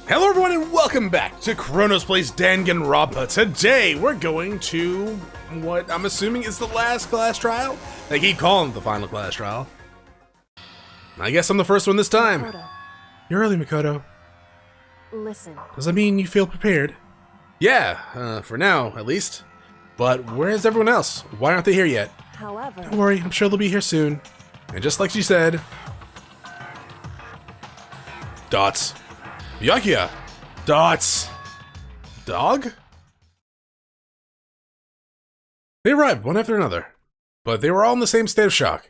Hello everyone and welcome back to Chronos Plays Danganronpa. Today we're going to what I'm assuming is the last class trial. They keep calling it the final class trial. I guess I'm the first one this time. Makoto, You're early, Makoto. listen. Does that mean you feel prepared? Yeah, for now at least. But where's everyone else? Why aren't they here yet? However, Don't worry, I'm sure they'll be here soon. And just like she said... Dots. Yakia! Dots! Dog? They arrived one after another, but they were all in the same state of shock.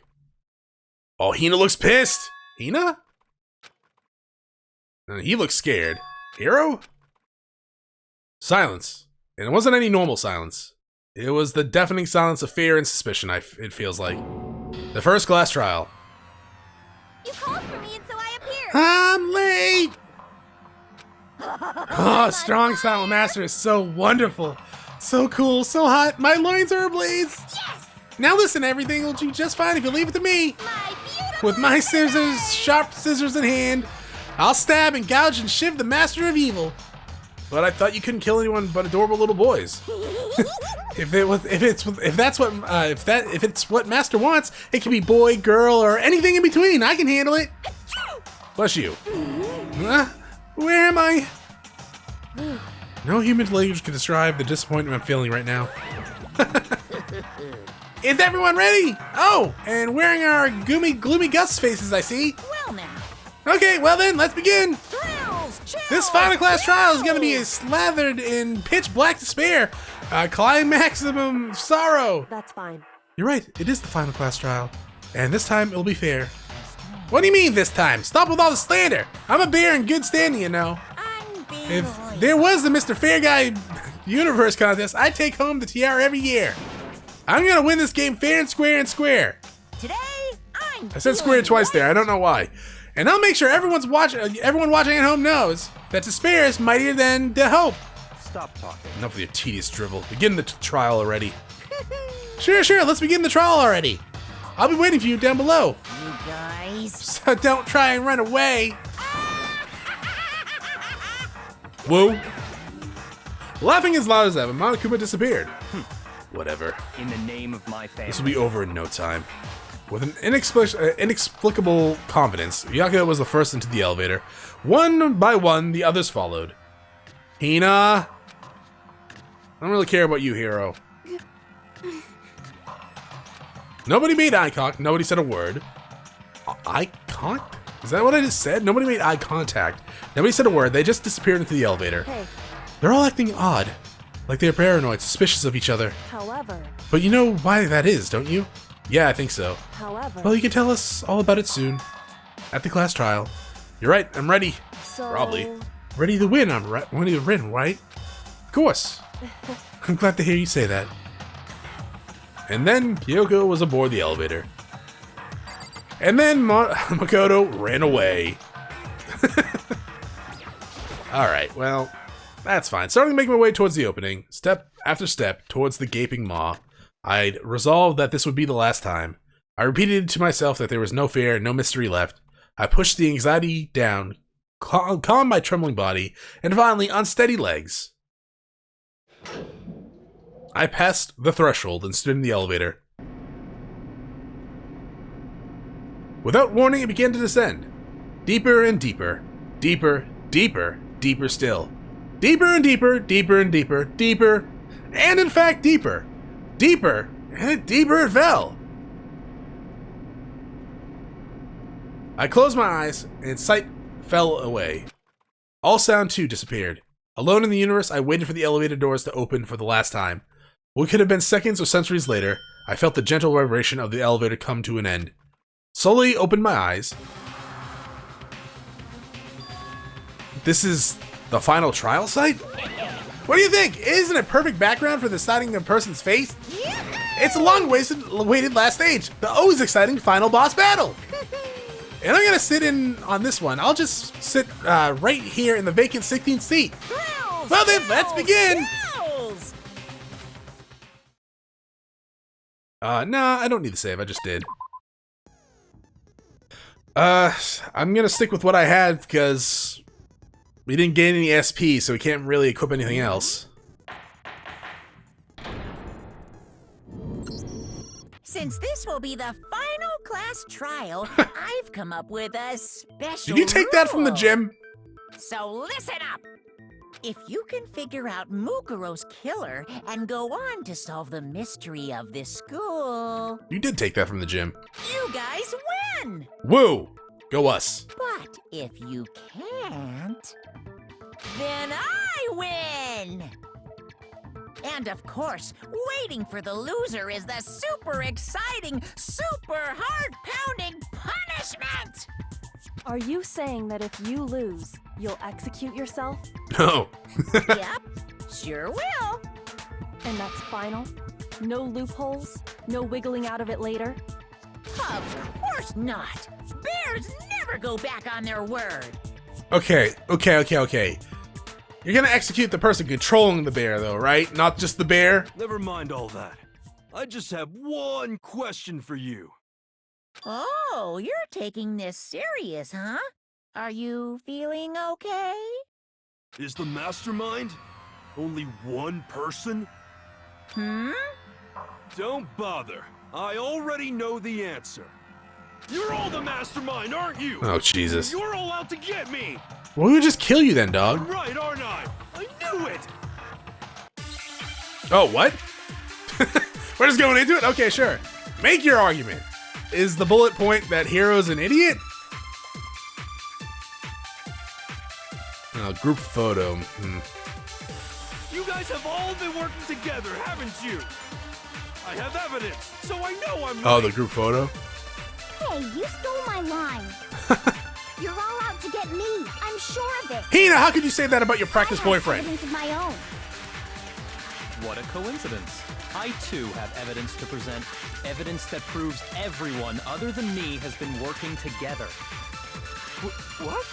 Oh, Hina looks pissed! Hina? He looks scared. Hero? Silence. And it wasn't any normal silence. It was the deafening silence of fear and suspicion, it feels like. The first class trial. You called for me and so I appeared. I'm late! Oh, strong silent master is so wonderful. So cool, so hot. My loins are ablaze. Yes! Now listen, everything will do just fine if you leave it to me. My beautiful With my scissors, sharp scissors in hand, I'll stab and gouge and shiv the master of evil. But I thought you couldn't kill anyone but adorable little boys. If it's what master wants, it can be boy, girl, or anything in between. I can handle it. Bless you. Where am I? No human language can describe the disappointment I'm feeling right now. Is everyone ready? Oh, and wearing our gloomy Gus faces, I see. Well now. Okay, well then, let's begin. Thrills, chills, This final class trial is thrills. going to be slathered in pitch black despair, maximum sorrow. that's fine. You're right, it is the final class trial. And this time, it'll be fair. What do you mean this time? Stop with all the slander. I'm a bear in good standing, you know. I'm being If loyal. there was the Mr. Fair Guy Universe contest, I'd take home the tiara every year. I'm gonna win this game fair and square and square. Today, I'm I said square twice there, I don't know why. And I'll make sure everyone watching at home knows that despair is mightier than the hope. Stop talking. Enough with your tedious drivel. Begin the trial already. Sure, let's begin the trial already. I'll be waiting for you down below. You guys. So don't try and run away. Whoa. Laughing as loud as ever, Monokuma disappeared. Whatever. In the name of my family. This will be over in no time. With an inexplicable confidence, Yakuza was the first into the elevator. One by one, the others followed. Hina! I don't really care about you, hero. Nobody made eye contact. Nobody said a word. Eye contact? Is that what I just said? Nobody made eye contact. Nobody said a word. They just disappeared into the elevator. Hey, They're all acting odd. Like they're paranoid, suspicious of each other. however, But you know why that is, don't you? Yeah, I think so. however, Well, you can tell us all about it soon. At the class trial. You're right, I'm ready. so... Probably. Ready to win, I'm right. Ready to win, right? Of course. I'm glad to hear you say that. And then Kyoko was aboard the elevator. And then Makoto ran away. Alright, well, that's fine. Starting to make my way towards the opening, step after step towards the gaping maw. I'd resolved that this would be the last time. I repeated to myself that there was no fear, no mystery left. I pushed the anxiety down, calmed my trembling body, and finally unsteady legs. I passed the threshold and stood in the elevator. Without warning, it began to descend. Deeper and deeper. Deeper, deeper, deeper still. Deeper and deeper, deeper and deeper, deeper, and in fact deeper. Deeper, and deeper it fell. I closed my eyes, and sight fell away. All sound, too, disappeared. Alone in the universe, I waited for the elevator doors to open for the last time. What could have been seconds or centuries later, I felt the gentle vibration of the elevator come to an end. Slowly opened my eyes. This is the final trial site? What do you think? Isn't it perfect background for deciding a person's face? It's a long-awaited last stage, the always exciting final boss battle. And I'm gonna sit in on this one. I'll just sit right here in the vacant 16th seat. Thrills, Well then, let's thrills, begin. thrills. Nah, I don't need to save. I just did. I'm gonna stick with what I had because We didn't get any SP, so we can't really equip anything else. Since this will be the final class trial, I've come up with a special Did you take that from the rule. gym? So listen up! If you can figure out Mukuro's killer and go on to solve the mystery of this school, You did take that from the gym. you guys win! Woo! Go us. But if you can't, then I win! And of course, waiting for the loser is the super exciting, super heart-pounding punishment! Are you saying that if you lose, you'll execute yourself? No. Yep, sure will. And that's final? No loopholes? No wiggling out of it later? Of course not. Bears never go back on their word. Okay. You're gonna execute the person controlling the bear, though, right? Not just the bear? Never mind all that. I just have one question for you. Oh, you're taking this serious, huh? Are you feeling okay? Is the mastermind only one person? Hmm? Don't bother. I already know the answer. You're all the mastermind, aren't you? Oh, Jesus. You're all out to get me! Well, we would just kill you then, I'm dog. right, aren't I? I knew it! Oh, what? We're just going into it? Okay, sure. Make your argument. Is the bullet point that Hiro's an idiot? Group photo. You guys have all been working together, haven't you? I have evidence, so I know I'm Oh, right. the group photo? Hey, you stole my line. You're all out to get me. I'm sure of it. Hina, how could you say that about your practice I have boyfriend? evidence of my own. What a coincidence. I too have evidence to present. Evidence that proves everyone other than me has been working together. What?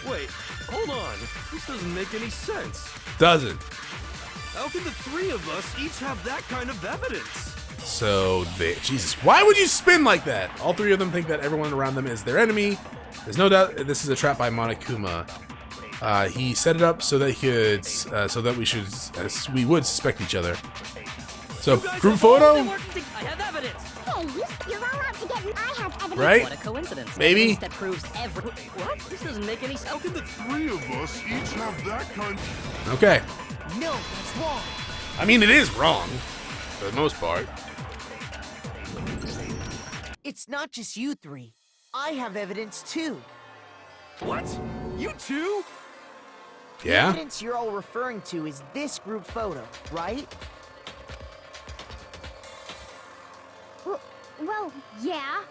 Wait, hold on. This doesn't make any sense. Doesn't. How can the three of us each have that kind of evidence? So, Jesus, why would you spin like that? All three of them think that everyone around them is their enemy. There's no doubt this is a trap by Monokuma. He set it up so that he could, so that we would suspect each other. So, group photo? I have evidence. Hey, you're all out to get me. I have evidence. Right? What a coincidence. Maybe. Evidence that proves every. What? This doesn't make any sense. How can the three of us each have that kind? Okay. No, that's wrong. I mean, it is wrong, for the most part. It's not just you three. I have evidence too. What? You two? The Yeah? evidence you're all referring to is this group photo, right? Well, yeah.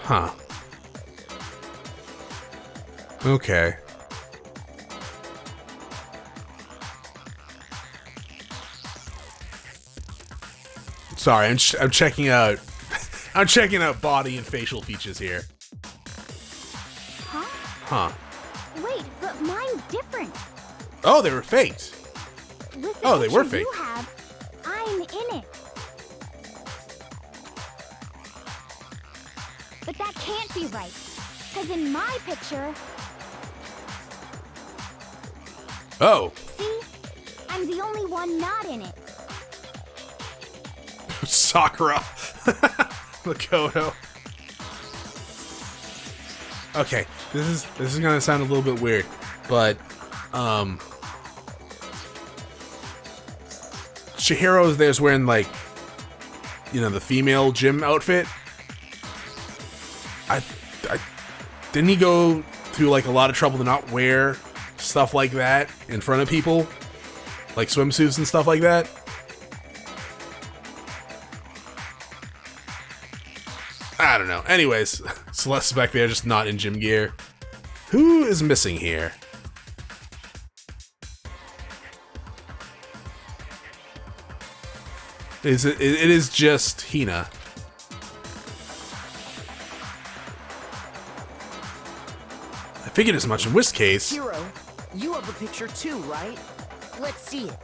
Huh. Okay. Sorry, I'm checking out. I'm checking out body and facial features here. Huh? Huh. Wait, but mine's different. Oh, they were faked. With the Oh, they were picture you fake. have, I'm in it. But that can't be right. Because in my picture, Oh, see? I'm the only one not in it. Sakura. Makoto. Okay, this is gonna sound a little bit weird, but Chihiro's there's wearing like, you know, the female gym outfit. I didn't he go through like a lot of trouble to not wear stuff like that in front of people, like swimsuits and stuff like that? I don't know. Anyways, Celeste's back there, just not in gym gear. Who is missing here? It is just Hina. I figured as much in which case. Hero, you have a picture too, right? Let's see it.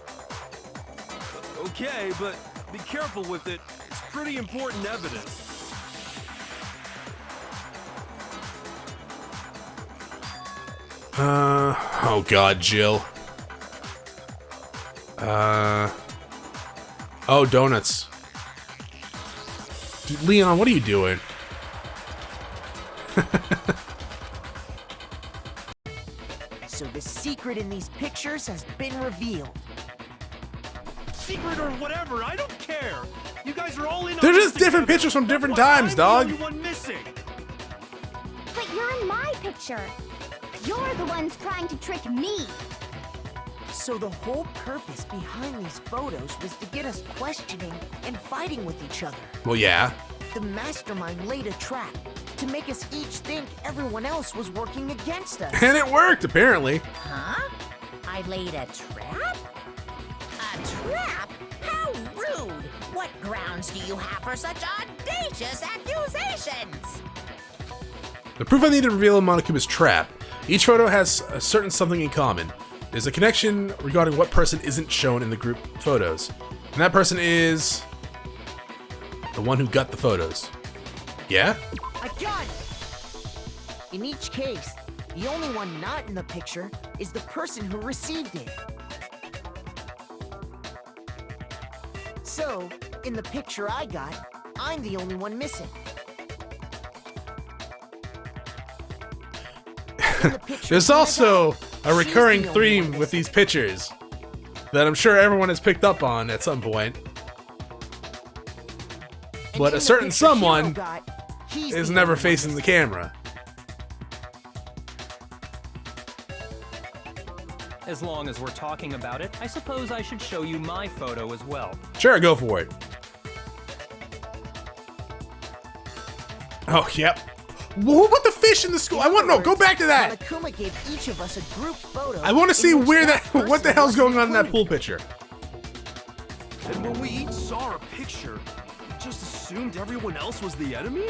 Okay, but be careful with it. It's pretty important evidence. Oh god, Jill. Oh, donuts. Dude, Leon, what are you doing? So the secret in these pictures has been revealed. Secret or whatever, I don't care. You guys are all in. They're on just this different together. pictures from different Why times, I'm dog. The only one missing. But you're in my picture. You're the ones trying to trick me. So the whole purpose behind these photos was to get us questioning and fighting with each other. Well, yeah. The mastermind laid a trap to make us each think everyone else was working against us. And it worked, apparently. Huh? I laid a trap? A trap? How rude! What grounds do you have for such audacious accusations? The proof I need to reveal Monokuma's trap. Each photo has a certain something in common. There's a connection regarding what person isn't shown in the group photos. And that person is... the one who got the photos. Yeah? I got it! In each case, the only one not in the picture is the person who received it. So, in the picture I got, I'm the only one missing. In the picture There's I also got, a she's recurring the only theme one with missing. these pictures that I'm sure everyone has picked up on at some point. And But in a the certain picture Hero someone got, he's is the never only one facing the missing. camera. As long as we're talking about it, I suppose I should show you my photo as well. Sure, go for it. Oh, yep. Who put the fish in the school? I want no. Go back to that. Monokuma gave each of us a group photo. I want to see in which where that. person What the hell's wasn't going on in that included. pool picture? And when we each saw a picture, we just assumed everyone else was the enemy?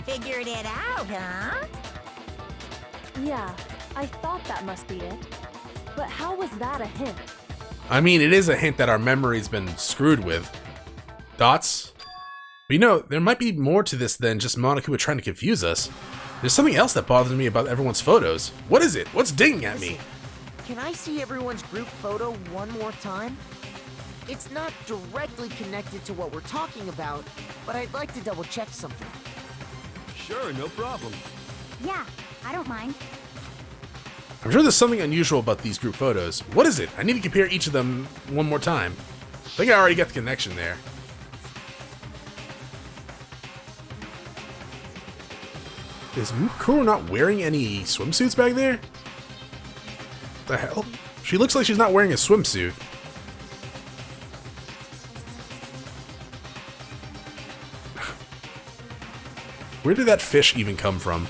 Figured it out, huh? Yeah, I thought that must be it. But how was that a hint? I mean, it is a hint that our memory's been screwed with. Dots? But you know, there might be more to this than just Monokuma trying to confuse us. There's something else that bothers me about everyone's photos. What is it? What's digging at me? Can I see everyone's group photo one more time? It's not directly connected to what we're talking about, but I'd like to double check something. Sure, no problem. Yeah, I don't mind. I'm sure there's something unusual about these group photos. What is it? I need to compare each of them one more time. I think I already got the connection there. Is Mukuro not wearing any swimsuits back there? The hell? She looks like she's not wearing a swimsuit. Where did that fish even come from?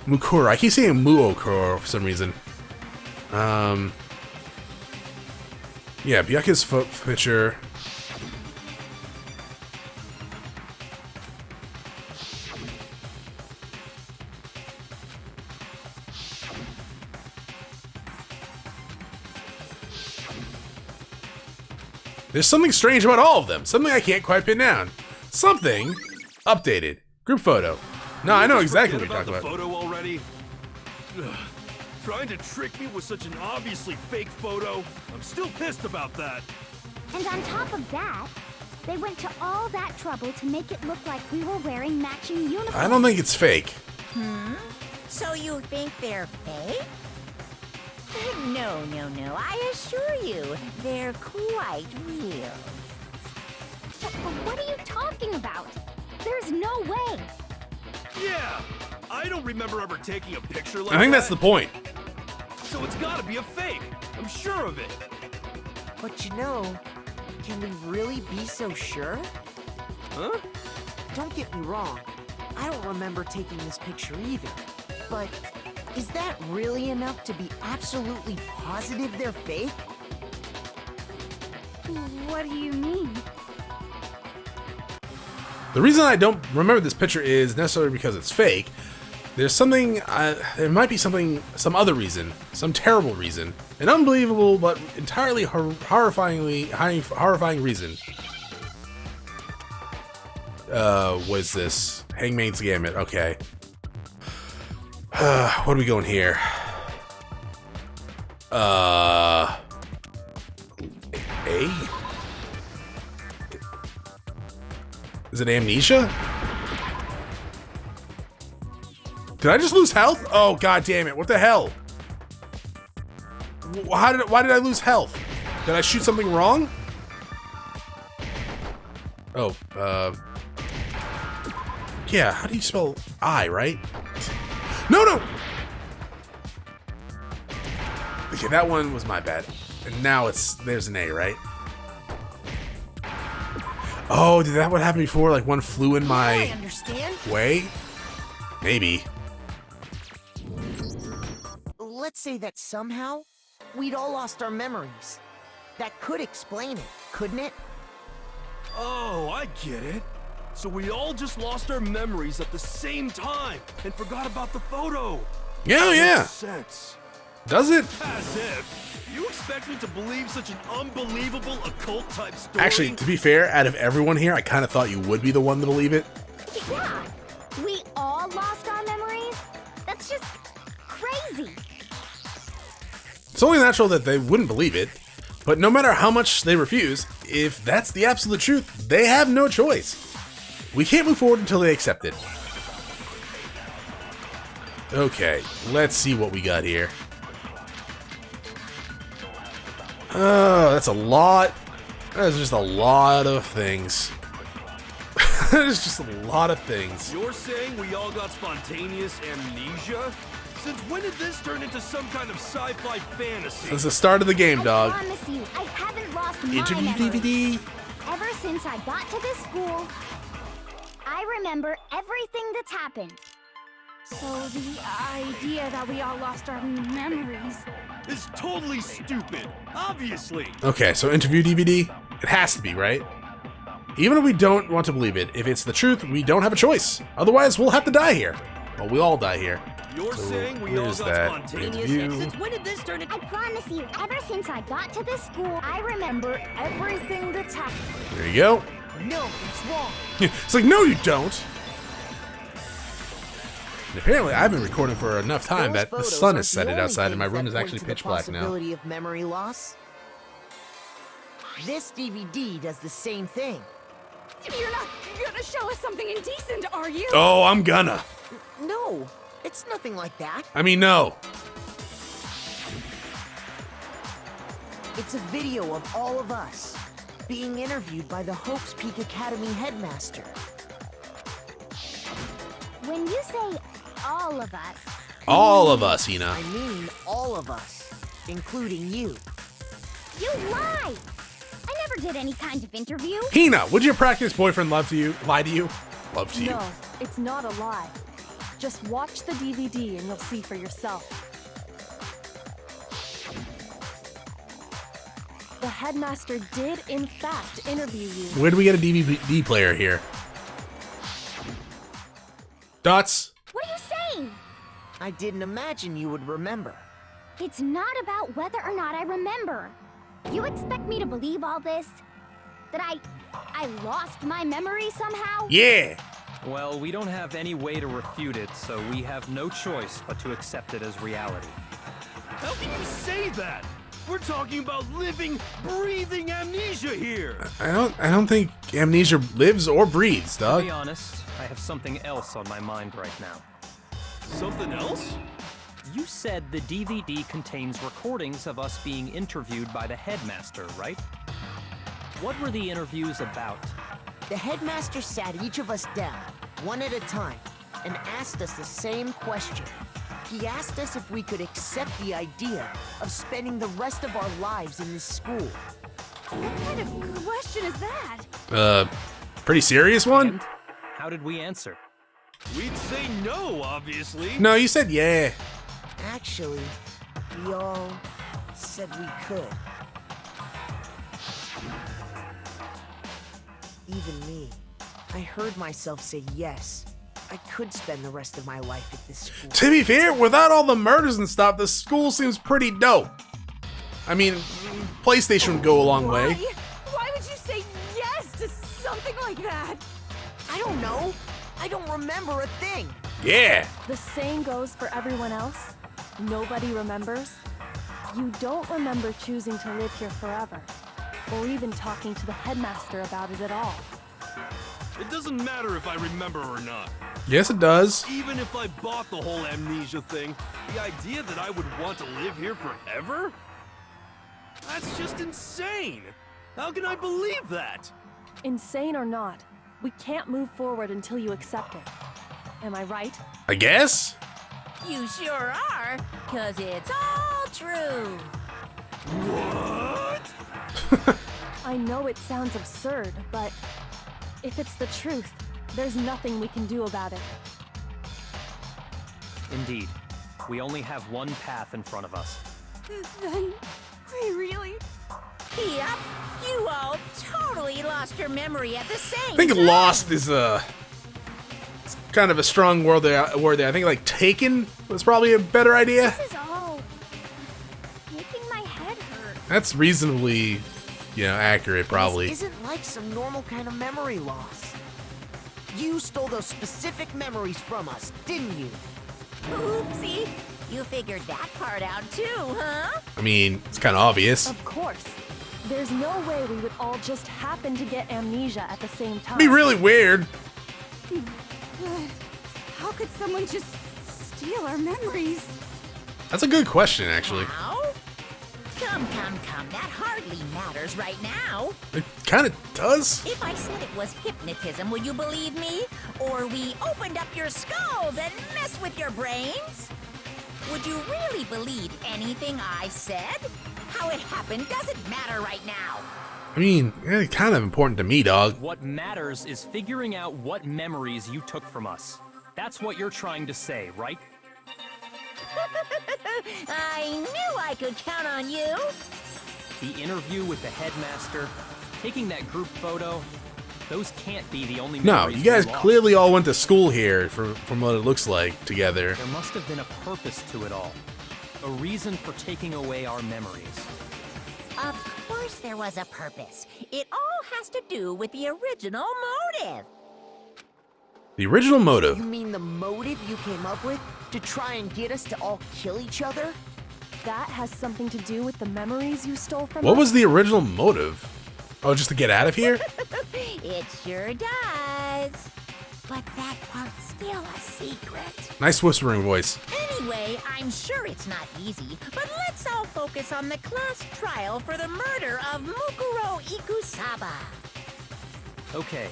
Mukuro. I keep saying Muokuro for some reason. Yeah, Byakuya's picture. There's something strange about all of them. Something I can't quite pin down. Something updated. Group photo. No, I know exactly what you're talking the about. photo already? Ugh. Trying to trick me with such an obviously fake photo? I'm still pissed about that. And on top of that, they went to all that trouble to make it look like we were wearing matching uniforms. I don't think it's fake. So you think they're fake? No, no, no. I assure you, they're quite real. But what are you talking about? There's no way. Yeah! I don't remember ever taking a picture like that. I think that's the point. So it's gotta be a fake. I'm sure of it. But you know, can we really be so sure? Huh? Don't get me wrong, I don't remember taking this picture either. But is that really enough to be absolutely positive they're fake? What do you mean? The reason I don't remember this picture is necessarily because it's fake. There's something, there might be something, some other reason, some terrible reason, an unbelievable but entirely horrifying reason. Was this Hangman's Gambit? Okay. What are we going here? A? Is it amnesia? Did I just lose health? Oh, god damn it. What the hell? Why did I lose health? Did I shoot something wrong? Oh, yeah, how do you spell I, right? No, no! Okay, that one was my bad. And now there's an A, right? Oh, did that what happened before? Like one flew in my I understand. way? Maybe. Let's say that somehow we'd all lost our memories. That could explain it, couldn't it? Oh, I get it. So we all just lost our memories at the same time and forgot about the photo. Yeah, yeah. Makes sense. Does it? As if. You expect me to believe such an unbelievable occult type story? Actually, to be fair, out of everyone here, I kind of thought you would be the one to believe it. Yeah, we all lost our memories? That's just crazy. It's only natural that they wouldn't believe it, but no matter how much they refuse, if that's the absolute truth, they have no choice. We can't move forward until they accept it. Okay, let's see what we got here. Oh, that's a lot. That's just a lot of things. There's just a lot of things. You're saying we all got spontaneous amnesia? Since when did this turn into some kind of sci-fi fantasy? That's the start of the game, dog. I promise you, I haven't lost my Interview memory. DVD. Ever since I got to this school, I remember everything that's happened. So the idea that we all lost our memories. It's totally stupid. Obviously. Okay, so interview DVD. It has to be, right? Even if we don't want to believe it, if it's the truth, we don't have a choice. Otherwise, we'll have to die here. Well, we all die here. You're So, saying we all where's got that spontaneous interview? Since when did this turn into... I promise you, ever since I got to this school, I remember everything that's happened. There you go. No, it's wrong. It's like, no, you don't. And apparently, I've been recording for enough time Those that the photos sun aren't is set the it only outside and my things room that is point actually to the pitch black now. possibility of memory loss. This DVD does the same thing. You're not gonna show us something indecent, are you? Oh, I'm gonna. No, it's nothing like that. I mean, no. It's a video of all of us being interviewed by the Hope's Peak Academy headmaster. When you say all of us, All of us, Hina. I mean all of us, including you. you lie! I never did any kind of interview. Hina, would your practice boyfriend lie to you? Love to you. No, it's not a lie. Just watch the DVD and you'll see for yourself. The headmaster did, in fact, interview you. Where do we get a DVD player here? Dots? What are you saying? I didn't imagine you would remember. It's not about whether or not I remember. You expect me to believe all this? That I lost my memory somehow? Yeah. Well, we don't have any way to refute it, so we have no choice but to accept it as reality. How can you say that? We're talking about living, breathing amnesia here. I don't think amnesia lives or breathes, To dog. be honest, I have something else on my mind right now. Something else? You said the DVD contains recordings of us being interviewed by the headmaster, right? What were the interviews about? The headmaster sat each of us down, one at a time, and asked us the same question. He asked us if we could accept the idea of spending the rest of our lives in this school. What kind of question is that? Pretty serious one? And how did we answer? We'd say no, obviously. No, you said yeah. Actually, we all said we could. Even me. I heard myself say yes. I could spend the rest of my life at this school. To be fair, without all the murders and stuff, the school seems pretty dope. I mean, PlayStation would go a long way. Why would you say yes to something like that? I don't know. I don't remember a thing. Yeah. The same goes for everyone else. Nobody remembers. You don't remember choosing to live here forever, or even talking to the headmaster about it at all. It doesn't matter if I remember or not. Yes, it does. Even if I bought the whole amnesia thing, the idea that I would want to live here forever? That's just insane! How can I believe that? Insane or not, we can't move forward until you accept it. Am I right? I guess. You sure are, 'cause it's all true. What? I know it sounds absurd, but if it's the truth, there's nothing we can do about it. Indeed. We only have one path in front of us. Then, we really... Yep, you all totally lost your memory at the same I think time. lost is it's kind of a strong word there. I think like taken was probably a better idea. This is all making my head hurt. That's reasonably, accurate probably. This isn't like some normal kind of memory loss. You stole those specific memories from us, didn't you? Oopsie, you figured that part out too, huh? I mean, it's kind of obvious. Of course. There's no way we would all just happen to get amnesia at the same time. It'd be really weird. How could someone just steal our memories? That's a good question, actually. How? Come. That hardly matters right now. It kind of does. If I said it was hypnotism, would you believe me? Or we opened up your skulls and messed with your brains? Would you really believe anything I said? How it happened doesn't matter right now. I mean, it's kind of important to me, dog. What matters is figuring out what memories you took from us. That's what you're trying to say, right? I knew I could count on you. The interview with the headmaster, taking that group photo, those can't be the only No, memories you guys we lost. clearly all went to school here, from what it looks like, together. There must have been a purpose to it all. A reason for taking away our memories. Of course there was a purpose. It all has to do with the original motive. The original motive. You mean the motive you came up with to try and get us to all kill each other? That has something to do with the memories you stole from What us? was the original motive? Oh, just to get out of here? It sure does. But that part's still a secret. Nice whispering voice. Anyway, I'm sure it's not easy, but let's all focus on the class trial for the murder of Mukuro Ikusaba. Okay,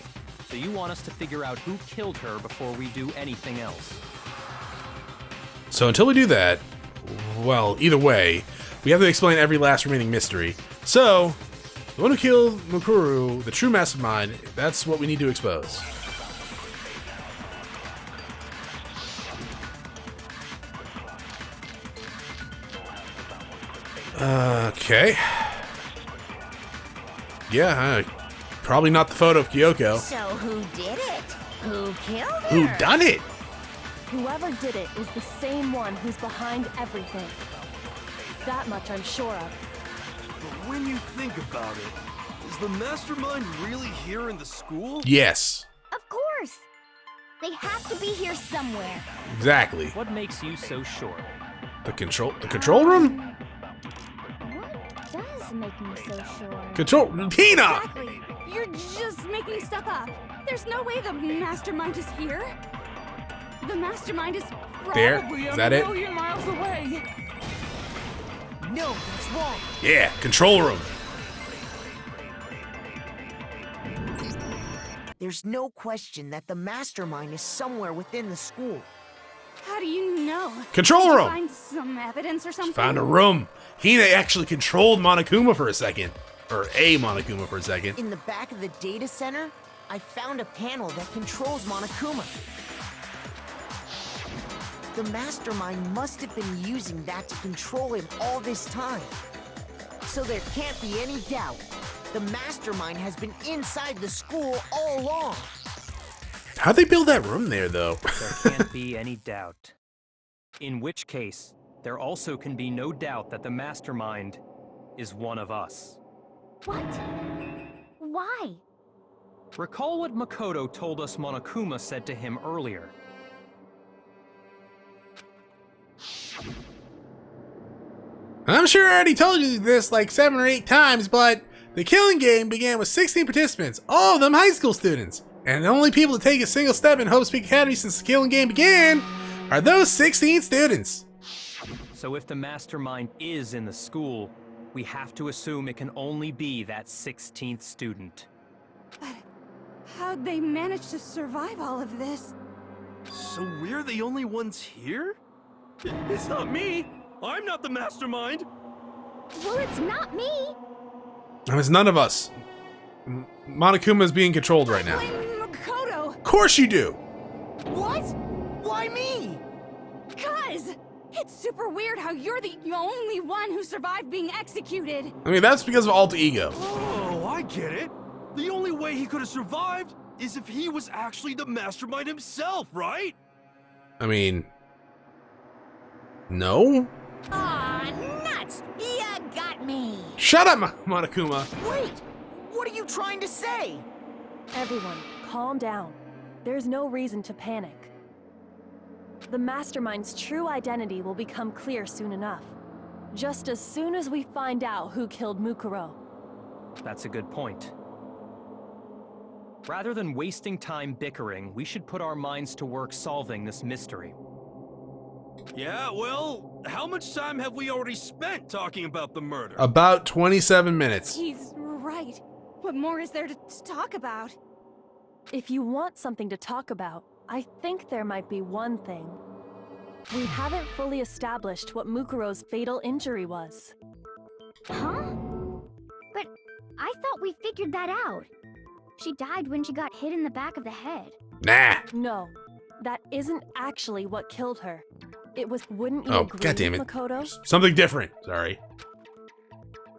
so you want us to figure out who killed her before we do anything else. So until we do that, well, either way, we have to explain every last remaining mystery. So, the one who killed Mukuru, the true mastermind, that's what we need to expose. Okay. Yeah, probably not the photo of Kyoko. So who did it? Who killed her? Who done it? Whoever did it is the same one who's behind everything. That much I'm sure of. But when you think about it, is the mastermind really here in the school? Yes, Of course. They have to be here somewhere. exactly. What makes you so sure? The control room? What does make me so sure? Control, Hina! Exactly. You're just making stuff up. There's no way the mastermind is here. The mastermind is There, probably is a that it? million miles away. No, that's wrong. Yeah, control room. There's no question that the mastermind is somewhere within the school. How do you know? Control Did you room. find some evidence or something? Found a room. Hina actually controlled Monokuma for a second. Or a Monokuma for a second. In the back of the data center, I found a panel that controls Monokuma. The mastermind must have been using that to control him all this time. So there can't be any doubt. The mastermind has been inside the school all along. How'd they build that room there, though? There can't be any doubt. In which case, there also can be no doubt that the mastermind is one of us. What? Why? Recall what Makoto told us Monokuma said to him earlier. I'm sure I already told you this like 7 or 8 times, but the killing game began with 16 participants, all of them high school students. And the only people to take a single step in Hope Peak Academy since the killing game began are those 16 students. So if the mastermind is in the school, we have to assume it can only be that 16th student. But how'd they manage to survive all of this? So we're the only ones here? It's not me! I'm not the mastermind! Well, it's not me. It's none of us. Monokuma is being controlled right now. Blame Makoto. Of course you do. What? Why me? Cuz it's super weird how you're the only one who survived being executed. I mean, that's because of alter ego. Oh, I get it. The only way he could have survived is if he was actually the mastermind himself, right? I mean, no? Aw, nuts! You got me! Shut up, Monokuma. Wait! What are you trying to say? Everyone, calm down. There's no reason to panic. The Mastermind's true identity will become clear soon enough. Just as soon as we find out who killed Mukuro. That's a good point. Rather than wasting time bickering, we should put our minds to work solving this mystery. Yeah, well, how much time have we already spent talking about the murder? About 27 minutes. He's right. What more is there to talk about? If you want something to talk about, I think there might be one thing. We haven't fully established what Mukuro's fatal injury was. Huh? But I thought we figured that out. She died when she got hit in the back of the head. Nah. No, that isn't actually what killed her. It was, wouldn't you Oh, agree, goddammit. Makoto? Something different. Sorry.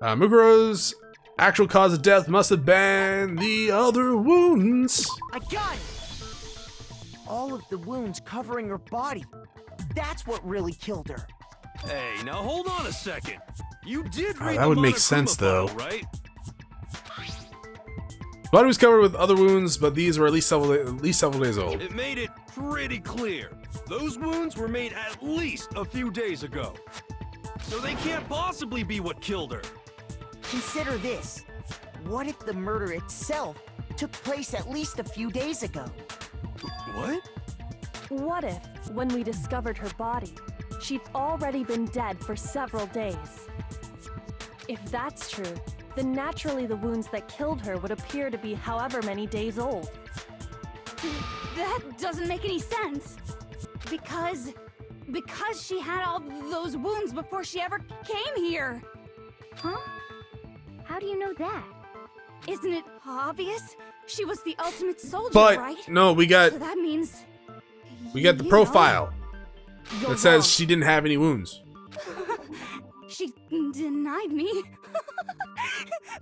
Mukuro's actual cause of death must have been the other wounds. I got it! All of the wounds covering her body. That's what really killed her. Hey, now hold on a second. You did Oh, read that the would make Monokuma sense, file, though. right? Body was covered with other wounds, but these were at least several days old. It made it pretty clear. Those wounds were made at least a few days ago. So they can't possibly be what killed her. Consider this. What if the murder itself took place at least a few days ago? What? What if, when we discovered her body, she'd already been dead for several days? If that's true, then naturally the wounds that killed her would appear to be however many days old. That doesn't make any sense. Because she had all those wounds before she ever came here. Huh? How do you know that? Isn't it obvious? She was the ultimate soldier, But right? no, we got So that means the you know, profile You're that says wrong. she didn't have any wounds. She denied me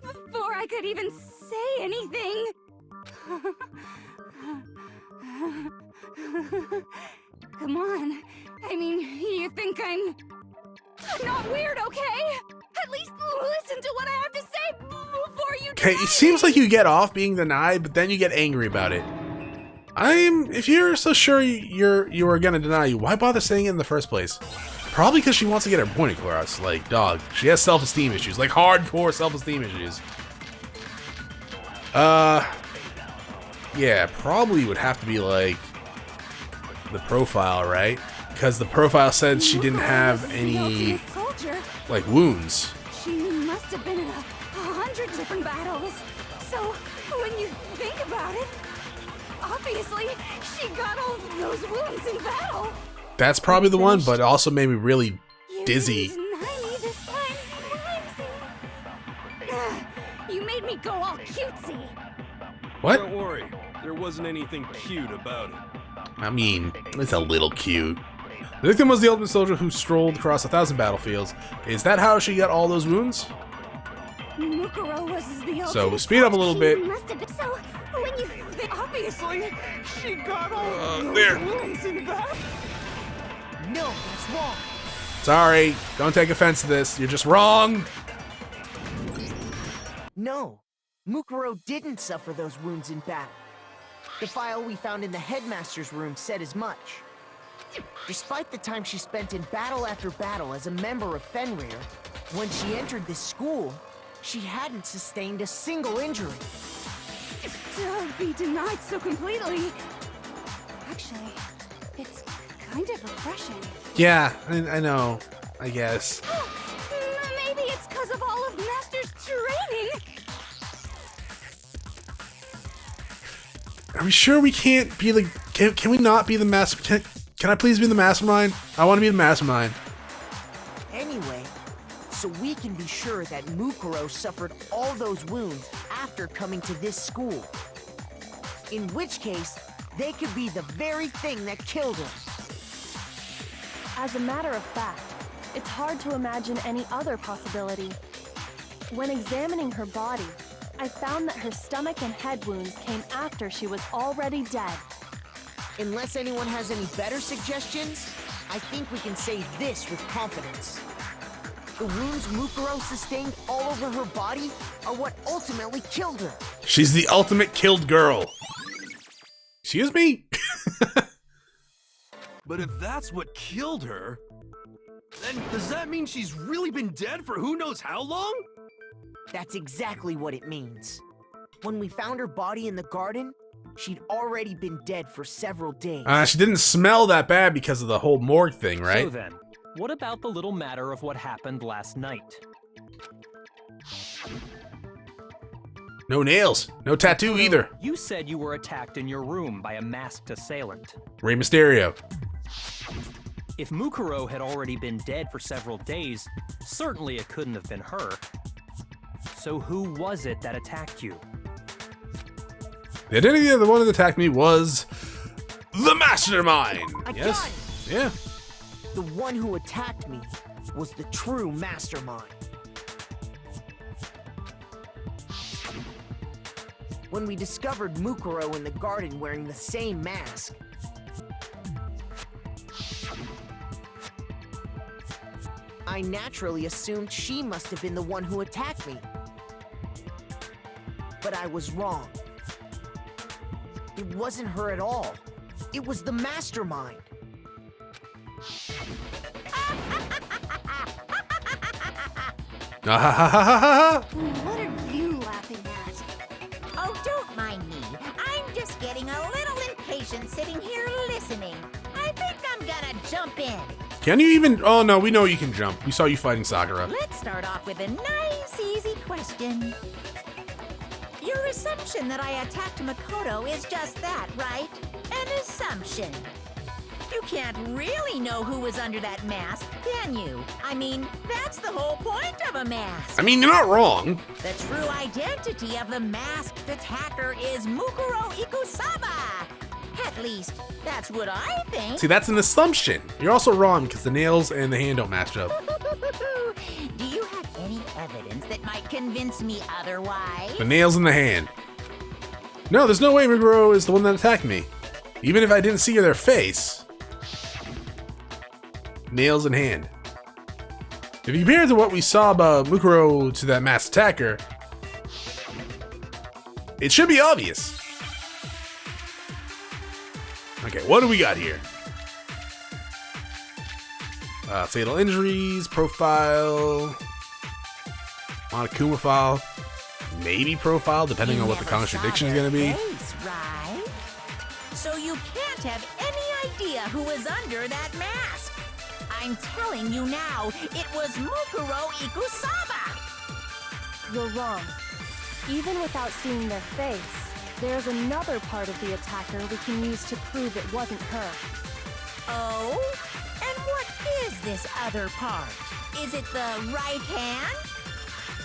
before I could even say anything. Come on. I mean, you think I'm not weird, okay? At least listen to what I have to say before you Okay, deny it seems me. like you get off being denied, but then you get angry about it. If you're so sure you are gonna deny you, why bother saying it in the first place? Probably because she wants to get her point across. Like, dog, she has self-esteem issues, like hardcore self-esteem issues. Yeah, probably would have to be like the profile, right? Because the profile said she didn't have Mukuro was any the ultimate soldier. like wounds. She must have been in 100 different battles. So, when you think about it, obviously, she got all those wounds in battle. That's probably the one, but it also made me really You dizzy. didn't deny me this time, Whimsy. You made me go all cutesy. What? Don't worry. There wasn't anything cute about it. I mean, it's a little cute. The victim was the ultimate soldier who strolled across 1,000 battlefields. Is that how she got all those wounds? Mukuro was the ultimate So speed up a little She bit. must have been. So when you Obviously, she got all those there. wounds in battle. No, that's wrong. Sorry, don't take offense to this. You're just wrong. No, Mukuro didn't suffer those wounds in battle. The file we found in the headmaster's room said as much. Despite the time she spent in battle after battle as a member of Fenrir, when she entered this school, she hadn't sustained a single injury. To be denied so completely. Actually, it's kind of refreshing. Yeah, I know. I guess. Maybe it's because of all of Master's training. Are we sure we can't be like? Can we not be the master? Can I please be the mastermind? I want to be the mastermind. Anyway, so we can be sure that Mukuro suffered all those wounds after coming to this school. In which case, they could be the very thing that killed her. As a matter of fact, it's hard to imagine any other possibility. When examining her body, I found that her stomach and head wounds came after she was already dead. Unless anyone has any better suggestions, I think we can say this with confidence. The wounds Mukuro sustained all over her body are what ultimately killed her. She's the ultimate killed girl. Excuse me? But if that's what killed her, then does that mean she's really been dead for who knows how long? That's exactly what it means. When we found her body in the garden, she'd already been dead for several days. She didn't smell that bad because of the whole morgue thing, right? So then, what about the little matter of what happened last night? No nails. No tattoo either. You said you were attacked in your room by a masked assailant. Rey Mysterio. If Mukuro had already been dead for several days, certainly it couldn't have been her. So who was it that attacked you? The identity of the one that attacked me was the mastermind. Yes. Yeah. The one who attacked me was the true mastermind. When we discovered Mukuro in the garden wearing the same mask, I naturally assumed she must have been the one who attacked me. But I was wrong. It wasn't her at all. It was the mastermind. What are you laughing at? Oh, don't mind me. I'm just getting a little impatient sitting here listening. I think I'm gonna jump in. Can you even? Oh no, we know you can jump. We saw you fighting Sakura. Let's start off with a nice, easy question. Your assumption that I attacked Makoto is just that, right? An assumption. You can't really know who was under that mask, can you? I mean, that's the whole point of a mask. I mean, you're not wrong. The true identity of the masked attacker is Mukuro Ikusaba. At least, that's what I think. See, that's an assumption. You're also wrong because the nails and the hand don't match up. Do you have any evidence that might convince me otherwise? The nails in the hand. No, there's no way Mukuro is the one that attacked me. Even if I didn't see their face. Nails in hand. If you compare it to what we saw about Mukuro to that masked attacker, it should be obvious. Okay, what do we got here? Fatal injuries, profile, Monokuma file, maybe profile, depending on what the contradiction is going to be. Face, right? So you can't have any idea who was under that mask. I'm telling you now, it was Mukuro Ikusaba. You're wrong. Even without seeing their face, there's another part of the attacker we can use to prove it wasn't her. Oh? And what is this other part? Is it the right hand?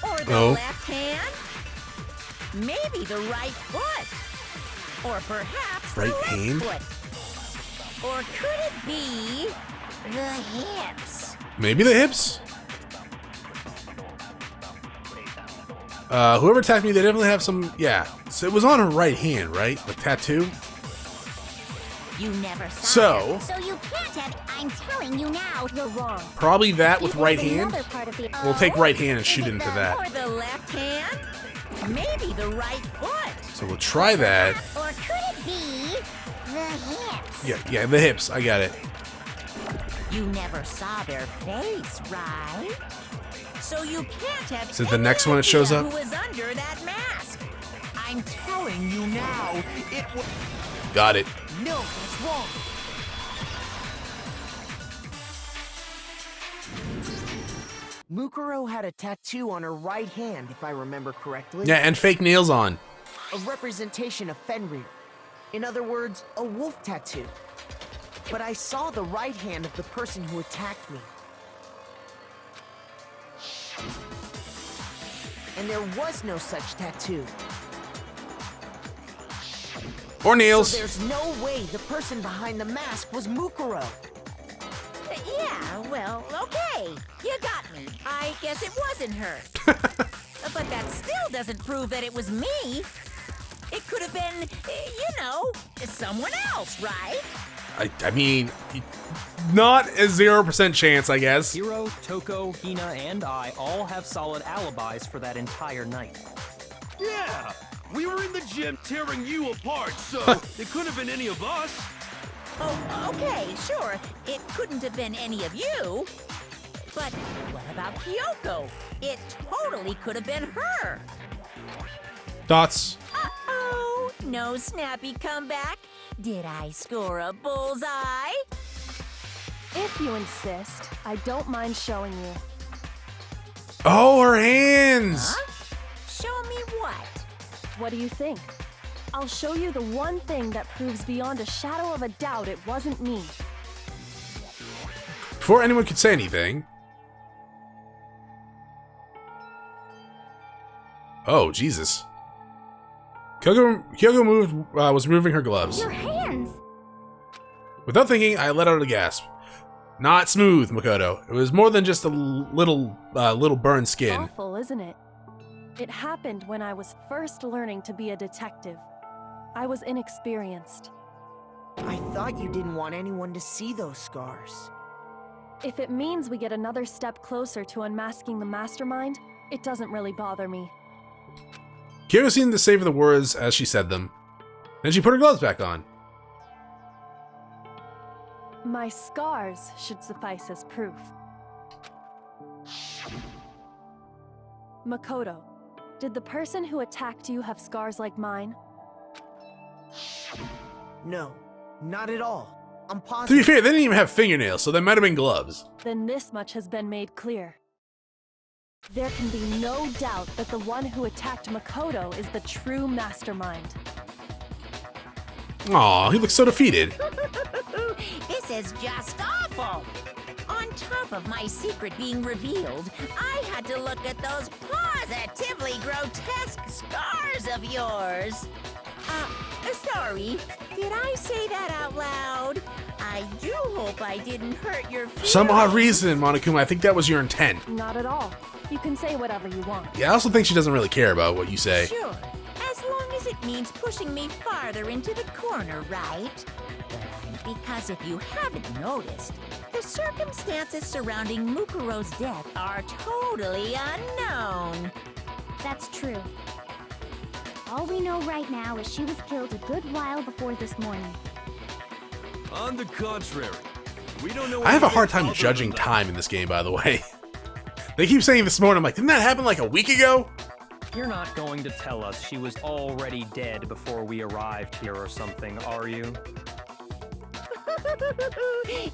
Or the left hand? Maybe the right foot? Or perhaps Right the left hand? foot? Or could it be the hips? Maybe the hips? Whoever attacked me, they definitely have some, yeah. So it was on her right hand, right? The tattoo? You never saw So, So you can't have. I'm telling you now. You're wrong. probably that with right There's hand. another part of the. We'll take right hand and shoot into that. Or the left hand? maybe the right foot. So we'll try that. Or could it be the hips? Yeah, the hips. I got it. You never saw their face, right? So you can't have. Is it the next one that shows idea up? Who was under that mask? I'm telling you now, it was. Got it. No, that's wrong. Mukuro had a tattoo on her right hand, if I remember correctly. Yeah, and fake nails on. A representation of Fenrir. In other words, a wolf tattoo. But I saw the right hand of the person who attacked me. And there was no such tattoo. Or nails. So there's no way the person behind the mask was Mukuro. Yeah, well, okay. You got me. I guess it wasn't her. But that still doesn't prove that it was me. It could have been, someone else, right? I mean, not a 0% chance, I guess. Hiro, Toko, Hina, and I all have solid alibis for that entire night. Yeah! We were in the gym tearing you apart, so it couldn't have been any of us. Oh, okay, sure. It couldn't have been any of you. But what about Kyoko? It totally could have been her. Dots. Uh-oh, no snappy comeback. Did I score a bullseye? If you insist, I don't mind showing you. Oh, her hands. Huh? Show me what? What do you think? I'll show you the one thing that proves beyond a shadow of a doubt it wasn't me. Before anyone could say anything. Oh, Jesus. Kyoko was removing her gloves. Your hands! Without thinking, I let out a gasp. Not smooth, Makoto. It was more than just a little burned skin. Awful, isn't it? It happened when I was first learning to be a detective. I was inexperienced. I thought you didn't want anyone to see those scars. If it means we get another step closer to unmasking the mastermind, it doesn't really bother me. Kyoko seemed to savor the words as she said them. Then she put her gloves back on. My scars should suffice as proof. Makoto, did the person who attacked you have scars like mine? No, not at all. I'm To be positive. fair, they didn't even have fingernails, so they might have been gloves. Then this much has been made clear. There can be no doubt that the one who attacked Makoto is the true mastermind. Aw, he looks so defeated. This is just awful. On top of my secret being revealed, I had to look at those positively grotesque scars of yours. Sorry, did I say that out loud? I do hope I didn't hurt your feelings. For some odd reason, Monokuma, I think that was your intent. Not at all. You can say whatever you want. Yeah, I also think she doesn't really care about what you say. Sure, as long as it means pushing me farther into the corner, right? Because if you haven't noticed, the circumstances surrounding Mukuro's death are totally unknown. That's true. All we know right now is she was killed a good while before this morning. On the contrary, we don't know. I have a anything hard time other judging than that. time in this game, by the way. They keep saying this morning, I'm like, didn't that happen like a week ago? You're not going to tell us she was already dead before we arrived here or something, are you?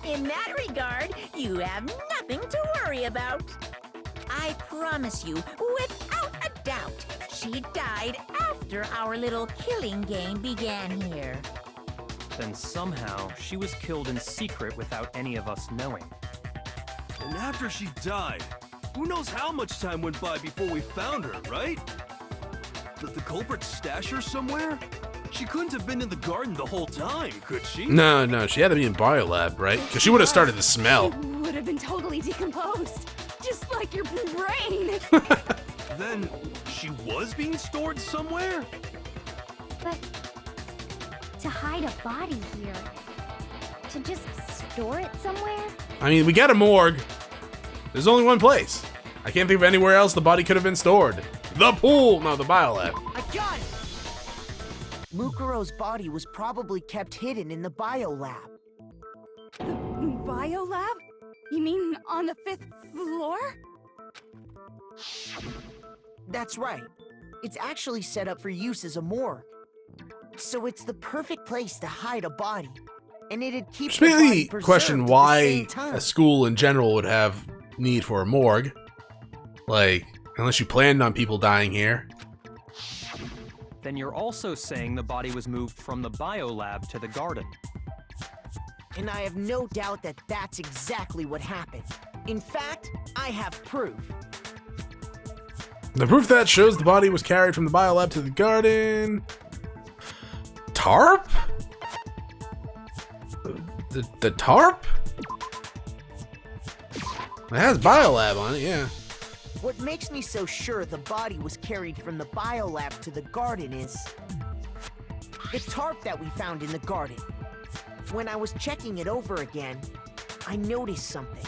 In that regard, you have nothing to worry about. I promise you, without a doubt, she died after our little killing game began here. Then somehow she was killed in secret without any of us knowing. And after she died, who knows how much time went by before we found her, right? Did the culprit stash her somewhere? She couldn't have been in the garden the whole time, could she? No, she had to be in Biolab, right? Because she would have started to smell. She would have been totally decomposed. Just like your brain. Then she was being stored somewhere? But to hide a body here, to just store it somewhere? I mean, we got a morgue. There's only one place. I can't think of anywhere else the body could have been stored. The pool! No, the biolab. I got it! Mukuro's body was probably kept hidden in the biolab. Biolab? You mean on the 5th floor? That's right. It's actually set up for use as a morgue. So it's the perfect place to hide a body. And it'd keep Just the made body me preserved question at the why same time. a school in general would have need for a morgue. Like, unless you planned on people dying here. Then you're also saying the body was moved from the biolab to the garden. And I have no doubt that that's exactly what happened. In fact, I have proof. The proof that shows the body was carried from the biolab to the garden. Tarp? The tarp? It has biolab on it, yeah. What makes me so sure the body was carried from the biolab to the garden is the tarp that we found in the garden. When I was checking it over again, I noticed something.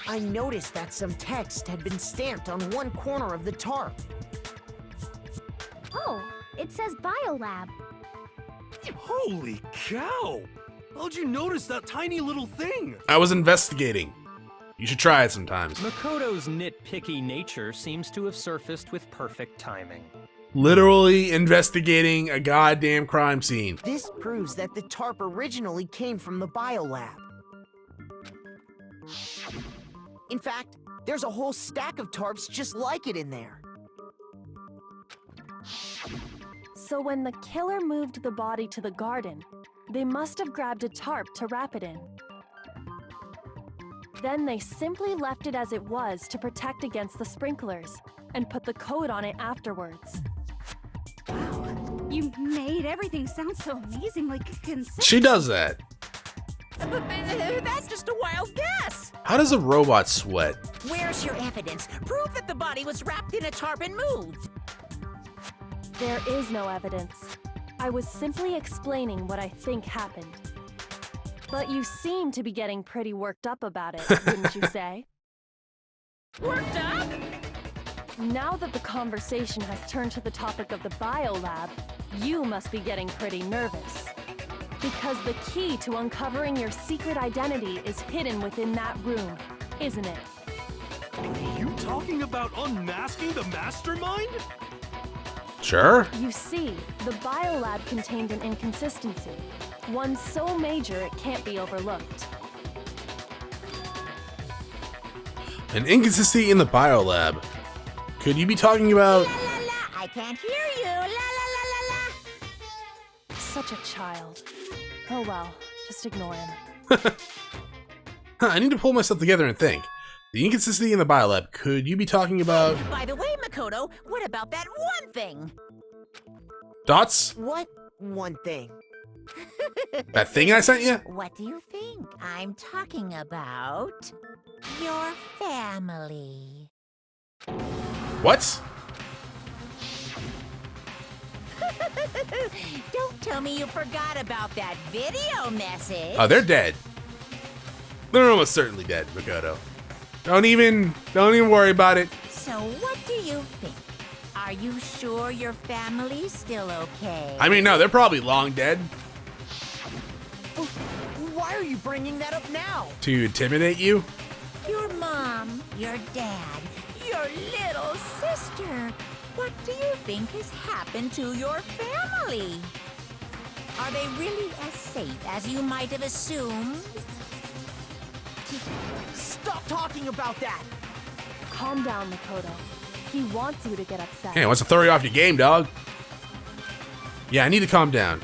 I noticed that some text had been stamped on one corner of the tarp. Oh, it says biolab. Holy cow! How'd you notice that tiny little thing? I was investigating. You should try it sometimes. Makoto's nitpicky nature seems to have surfaced with perfect timing. Literally investigating a goddamn crime scene. This proves that the tarp originally came from the biolab. In fact, there's a whole stack of tarps just like it in there. So when the killer moved the body to the garden, they must have grabbed a tarp to wrap it in. Then they simply left it as it was to protect against the sprinklers, and put the coat on it afterwards. Wow, you made everything sound so amazingly consistent. She does that. But that's just a wild guess. How does a robot sweat? Where's your evidence? Prove that the body was wrapped in a tarp and moved. There is no evidence. I was simply explaining what I think happened. But you seem to be getting pretty worked up about it, wouldn't you say? Worked up? Now that the conversation has turned to the topic of the biolab, you must be getting pretty nervous. Because the key to uncovering your secret identity is hidden within that room, isn't it? Are you talking about unmasking the mastermind? Sure. You see, the biolab contained an inconsistency. One so major it can't be overlooked. An inconsistency in the biolab. Could you be talking about... La la la, I can't hear you. La la la la la. Such a child. Oh well, just ignore him. I need to pull myself together and think. The inconsistency in the biolab. Could you be talking about... By the way, Makoto, what about that one thing? Dots? What one thing? That thing I sent you? What do you think? I'm talking about your family. What? Don't tell me you forgot about that video message. Oh, they're dead. They're almost certainly dead, Makoto. Don't even worry about it. So what do you think? Are you sure your family's still okay? I mean, no, they're probably long dead. Why are you bringing that up now? To intimidate you? Your mom, your dad, your little sister. What do you think has happened to your family? Are they really as safe as you might have assumed? Stop talking about that! Calm down, Makoto. He wants you to get upset. Hey, he wants to throw you off your game, dog. Yeah, I need to calm down.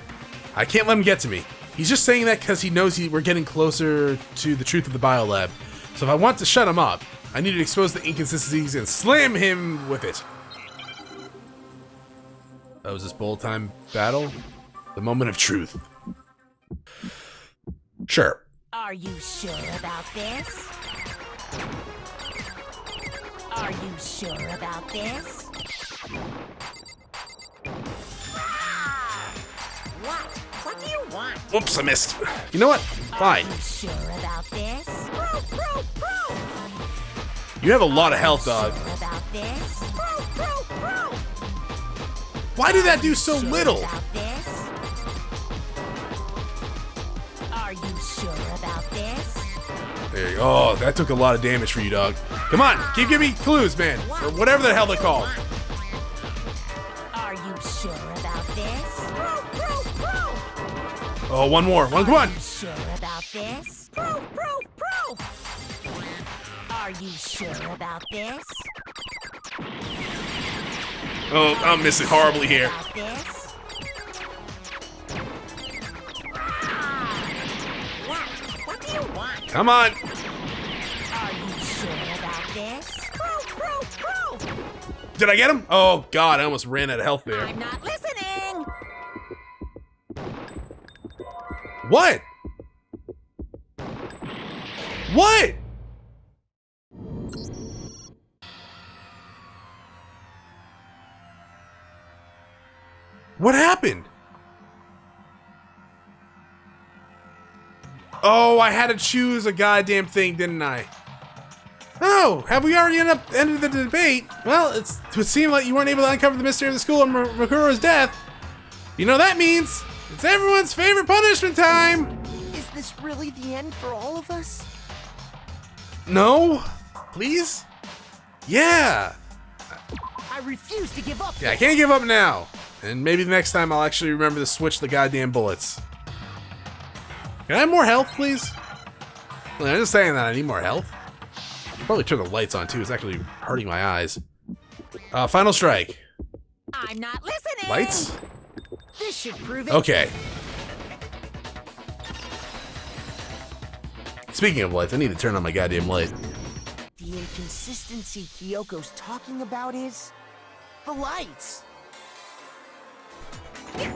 I can't let him get to me. He's just saying that because he knows we're getting closer to the truth of the biolab. So if I want to shut him up, I need to expose the inconsistencies and slam him with it. Oh, is this bold time battle? The moment of truth. Sure. Are you sure about this? Are you sure about this? What? What do you want? Whoops, I missed. You know what? Fine. Are you sure about this? Bro. You have a lot of health, dog. Sure about this? Why did that do so little? About this? Are you sure about this? There you go. Oh, that took a lot of damage for you, dog. Come on, keep giving me clues, man. Or whatever the hell they're called. Are you sure about this? Oh, one more. One, come on. Are you sure about this? Proof! Are you sure about this? Oh, I'm missing horribly here. About this? What do you want? Come on. Are you sure about this? Proof! Did I get him? Oh, God, I almost ran out of health there. I'm not listening! What? What? What happened? Oh, I had to choose a goddamn thing, didn't I? Oh, have we already ended the debate? Well, it would seem like you weren't able to uncover the mystery of the school and Makuro's death. You know that means it's everyone's favorite punishment time. Is this really the end for all of us? No, please. Yeah. I refuse to give up. Yeah, I can't give up now. And maybe the next time I'll actually remember to switch the goddamn bullets. Can I have more health, please? Well, I'm just saying that I need more health. Probably turn the lights on too. It's actually hurting my eyes. Final strike. I'm not listening! Lights? This should prove it. Okay. Speaking of lights, I need to turn on my goddamn light. The inconsistency Kyoko's talking about is the lights. What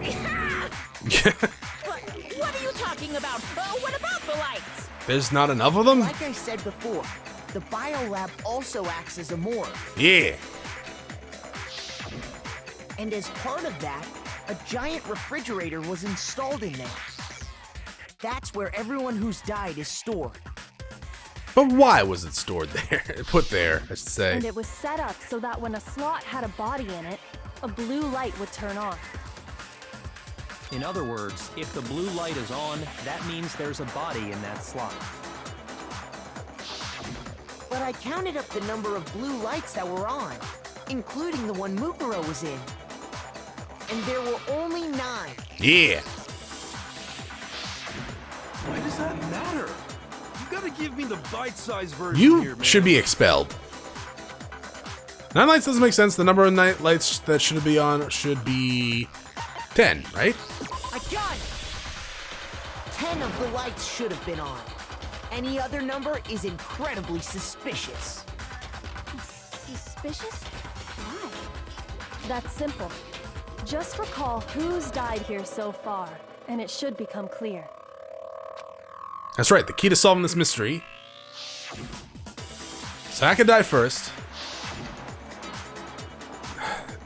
are you talking about? What about the lights? There's not enough of them? Like I said before, the biolab also acts as a morgue. Yeah. And as part of that, a giant refrigerator was installed in there. That's where everyone who's died is stored. But why was it stored there? Put there, I should say. And it was set up so that when a slot had a body in it, a blue light would turn on. In other words, if the blue light is on, that means there's a body in that slot. But I counted up the number of blue lights that were on, including the one Mukuro was in. And there were only 9. Yeah. Why does that matter? You gotta give me the bite-sized version here, You man. should be expelled. 9 lights doesn't make sense. The number of night lights that should be on should be 10, right? I got it! 10 of the lights should have been on. Any other number is incredibly suspicious. Suspicious? Why? That's simple. Just recall who's died here so far, and it should become clear. That's right, the key to solving this mystery. Saka died first.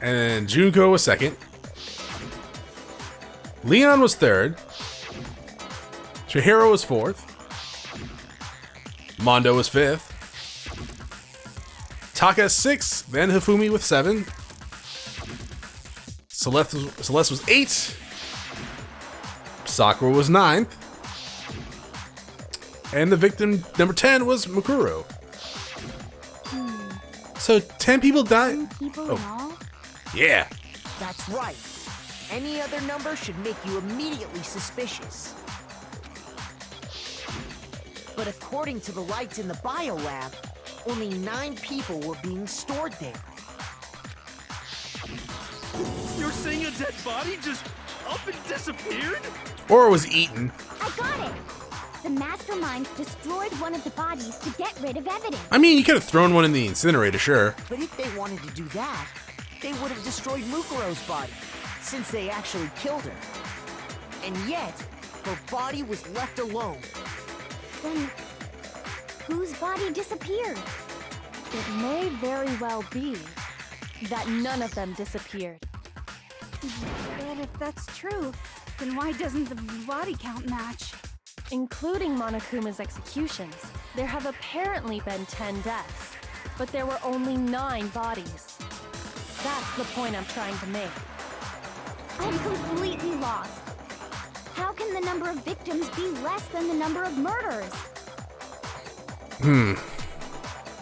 And Junko was second. Leon was third. Chihiro was fourth. Mondo was fifth. Taka 6, then Hifumi with 7. Celeste was 8. Sakura was 9th. And the victim number 10 was Mukuro. So 10 people died? 10 people in all? Yeah. That's right. Any other number should make you immediately suspicious. But according to the lights in the biolab, only 9 people were being stored there. You're saying a dead body just up and disappeared? Or it was eaten. I got it! The mastermind destroyed one of the bodies to get rid of evidence. I mean, you could have thrown one in the incinerator, sure. But if they wanted to do that, they would have destroyed Mukuro's body, since they actually killed her. And yet, her body was left alone. Then, whose body disappeared? It may very well be that none of them disappeared. But if that's true, then why doesn't the body count match? Including Monokuma's executions, there have apparently been 10 deaths, but there were only 9 bodies. That's the point I'm trying to make. I'm completely lost. How can the number of victims be less than the number of murders?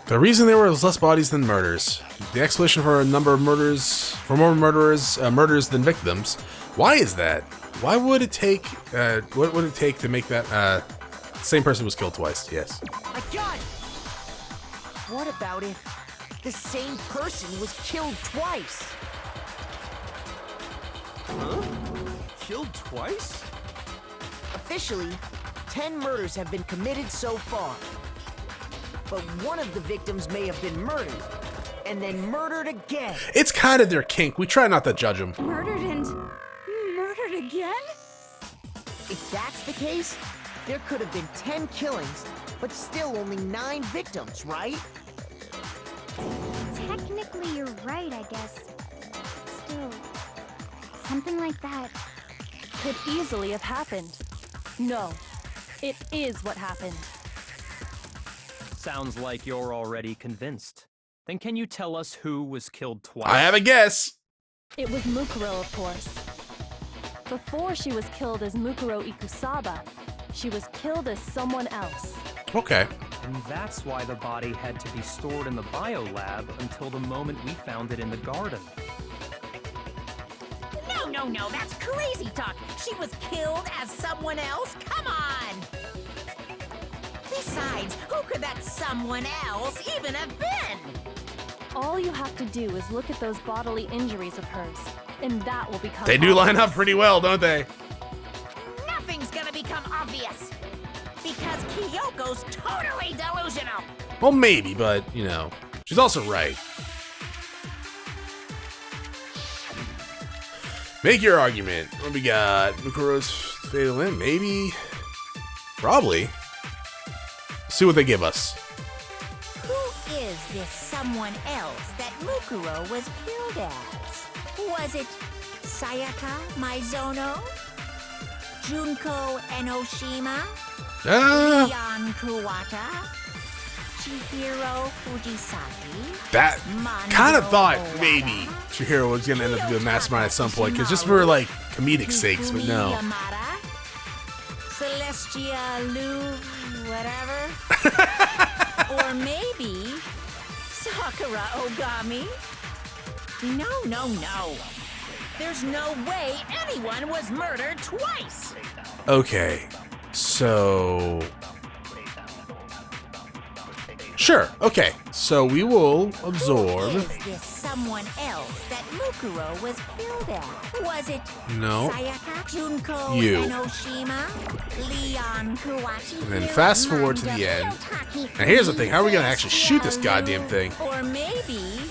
The reason there were less bodies than murders. The explanation for a number of murders, for more murders than victims. Why is that? Why would it take, what would it take to make that, same person was killed twice? Yes. I got it! What about if the same person was killed twice? Huh? Killed twice? Officially, 10 murders have been committed so far. But one of the victims may have been murdered, and then murdered again. It's kind of their kink. We try not to judge them. Murdered and murdered again? If that's the case, there could have been 10 killings, but still only 9 victims, right? Technically, you're right, I guess. Still, something like that. Could easily have happened. No, it is what happened. Sounds like you're already convinced. Then can you tell us who was killed twice? I have a guess. It was Mukuro, of course. Before she was killed as Mukuro Ikusaba, she was killed as someone else. Okay. And that's why the body had to be stored in the biolab until the moment we found it in the garden. No, that's crazy talk. She was killed as someone else? Come on! Besides, who could that someone else even have been? All you have to do is look at those bodily injuries of hers, and that will become They do line obvious. up pretty well, don't they? Nothing's gonna become obvious. Because Kyoko's totally delusional. Well, maybe, but, you know, she's also right. Make your argument. What we got? Mukuro's fatal limb? Maybe? Probably. See what they give us. Who is this someone else that Mukuro was killed as? Was it Sayaka Maizono? Junko Enoshima? Leon Kuwata? Chihiro Fujisaki? That kind of thought maybe Chihiro was going to end up being a mastermind at some point, because just for, like, comedic sakes, but no. Yamada? Celestia Lu, whatever? Or maybe Sakura Ogami? No. There's no way anyone was murdered twice. Okay, so... Sure, okay. So we will absorb... Who is this someone else that Mukuro was killed at? Was it No. Sayaka, Junko You. Enoshima, Leon Kuwachi, And then fast forward to the end. Now here's the thing, how are we gonna actually shoot this goddamn thing? Or maybe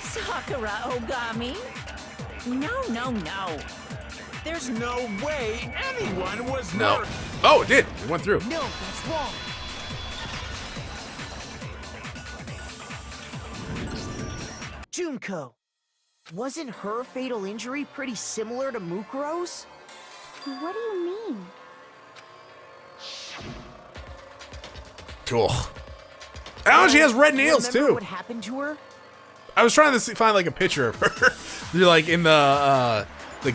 Sakura Ogami? No. There's no way anyone was No. murdered. Oh, it did. It went through. No, that's wrong. Junko. Wasn't her fatal injury pretty similar to Mukuro's? What do you mean? Cool. Oh, she has red nails, Remember too. what happened to her? I was trying to find, like, a picture of her. You're, like, in the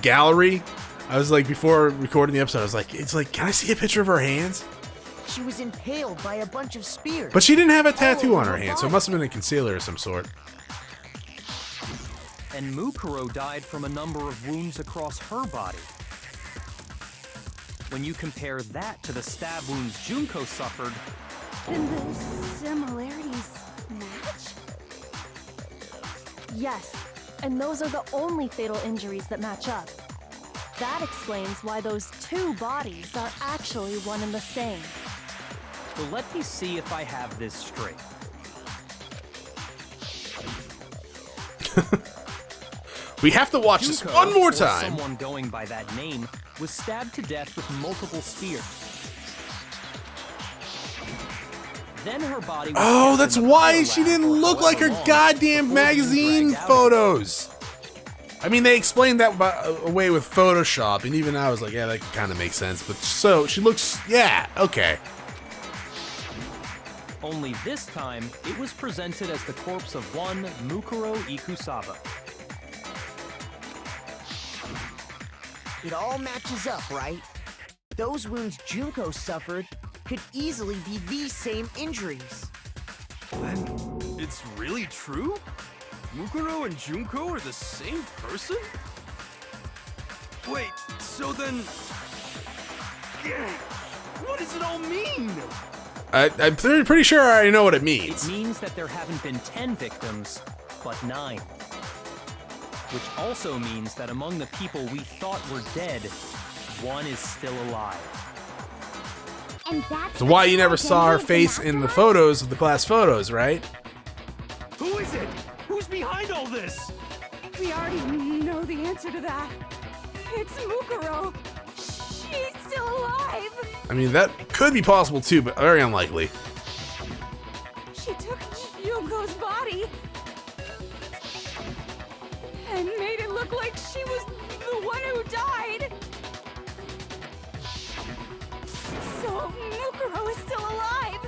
gallery. I was, like, before recording the episode, I was like, it's like, can I see a picture of her hands? She was impaled by a bunch of spears. But she didn't have a tattoo All on over her her hand, so it body. must have been a concealer of some sort. And Mukuro died from a number of wounds across her body. When you compare that to the stab wounds Junko suffered, Then the similarities match? Yes, and those are the only fatal injuries that match up. That explains why those two bodies are actually one and the same. so let me see if I have this straight. We have to watch this Junko, one more or time. someone going by that name, was stabbed to death with multiple spears. Then her body was Oh, kept that's in the why biolab she didn't for look like her however long goddamn before being magazine dragged out. photos. I mean, they explained that away with Photoshop, and even I was like, yeah, that kind of makes sense. But so, she looks, yeah, okay. Only this time, it was presented as the corpse of one Mukuro Ikusaba. It all matches up, right? Those wounds Junko suffered could easily be these same injuries. Then it's really true? Mukuro and Junko are the same person? Wait, so then... What does it all mean? I'm pretty sure I already know what it It means. means that there haven't been 10 victims, but 9. Which also means that among the people we thought were dead, 1 is still alive. And that's So why you never the saw her identity of the face in the mastermind? photos of the class photos, right? Who is it? Who's behind all this? We already know the answer to that. It's Mukuro. She's still alive. I mean, that could be possible too, but very unlikely. She took Junko's body and made it look like she was the one who died. So Mukuro is still alive.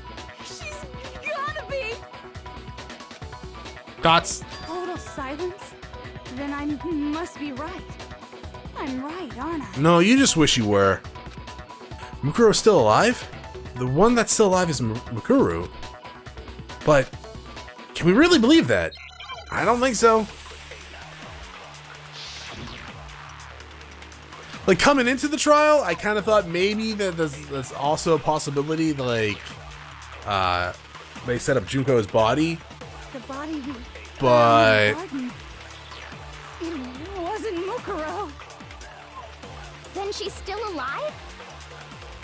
She's gotta be. Dots. Total silence? Then I must be right. I'm right, aren't I? No, you just wish you were. Mukuro's still alive? The one that's still alive is Mukuro. But can we really believe that? I don't think so. Like, coming into the trial, I kind of thought maybe that there's also a possibility that, like, they set up Junko's body. The body we But- found in the garden. It wasn't Mukuro. Then she's still alive?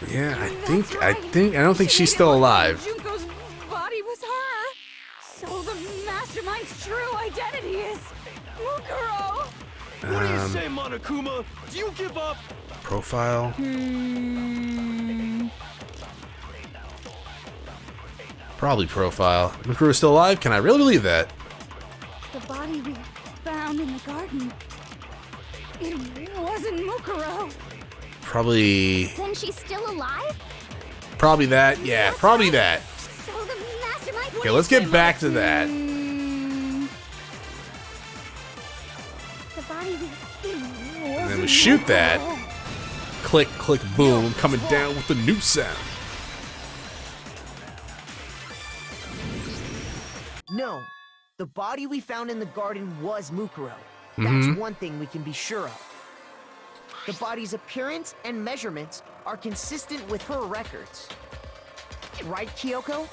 Yeah, I That's right. don't think She she's made it still look like alive. Junko's body was her. So the mastermind's true identity is Mukuro. What do you say, Monokuma? Do you give up? Profile. Probably profile. Mukuro's still alive? Can I really believe that? The body we found in the garden. It wasn't Mukuro. Probably Then she's still alive? that. Yeah, probably that. So the mastermind. Okay, let's get back to that. The body And then we shoot that. Click, click, boom, coming down with the new sound. No, the body we found in the garden was Mukuro. That's one thing we can be sure of. The body's appearance and measurements are consistent with her records. Right, Kyoko?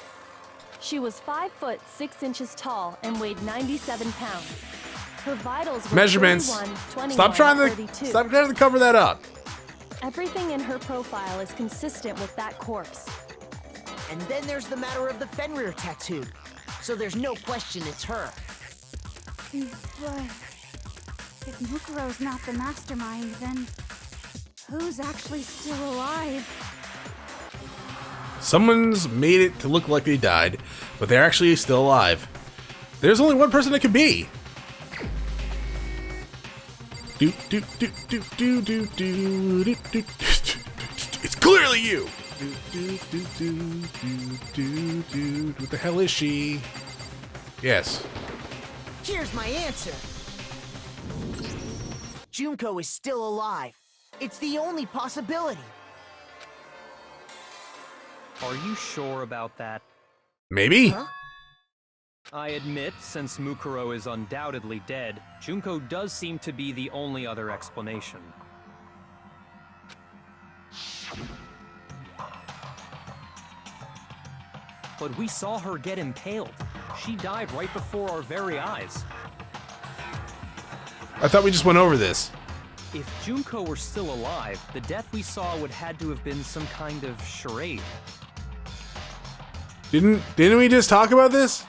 She was 5 foot 6 inches tall and weighed 97 pounds. Her vitals were Measurements. 31, 21, Stop trying 32. to cover that up. Everything in her profile is consistent with that corpse. And then there's the matter of the Fenrir tattoo. So there's no question it's her. But if Mukuro's not the mastermind, then who's actually still alive? Someone's made it to look like they died, but they're actually still alive. There's only one person it could be. It's clearly you. What the hell is she? Yes. Here's my answer. Junko is still alive. It's the only possibility. Are you sure about that? Maybe. Huh? I admit, since Mukuro is undoubtedly dead, Junko does seem to be the only other explanation. But we saw her get impaled. She died right before our very eyes. I thought we just went over this. If Junko were still alive, the death we saw would had to have been some kind of charade. Didn't we just talk about this?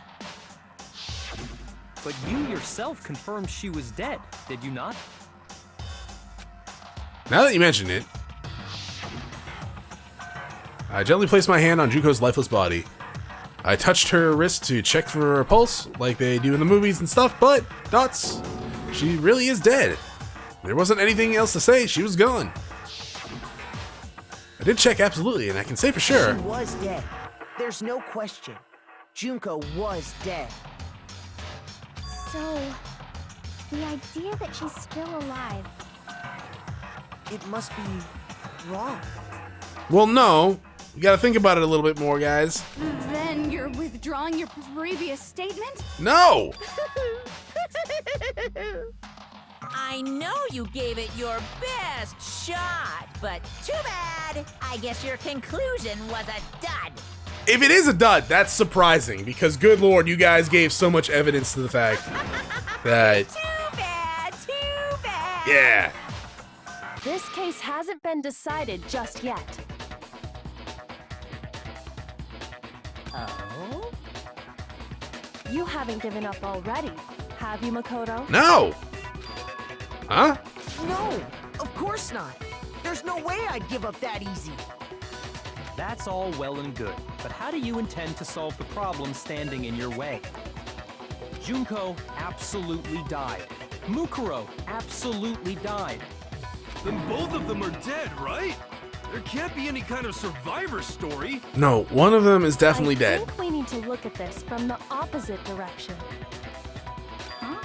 But you yourself confirmed she was dead, did you not? Now that you mention it, I gently placed my hand on Junko's lifeless body. I touched her wrist to check for her pulse, like they do in the movies and stuff, but Dots, she really is dead. There wasn't anything else to say, she was gone. I did check absolutely, and I can say for sure. She was dead. There's no question. Junko was dead. So, the idea that she's still alive. it must be wrong. Well, no. You gotta think about it a little bit more, guys. Then you're withdrawing your previous statement? No! I know you gave it your best shot, but too bad. I guess your conclusion was a dud. If it is a dud, that's surprising, because good lord, you guys gave so much evidence to the fact that... Too bad, too bad. Yeah. This case hasn't been decided just yet. Oh? You haven't given up already, have you, Makoto? No! Huh? No, of course not. There's no way I'd give up that easy. That's all well and good, but how do you intend to solve the problem standing in your way? Junko absolutely died. Mukuro absolutely died. Then both of them are dead, right? There can't be any kind of survivor story. No, one of them is definitely I dead. think we need to look at this from the opposite direction. Huh?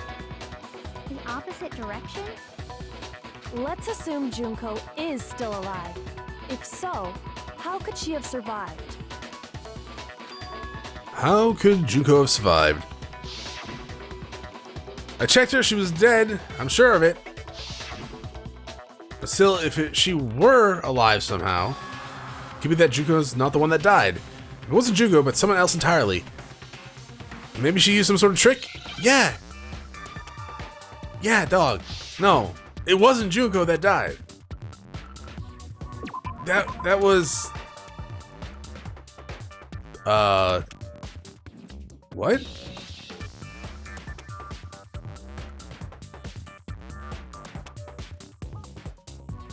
The opposite direction? Let's assume Junko is still alive. If so, how could she have survived? How could Junko have survived? I checked her, she was dead. I'm sure of it. But still, if she were alive somehow, it could be that Junko's not the one that died. It wasn't Junko, but someone else entirely. Maybe she used some sort of trick? Yeah. Yeah, dog. No, it wasn't Junko that died. That was... What?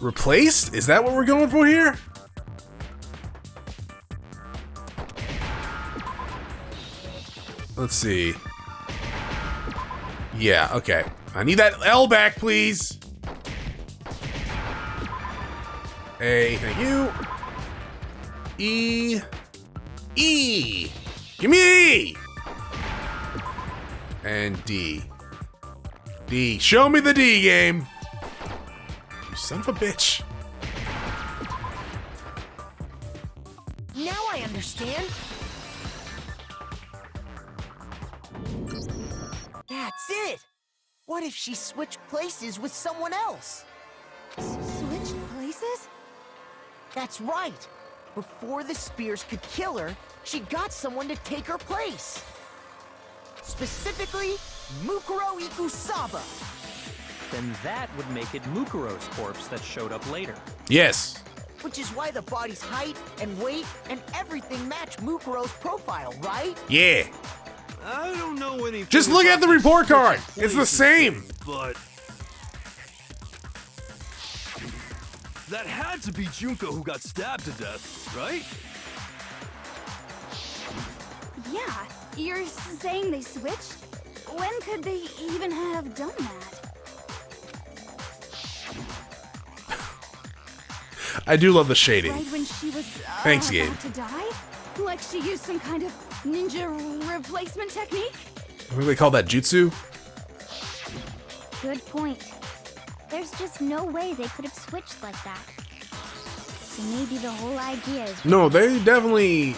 Replaced? Is that what we're going for here? Let's see. Yeah, okay. I need that L back, please. A, thank you. E. E. Give me E. And D. D. Show me the D game. You son of a bitch. Now I understand. That's it. What if she switched places with someone else? Switched places? That's right. Before the spears could kill her, she got someone to take her place. Specifically, Mukuro Ikusaba. Then that would make it Mukuro's corpse that showed up later. Yes. Which is why the body's height and weight and everything match Mukuro's profile, right? Yeah. I don't know anything. Just look at the about report this card. switch It's the places same. thing, but that had to be Junko who got stabbed to death, right? Yeah, you're saying they switched? When could they even have done that? I do love the shading. Right when she was Thanks, about Gabe. to die? Like she used some kind of ninja replacement technique? What do they call that? Jutsu? Good point. There's just no way they could have switched like that. So maybe the whole idea is... No, they definitely...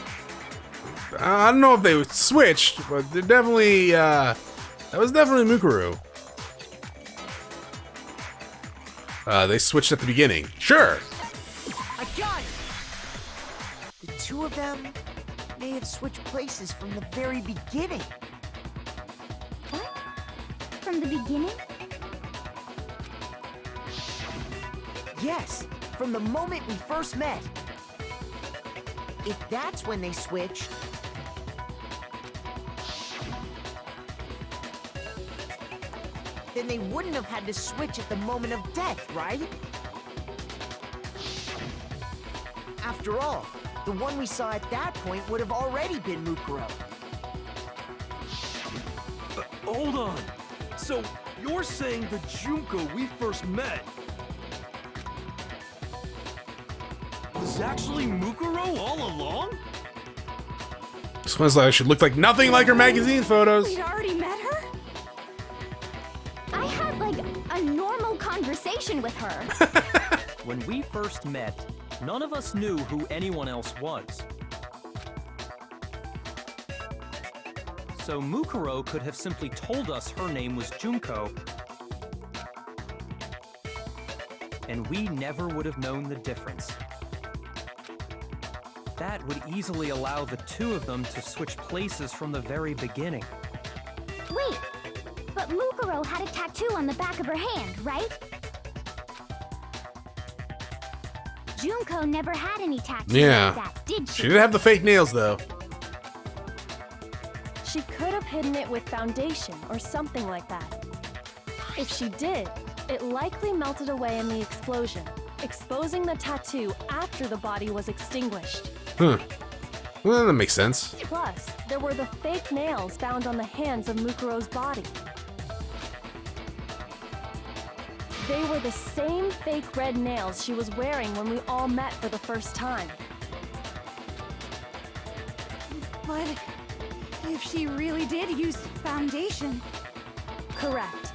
I don't know if they switched, but they're definitely... that was definitely Mukuro. They switched at the beginning. Sure. I got it! The two of them may have switched places from the very beginning. What? From the beginning? Yes, from the moment we first met. If that's when they switched, then they wouldn't have had to switch at the moment of death, right? After all, the one we saw at that point would have already been Mukuro. Hold on. So you're saying the Junko we first met was actually Mukuro all along? Smells like she looked like nothing like her magazine photos. We'd already met her? I had, like, a normal conversation with her. When we first met, none of us knew who anyone else was. So Mukuro could have simply told us her name was Junko, and we never would have known the difference. That would easily allow the two of them to switch places from the very beginning. Wait, but Mukuro had a tattoo on the back of her hand, right? Junko never had any tattoos Yeah. like that, did She she? did have the fake nails, though. She could have hidden it with foundation or something like that. If she did, it likely melted away in the explosion, exposing the tattoo after the body was extinguished. Huh. Well, that makes sense. Plus, there were the fake nails found on the hands of Mukuro's body. They were the same fake red nails she was wearing when we all met for the first time. But if she really did use foundation, Correct.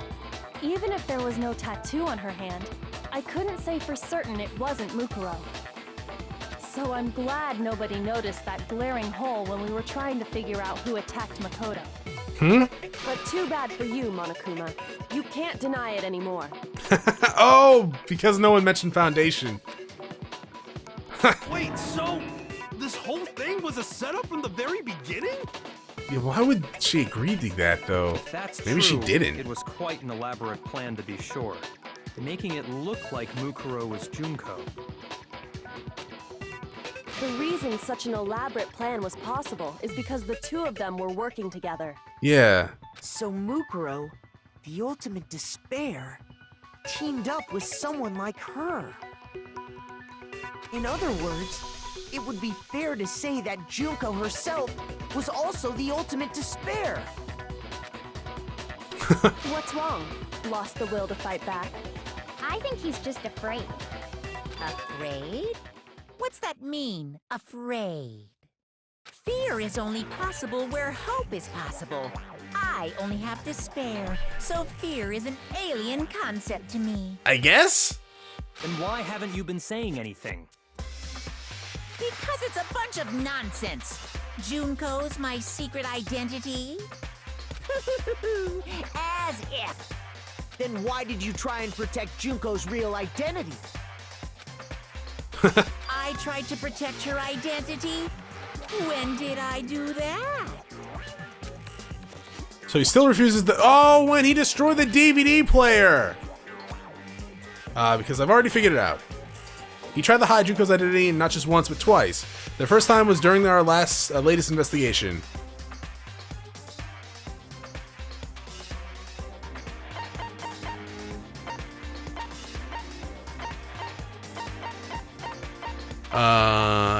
Even if there was no tattoo on her hand, I couldn't say for certain it wasn't Mukuro. So I'm glad nobody noticed that glaring hole when we were trying to figure out who attacked Makoto. But too bad for you, Monokuma. You can't deny it anymore. Oh, because no one mentioned foundation. Wait, so this whole thing was a setup from the very beginning? Yeah, why would she agree to that, though? If that's Maybe true, she didn't. It was quite an elaborate plan to be sure, making it look like Mukuro was Junko. The reason such an elaborate plan was possible is because the two of them were working together. Yeah. So Mukuro, the ultimate despair, teamed up with someone like her. In other words, it would be fair to say that Junko herself was also the ultimate despair. What's wrong? Lost the will to fight back? I think he's just afraid. Afraid? What's that mean, afraid? Fear is only possible where hope is possible. I only have despair, so fear is an alien concept to me. I guess? Then why haven't you been saying anything? Because it's a bunch of nonsense. Junko's my secret identity? As if. Then why did you try and protect Junko's real identity? I tried to protect her identity? When did I do that? So he still refuses the. Oh, when he destroyed the DVD player! Because I've already figured it out. He tried to hide Junko's identity, not just once, but twice. The first time was during our latest investigation.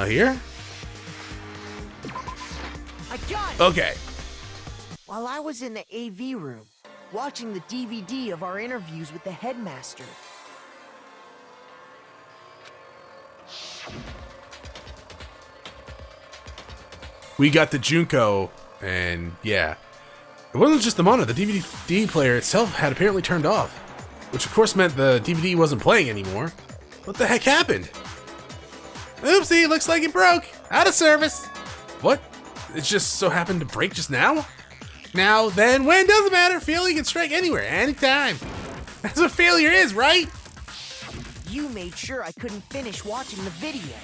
Here? I got it! Okay. While I was in the AV room, watching the DVD of our interviews with the headmaster, We got the Junko, and yeah. It wasn't just the mono, the DVD player itself had apparently turned off. Which of course meant the DVD wasn't playing anymore. What the heck happened? Oopsie, looks like it broke. Out of service. What? It just so happened to break just now? Now, then, when, doesn't matter. Failure can strike anywhere, anytime. That's what failure is, right? you made sure I couldn't finish watching the video.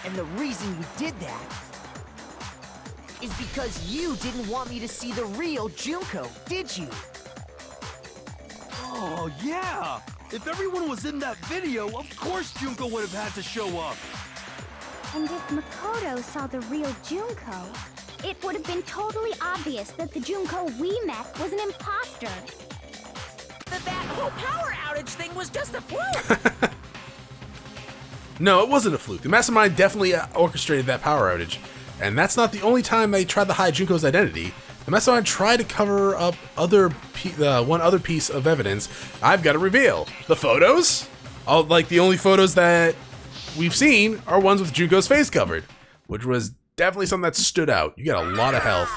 And the reason you did that is because you didn't want me to see the real Junko, did you? Oh, yeah! If everyone was in that video, of course Junko would have had to show up! And if Makoto saw the real Junko, it would have been totally obvious that the Junko we met was an imposter. That whole power outage thing was just a fluke! No, it wasn't a fluke. The Mastermind definitely orchestrated that power outage. And that's not the only time they tried to hide Junko's identity. The Mastermind tried to cover up one other piece of evidence I've got to reveal. The photos? Like, the only photos that we've seen are ones with Junko's face covered. Which was definitely something that stood out. You got a lot of health.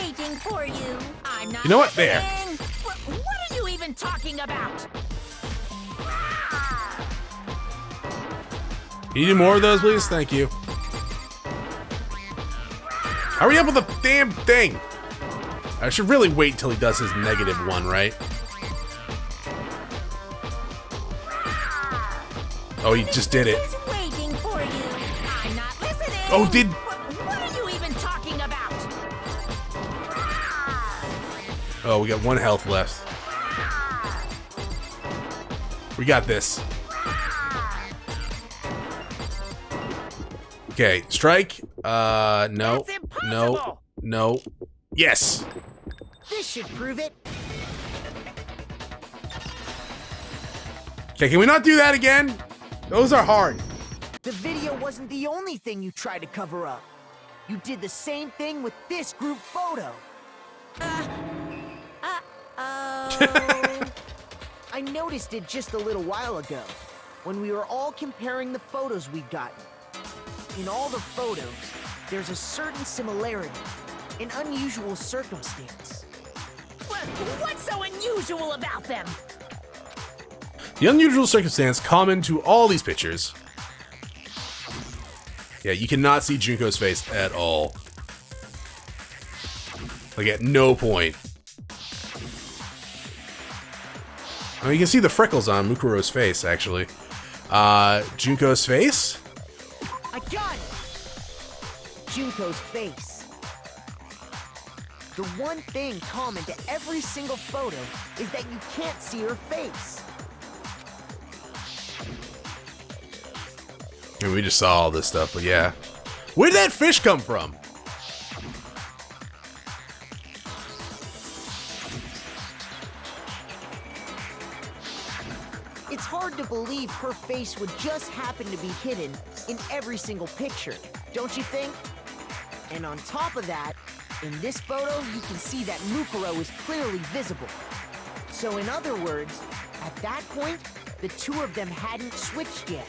waiting for you. I'm not You know what? There. listening. What are you even talking about? Can you do more of those, please? Thank you. Hurry up with the damn thing! I should really wait until he does his -1, right? Oh, he just did it. He's waiting for you. I'm not listening. Oh, did... What are you even talking about? Oh, we got 1 health left. We got this. Okay, strike. No. No. No. Yes! This should prove it. Okay, can we not do that again? Those are hard. The video wasn't the only thing you tried to cover up. You did the same thing with this group photo. I noticed it just a little while ago, when we were all comparing the photos we'd gotten. In all the photos, there's a certain similarity, an unusual circumstance. What's so unusual about them? The unusual circumstance common to all these pictures. Yeah, you cannot see Junko's face at all. Like, at no point. Oh, you can see the freckles on Mukuro's face, actually. Junko's face? I got it! Junko's face. The one thing common to every single photo is that you can't see her face. And we just saw all this stuff, but yeah. Where did that fish come from? It's hard to believe her face would just happen to be hidden in every single picture, don't you think? And on top of that, in this photo, you can see that Mukuro is clearly visible. So in other words, at that point, the two of them hadn't switched yet.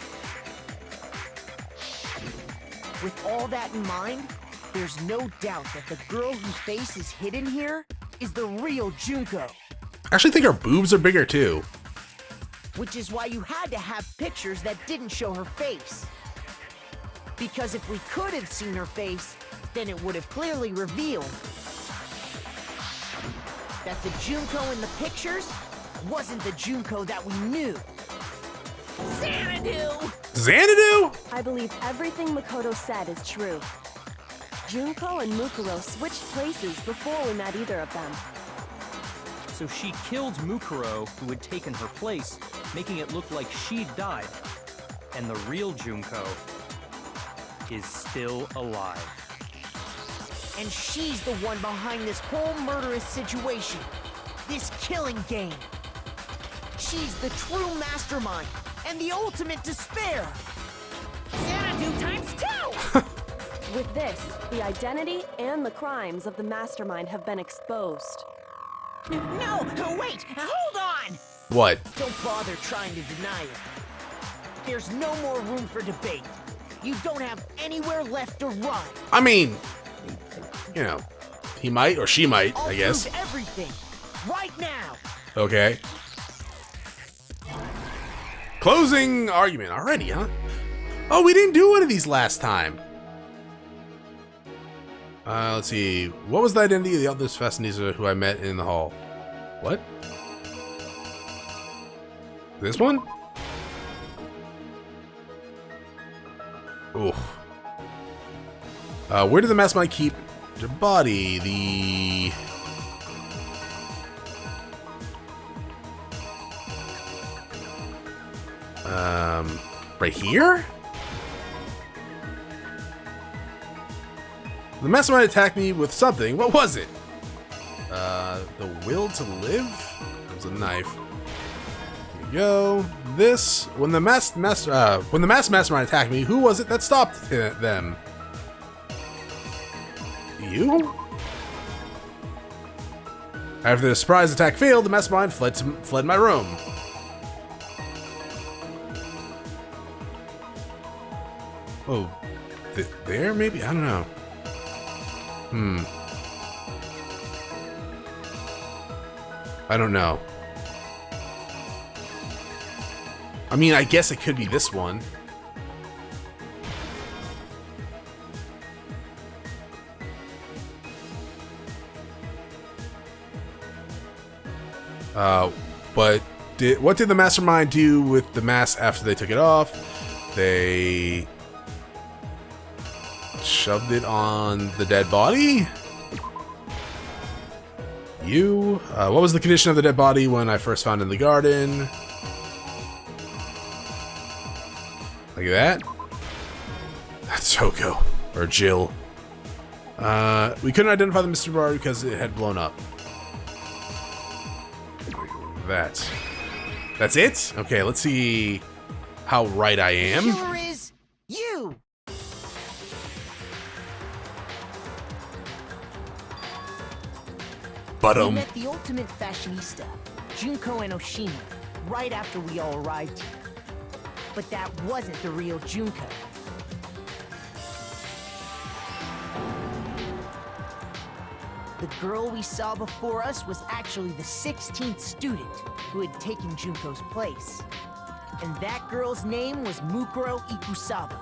With all that in mind, there's no doubt that the girl whose face is hidden here is the real Junko. I actually think her boobs are bigger too. Which is why you had to have pictures that didn't show her face. Because if we could have seen her face, then it would have clearly revealed that the Junko in the pictures wasn't the Junko that we knew. Xanadu! Xanadu? I believe everything Makoto said is true. Junko and Mukuro switched places before we met either of them. So she killed Mukuro, who had taken her place, making it look like she'd died. And the real Junko is still alive. And she's the one behind this whole murderous situation. This killing game. She's the true mastermind and the ultimate despair. Xanadu times 2! With this, the identity and the crimes of the mastermind have been exposed. No, wait, hold on! What? Don't bother trying to deny it. There's no more room for debate. You don't have anywhere left to run. I mean, you know, he might or she might, I guess. I'll prove everything, right now. Okay. Closing argument already, huh? Oh, we didn't do one of these last time. Let's see. What was the identity of the other fashionista who I met in the hall? What? This one? Oof. Where did the mastermind keep their body? The... right here? The mastermind attacked me with something. What was it? The will to live? It was a knife. Here we go. This. When the masked mastermind attacked me, who was it that stopped them? You? After the surprise attack failed, the mastermind fled my room. Oh, there maybe? I don't know. I don't know. I mean, I guess it could be this one. But what did the mastermind do with the mask after they took it off? They shoved it on the dead body? What was the condition of the dead body when I first found it in the garden? Like that? That's Toko. Or Jill. We couldn't identify the mystery bar because it had blown up. That's it? Okay, let's see how right I am. Killer is you. But We met the ultimate fashionista, Junko and Oshima, right after we all arrived here. But that wasn't the real Junko. The girl we saw before us was actually the 16th student who had taken Junko's place. And that girl's name was Mukuro Ikusaba.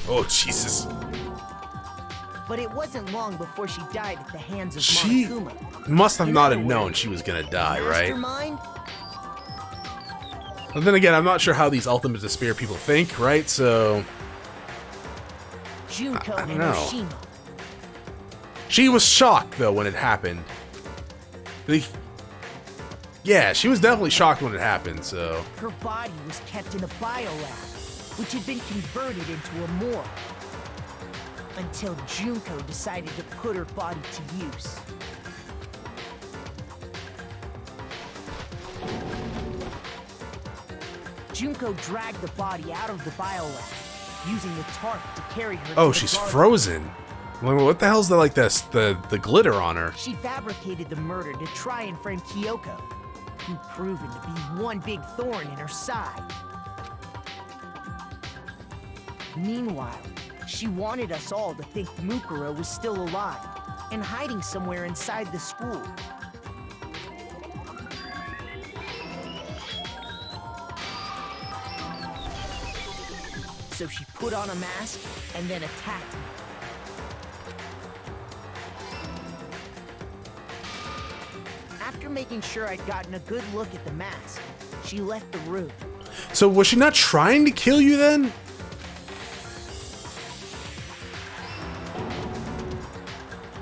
Oh, Jesus. But it wasn't long before she died at the hands of Monokuma. Must have not have known she was gonna die, right? Mastermind? But then again, I'm not sure how these Ultimate Despair people think, right? So... Junko I don't and know. Oshima. She was shocked, though, when it happened. Yeah, she was definitely shocked when it happened, so... Her body was kept in a biolab, which had been converted into a morgue. Until Junko decided to put her body to use. Junko dragged the body out of the biolab, using the tarp to carry her Oh, to the she's garden. frozen. What the hell's that, like, this? The glitter on her? She fabricated the murder to try and frame Kyoko, who proven to be one big thorn in her side. Meanwhile, she wanted us all to think Mukuro was still alive and hiding somewhere inside the school. So she put on a mask and then attacked me. After making sure I'd gotten a good look at the mask, she left the room. So was she not trying to kill you then?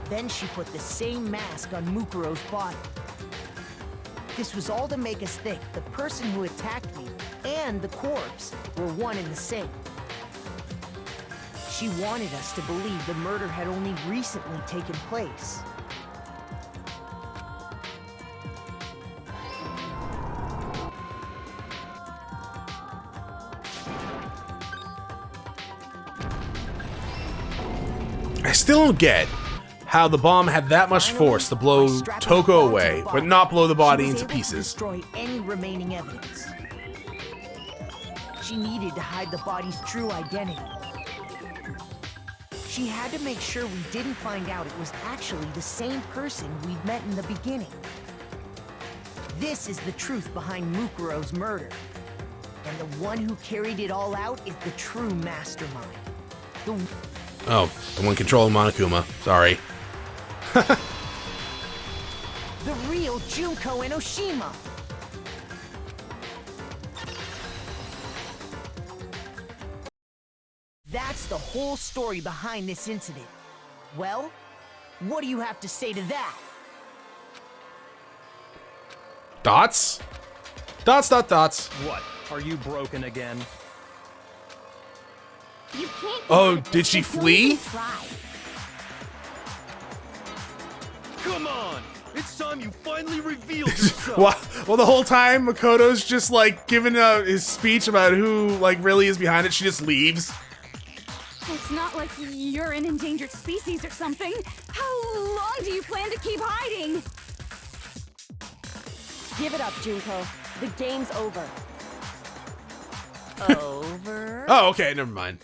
Then she put the same mask on Mukuro's body. This was all to make us think the person who attacked me and the corpse were one and the same. She wanted us to believe the murder had only recently taken place. I still don't get how the bomb had that much force to blow Toko away, but not blow the body into pieces. Destroy any remaining evidence. She needed to hide the body's true identity. She had to make sure we didn't find out it was actually the same person we'd met in the beginning. This is the truth behind Mukuro's murder. And the one who carried it all out is the true mastermind. Oh, the one controlling Monokuma. Sorry. The real Junko and Oshima. That's the whole story behind this incident. Well, what do you have to say to that? Dots? Dots, dot, dots. What? Are you broken again? You can't. Oh, did she flee? Try. Come on! It's time you finally revealed yourself! Well, the whole time Makoto's just like giving his speech about who like really is behind it, she just leaves. It's not like you're an endangered species or something. How long do you plan to keep hiding? Give it up, Junko. The game's over. Over? Oh, okay, never mind.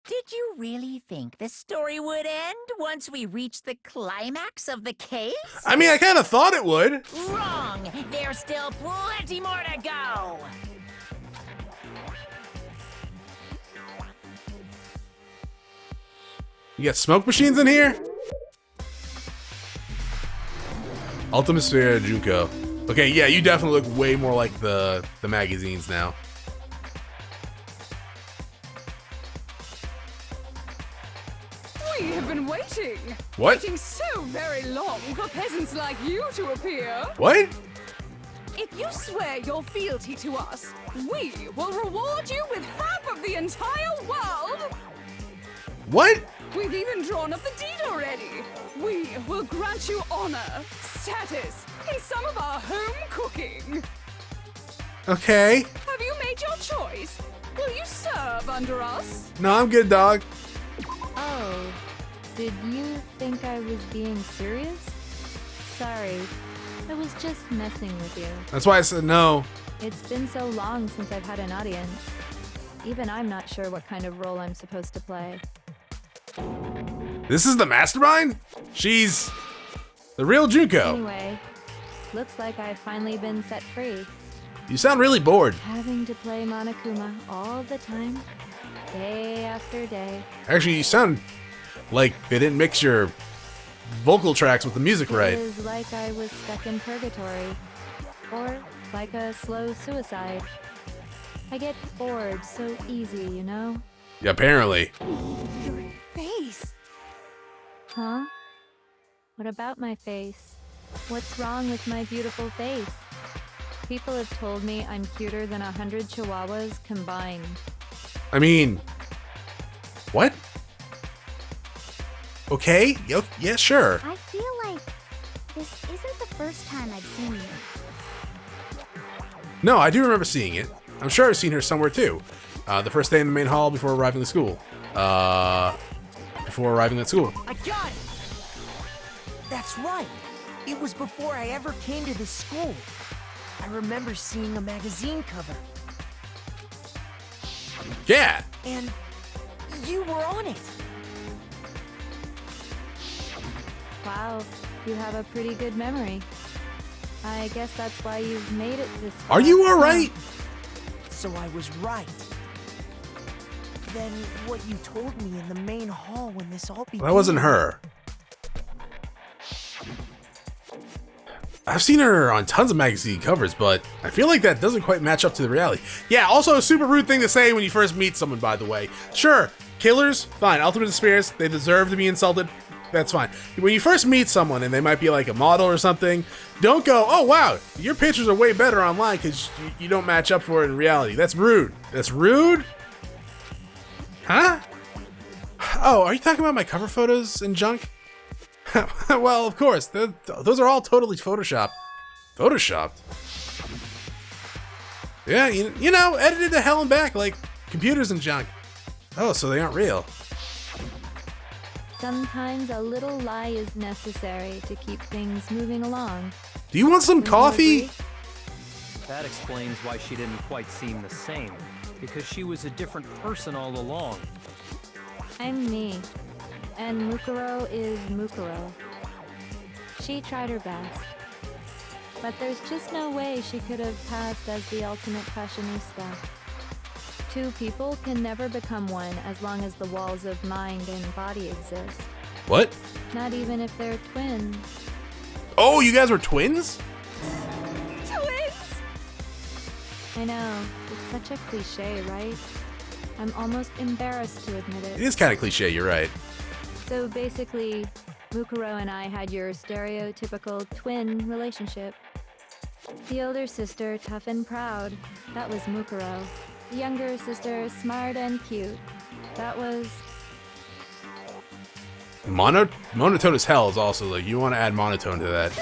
Did you really think the story would end once we reach the climax of the case? I mean, I kind of thought it would. Wrong! There's still plenty more to go! You got smoke machines in here? Ultimate Sphere Junko. Okay, yeah, you definitely look way more like the magazines now. We have been waiting. What? Waiting so very long for peasants like you to appear. What? If you swear your fealty to us, we will reward you with half of the entire world. What? We've even drawn up the deed already. We will grant you honor, status, and some of our home cooking. Okay. Have you made your choice? Will you serve under us? No, I'm good, dog. Oh, did you think I was being serious? Sorry, I was just messing with you. That's why I said no. It's been so long since I've had an audience. Even I'm not sure what kind of role I'm supposed to play. This is the mastermind? She's the real Junko. Anyway, looks like I've finally been set free. You sound really bored. Having to play Monokuma all the time, day after day. Actually, you sound like they didn't mix your vocal tracks with the music right. It is like I was stuck in purgatory, or like a slow suicide. I get bored so easy, you know? Yeah, apparently. Your face. Huh? What about my face? What's wrong with my beautiful face? People have told me I'm cuter than 100 chihuahuas combined. I mean, what? Okay, yeah, sure. I feel like this isn't the first time I've seen you. No, I do remember seeing it. I'm sure I've seen her somewhere too. The first day in the main hall before arriving at school. I got it! That's right. It was before I ever came to this school. I remember seeing a magazine cover. Yeah. And you were on it. Wow, you have a pretty good memory. I guess that's why you've made it this far. Are you alright? So I was right. Then what you told me in the main hall when this all began... That wasn't her. I've seen her on tons of magazine covers, but I feel like that doesn't quite match up to the reality. Yeah, also a super rude thing to say when you first meet someone, by the way. Sure, killers, fine. Ultimate Spears, they deserve to be insulted. That's fine. When you first meet someone and they might be like a model or something, don't go, oh wow, your pictures are way better online because you don't match up for it in reality. That's rude. That's rude? Huh? Oh, are you talking about my cover photos and junk? Well, of course. Those are all totally photoshopped. Photoshopped? Yeah, you know, edited to hell and back like computers and junk. Oh, so they aren't real. Sometimes a little lie is necessary to keep things moving along. Do you want some coffee? That explains why she didn't quite seem the same, because she was a different person all along. I'm me, and Mukuro is Mukuro. She tried her best, but there's just no way she could have passed as the ultimate fashionista. Two people can never become one as long as the walls of mind and body exist. What? Not even if they're twins. Oh, you guys were twins? Twins! I know, it's such a cliche, right? I'm almost embarrassed to admit It it. is kind of cliche, you're right. So basically, Mukuro and I had your stereotypical twin relationship. The older sister, tough and proud, that was Mukuro. The younger sister, smart and cute, that was... Monotone as hell is also like, you want to add monotone to that.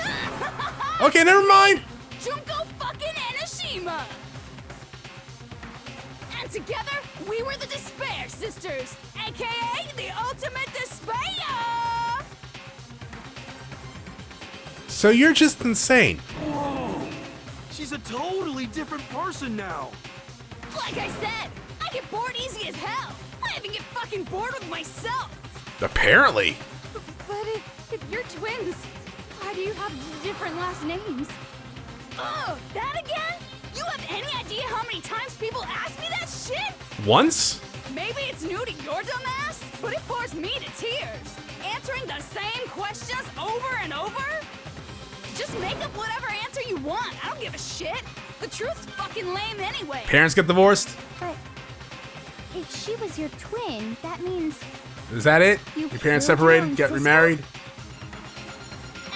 Okay, never mind! Junko fucking Enoshima! And together, we were the Despair Sisters, aka the Ultimate Despair! So you're just insane. Whoa! She's a totally different person now. Like I said, I get bored easy as hell. I even get fucking bored with myself. Apparently. But if you're twins, why do you have different last names? Oh, that again? You have any idea how many times people ask me that shit? Once? Maybe it's new to your dumb ass, but it bores me to tears. Answering the same questions over and over? Just make up whatever answer you want. I don't give a shit. The truth's fucking lame anyway. Parents get divorced? But if she was your twin, that means... Is that it? You Your parents killed your separated, own get sister? remarried?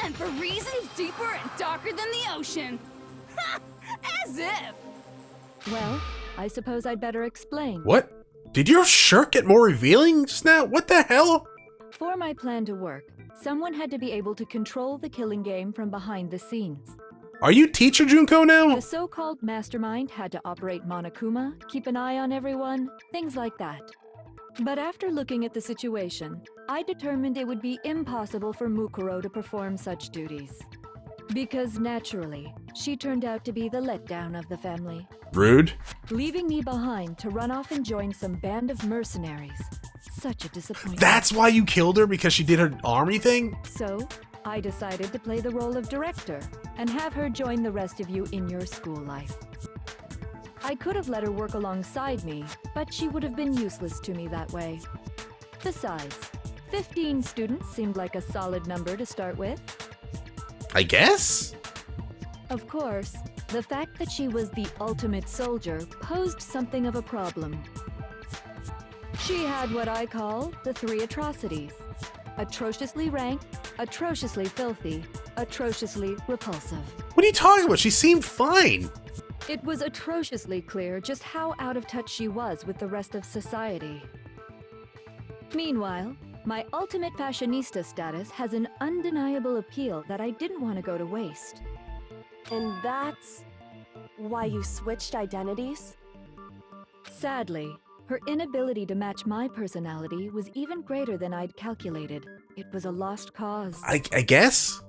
And for reasons deeper and darker than the ocean. Ha! As if. Well, I suppose I'd better explain. What? Did your shirt get more revealing just now? What the hell? For my plan to work, someone had to be able to control the killing game from behind the scenes. Are you teacher Junko now? The so-called mastermind had to operate Monokuma, keep an eye on everyone, things like that. But after looking at the situation, I determined it would be impossible for Mukuro to perform such duties. Because naturally, she turned out to be the letdown of the family, Rude. leaving me behind to run off and join some band of mercenaries. Such a disappointment. That's why you killed her, because she did her army thing? So, I decided to play the role of director and have her join the rest of you in your school life. I could have let her work alongside me, but she would have been useless to me that way. Besides, 15 students seemed like a solid number to start with. I guess? Of course, the fact that she was the ultimate soldier posed something of a problem. She had what I call the 3 atrocities: atrociously rank, atrociously filthy, atrociously repulsive. What are you talking about? She seemed fine. It was atrociously clear just how out of touch she was with the rest of society. Meanwhile, my ultimate fashionista status has an undeniable appeal that I didn't want to go to waste. And that's why you switched identities? Sadly, her inability to match my personality was even greater than I'd calculated. It was a lost cause. I guess?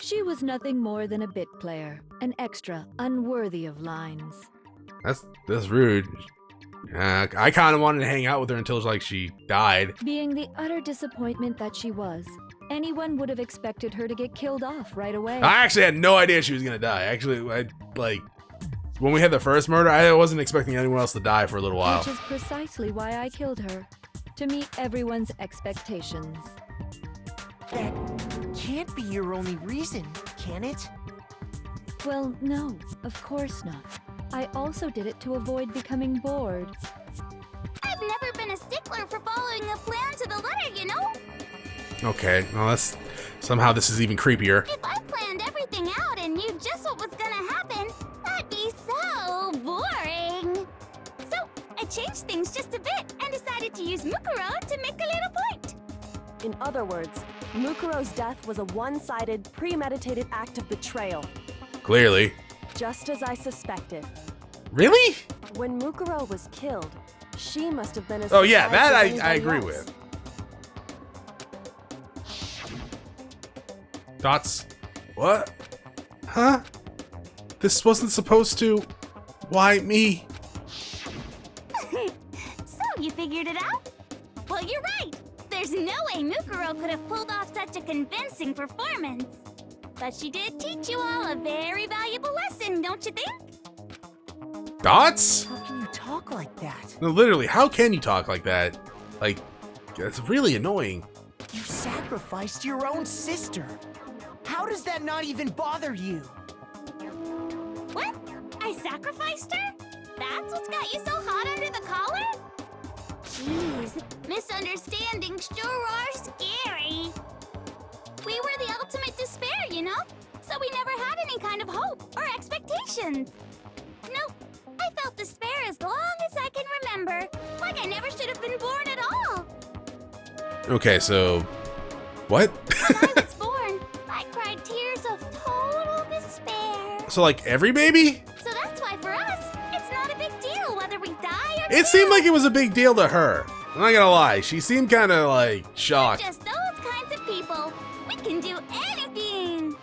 She was nothing more than a bit player, an extra unworthy of lines. That's rude. I kind of wanted to hang out with her until like she died. Being the utter disappointment that she was, anyone would have expected her to get killed off right away. I actually had no idea she was gonna die. Actually, when we had the first murder, I wasn't expecting anyone else to die for a little while. Which is precisely why I killed her, to meet everyone's expectations. That can't be your only reason, can it? Well, no, of course not. I also did it to avoid becoming bored. I've never been a stickler for following a plan to the letter, you know? Okay, well somehow this is even creepier. If I planned everything out and knew just what was gonna happen, that'd be so boring. So I changed things just a bit and decided to use Mukuro to make a little point. In other words, Mukuro's death was a one-sided, premeditated act of betrayal. Clearly. Just as I suspected. Really? When Mukuro was killed, she must have been as Oh yeah, surprised that as I anybody agree else. with. Dots. What? Huh? This wasn't supposed to... Why me? So you figured it out? Well, you're right. There's no way Mukuro could have pulled off such a convincing performance. But she did teach you all a very valuable lesson, don't you think? Dots? How can you talk like that? No, literally, how can you talk like that? Like, that's really annoying. You sacrificed your own sister. How does that not even bother you? What? I sacrificed her? That's what's got you so hot under the collar? Jeez, misunderstandings sure are scary. We were the ultimate despair, you know? So we never had any kind of hope or expectations. Nope, I felt despair as long as I can remember. Like I never should have been born at all. Okay, so... What? When I was born, I cried tears of total despair. So like every baby? So that's why for us, it's not a big deal whether we die or It seemed like it was a big deal to her. I'm not gonna lie, she seemed kind of like shocked. Just those kinds of people. We can do anything.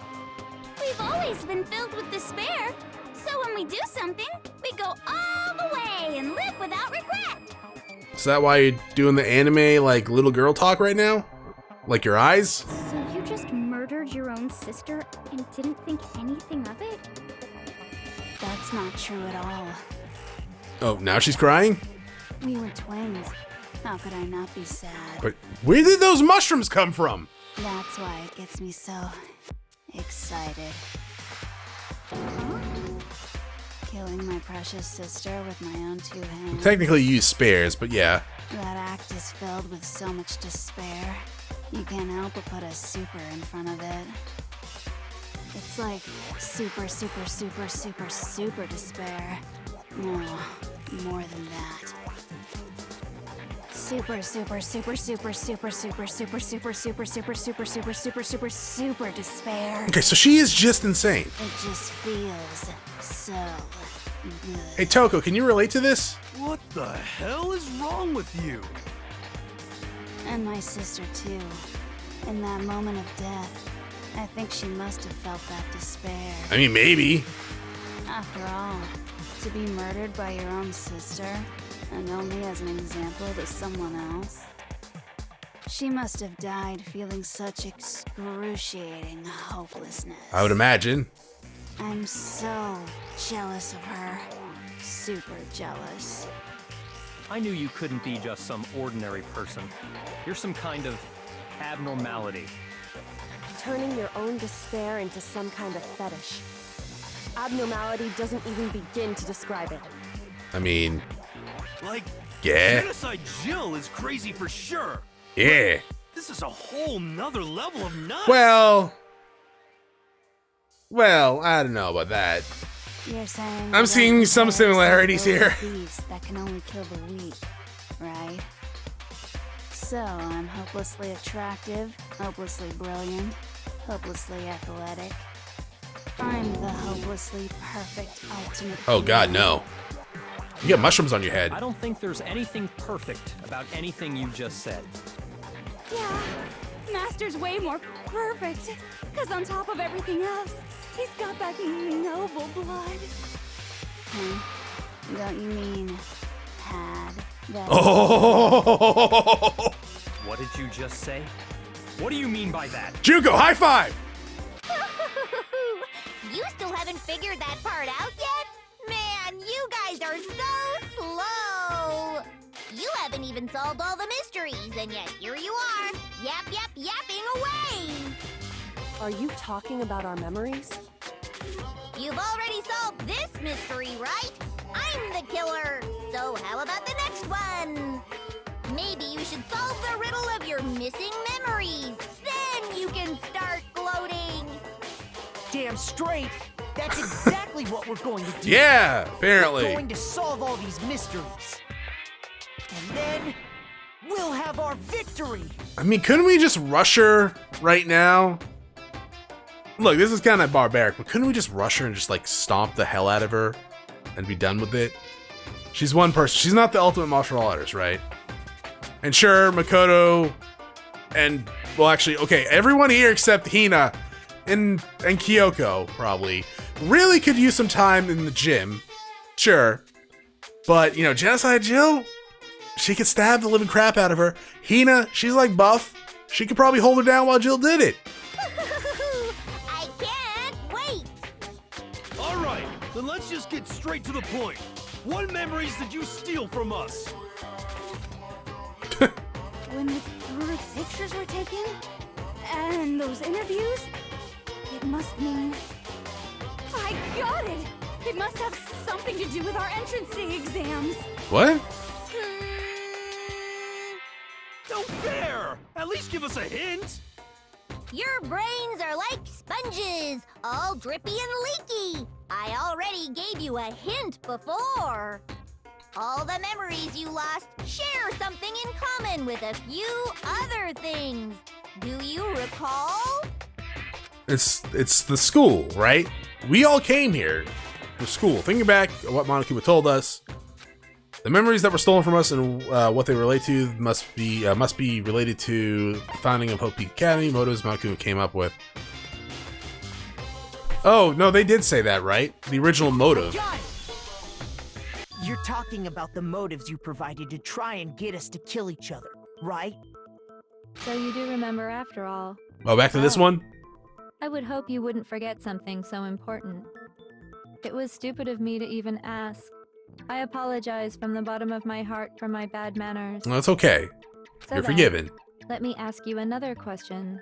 We've always been filled with despair. So when we do something, we go all the way and live without regret. Is that why you're doing the anime, like, little girl talk right now? Like your eyes? So you just murdered your own sister and didn't think anything of it? That's not true at all. Oh, now she's crying? We were twins. How could I not be sad? But where did those mushrooms come from? That's why it gets me so excited. Killing my precious sister with my own 2 hands. Technically you use spares, but yeah. That act is filled with so much despair. You can't help but put a super in front of it. It's like super, super, super, super, super despair. No, more than that. Super, super, super, super, super, super, super, super, super, super, super, super, super, super, super despair. Okay, so she is just insane. It just feels so good. Hey, Toko, can you relate to this? What the hell is wrong with you? And my sister too. In that moment of death, I think she must have felt that despair. I mean, maybe. After all, to be murdered by your own sister, and only as an example to someone else. She must have died feeling such excruciating hopelessness. I would imagine. I'm so jealous of her. Super jealous. I knew you couldn't be just some ordinary person. You're some kind of abnormality. Turning your own despair into some kind of fetish. Abnormality doesn't even begin to describe it. I mean, Like, yeah. Genocide Jill is crazy for sure. Yeah. This is a whole nother level of nuts. Well, I don't know about that. You're saying I'm seeing some similarities here. Beast that can only kill the weak, right? So I'm hopelessly attractive, hopelessly brilliant, hopelessly athletic. I'm the hopelessly perfect ultimate. Oh God, hero. no. You got mushrooms on your head. I don't think there's anything perfect about anything you just said. Yeah, Master's way more perfect. Because on top of everything else, he's got that noble blood. Huh? Don't you mean had that? Oh, What did you just say? What do you mean by that? Juko, high five! You still haven't figured that part out yet? Man, you guys are so slow! You haven't even solved all the mysteries, and yet here you are, yapping away! Are you talking about our memories? You've already solved this mystery, right? I'm the killer! So how about the next one? Maybe you should solve the riddle of your missing memories. Then you can start gloating. Damn straight! That's exactly what we're going to do. Yeah, We're apparently. going to solve all these mysteries. And then we'll have our victory. I mean, couldn't we just rush her right now? Look, this is kind of barbaric, but couldn't we just rush her and just like stomp the hell out of her and be done with it? She's one person. She's not the ultimate martial artist, right? And sure, Makoto and, well, actually, okay, everyone here except Hina and Kyoko probably really could use some time in the gym. Sure. But, you know, Genocide Jill, she could stab the living crap out of her. Hina, she's like buff. She could probably hold her down while Jill did it. I can't wait! All right, then let's just get straight to the point. What memories did you steal from us? When the blurry pictures were taken, and those interviews, it must mean... I got it! It must have something to do with our entrancing exams. What? No fair! At least give us a hint! Your brains are like sponges, all drippy and leaky. I already gave you a hint before. All the memories you lost share something in common with a few other things. Do you recall? It's the school, right? We all came here for school. Thinking back at what Monokuma told us, the memories that were stolen from us and what they relate to must be related to the founding of Hope Peak Academy. Motives Monokuma came up with. Oh no, they did say that, right? The original motive. Got it! You're talking about the motives you provided to try and get us to kill each other, right? So you do remember after all. Oh, back to this Well, one? I would hope you wouldn't forget something so important. It was stupid of me to even ask. I apologize from the bottom of my heart for my bad manners. Well, it's okay. So You're then, forgiven. Let me ask you another question.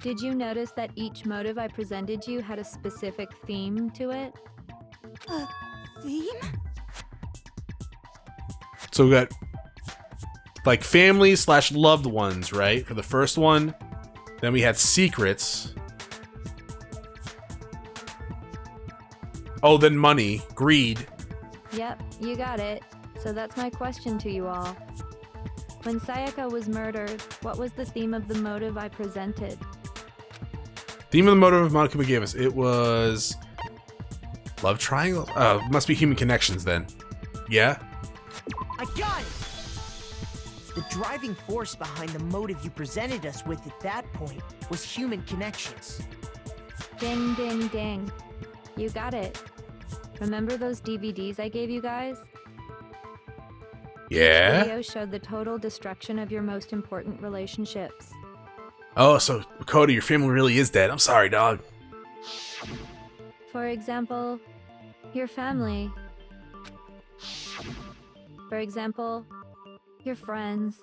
Did you notice that each motive I presented you had a specific theme to it? Theme? So we got like family / loved ones, right? For the first one. Then we had secrets. Oh, then money, greed. Yep, you got it. So that's my question to you all. When Sayaka was murdered, what was the theme of the motive I presented? Theme of the motive Monokuma gave us. It was love triangle. Must be human connections then. Yeah. I got it! The driving force behind the motive you presented us with at that point was human connections. Ding, ding, ding. You got it. Remember those DVDs I gave you guys? Yeah. Video showed the total destruction of your most important relationships. Oh, so Makoto, your family really is dead. I'm sorry, dog. For example, your family. For example, your friends.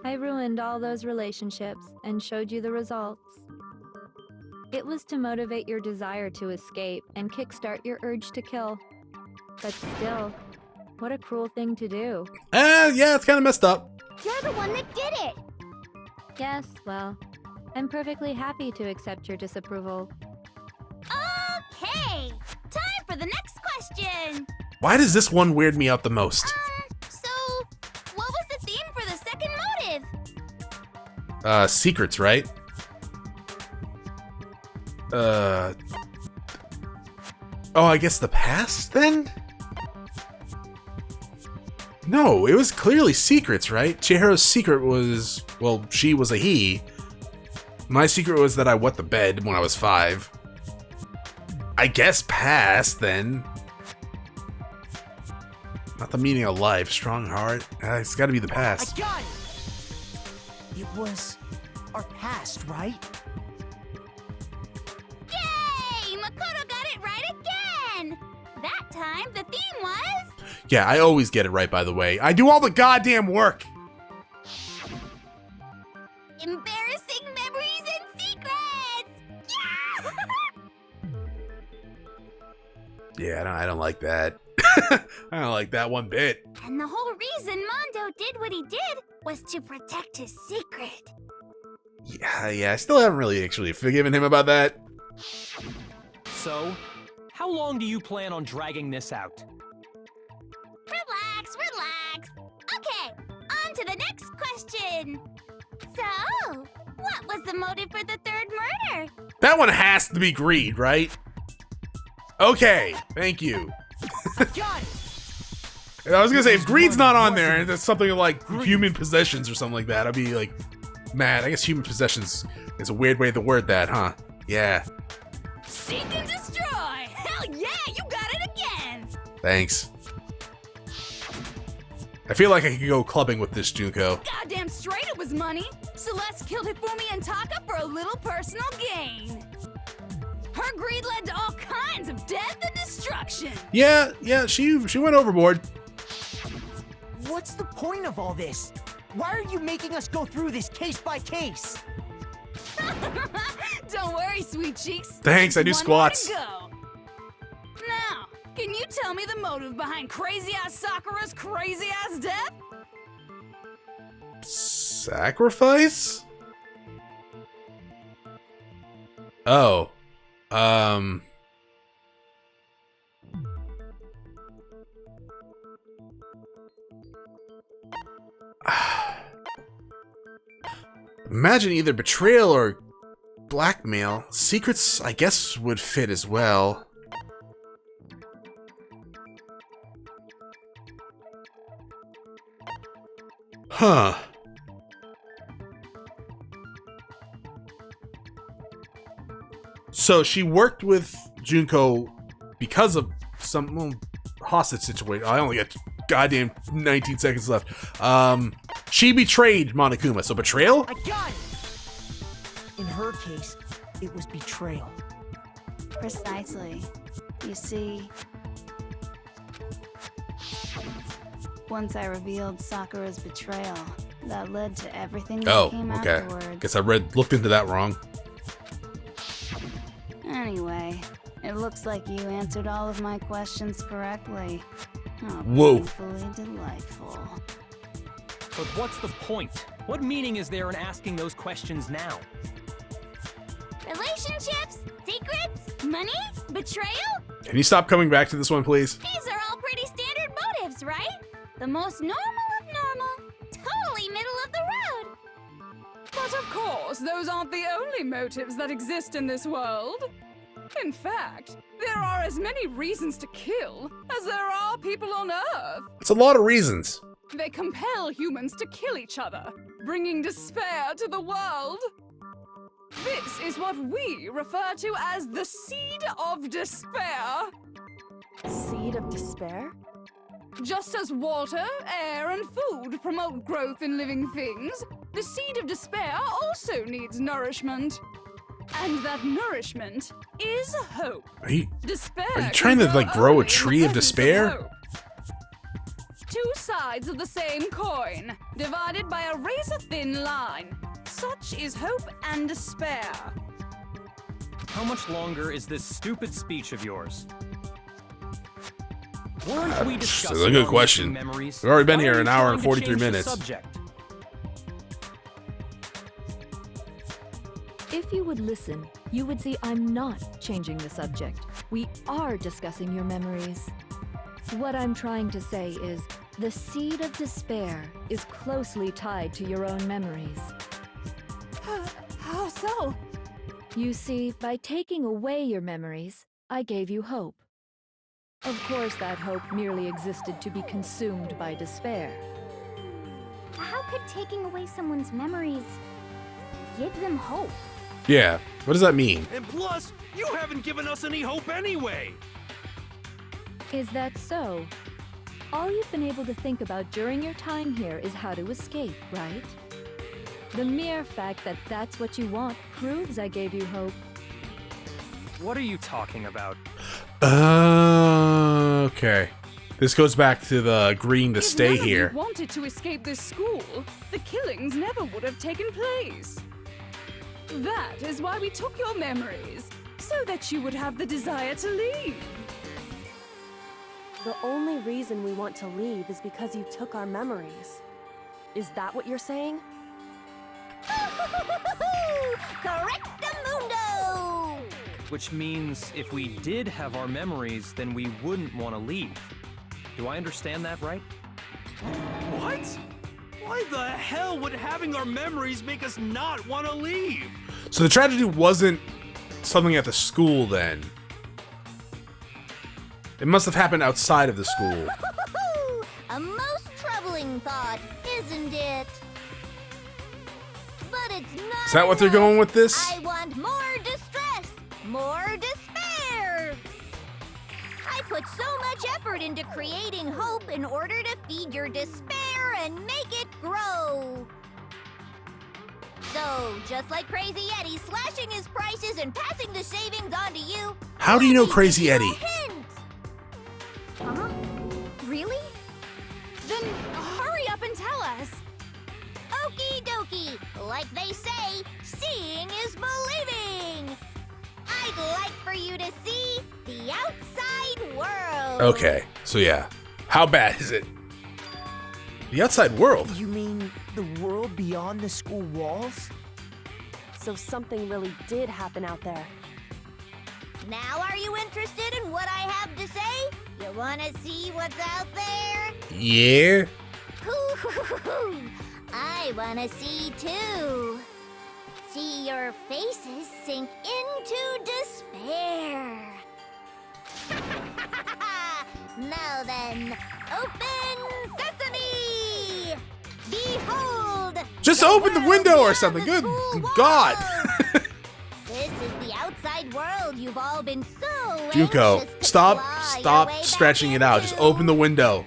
I ruined all those relationships and showed you the results. It was to motivate your desire to escape and kickstart your urge to kill. But still, what a cruel thing to do. Yeah, it's kind of messed up. You're the one that did it! Yes, well, I'm perfectly happy to accept your disapproval. Okay! Time for the next question! Why does this one weird me out the most? So, what was the theme for the second motive? Secrets, right? Oh, I guess the past then? No, it was clearly secrets, right? Chihiro's secret was, well, she was a he. My secret was that I wet the bed when I was 5. I guess past then. Not the meaning of life, strong heart. It's gotta be the I past. got it! It was our past, right? Yay! Makoto got it right again! That time, the theme was... Yeah, I always get it right, by the way. I do all the goddamn work! Embarrassing memories and secrets! Yeah! Yeah, I don't like that. I don't like that one bit. And the whole reason Mondo did what he did was to protect his secret. Yeah, I still haven't really actually forgiven him about that. So, how long do you plan on dragging this out? Relax, relax. Okay, on to the next question. So, what was the motive for the third murder? That one has to be greed, right? Okay, thank you. Got it! I was gonna say, if greed's not on there, and it's something like human possessions or something like that, I'd be like, mad. I guess human possessions is a weird way to word that, huh? Yeah, Seek and destroy! Hell yeah, you got it again! thanks. I feel like I could go clubbing with this Junko. Goddamn straight it was money! Celeste killed Hifumi and Taka for a little personal gain. Her greed led to all kinds of death and destruction. Yeah, she went overboard. What's the point of all this? Why are you making us go through this case by case? Don't worry, sweet cheeks. Thanks, I do One more squats. to go. Now, can you tell me the motive behind crazy-ass Sakura's crazy-ass death? Sacrifice? Oh. Imagine either betrayal or blackmail. Secrets, I guess, would fit as well. Huh. So she worked with Junko because of some hostage situation. I only got goddamn 19 seconds left. She betrayed Monokuma, so betrayal? I got it! In her case, it was betrayal. Precisely. You see, once I revealed Sakura's betrayal, that led to everything that came afterwards. Guess I looked into that wrong. Anyway, it looks like you answered all of my questions correctly. Oh, Whoa. painfully delightful. But what's the point? What meaning is there in asking those questions now? Relationships, secrets, money, betrayal? Can you stop coming back to this one, please? These are all pretty standard motives, right? The most normal of normal. Totally middle of the road. But of course, those aren't the only motives that exist in this world. In fact, there are as many reasons to kill as there are people on Earth. It's a lot of reasons. They compel humans to kill each other, bringing despair to the world. This is what we refer to as the seed of despair. Seed of despair? Just as water, air, and food promote growth in living things, the seed of despair also needs nourishment. And that nourishment is hope. Are you Despair trying to, like, grow a only in tree of the presence despair? hope. Two sides of the same coin, divided by a razor-thin line. Such is hope and despair. How much longer is this stupid speech of yours? Weren't we discussing That's a good our question. missing memories? We've already been Why here are an you hour trying and to 43 change the minutes. subject? If you would listen, you would see I'm not changing the subject. We are discussing your memories. What I'm trying to say is, the seed of despair is closely tied to your own memories. How so? You see, by taking away your memories, I gave you hope. Of course, that hope merely existed to be consumed by despair. How could taking away someone's memories give them hope? Yeah. What does that mean? And plus, you haven't given us any hope anyway. Is that so? All you've been able to think about during your time here is how to escape, right? The mere fact that that's what you want proves I gave you hope. What are you talking about? Okay. This goes back to the agreeing to stay If none here. of you wanted to escape this school, the killings never would have taken place. That is why we took your memories, so that you would have the desire to leave. The only reason we want to leave is because you took our memories. Is that what you're saying? Correctamundo! Which means if we did have our memories, then we wouldn't want to leave. Do I understand that right? What? Why the hell would having our memories make us not want to leave? So the tragedy wasn't something at the school then. It must have happened outside of the school. A most troubling thought, isn't it? But it's not. Is that what they're going with this? I want more distress, more despair. I put so much effort into creating hope in order to feed your despair and make it grow. So, just like Crazy Eddie slashing his prices and passing the savings on to you. How do you know let me Crazy give you a Eddie? hint. Huh? Really? Then hurry up and tell us. Okie dokie. Like they say, seeing is believing. I'd like for you to see the outside world. Okay, so yeah. How bad is it? The outside world? You mean the world beyond the school walls? So something really did happen out there. Now are you interested in what I have to say? You wanna see what's out there? Yeah? I wanna see too. See your faces sink into despair. Now then, open sesame! Behold! Just the open the world window or beyond something. the Good school God. walls. This is the outside world you've all been so Junko, anxious to Stop Claw your way back stretching it out. Just into- open the window.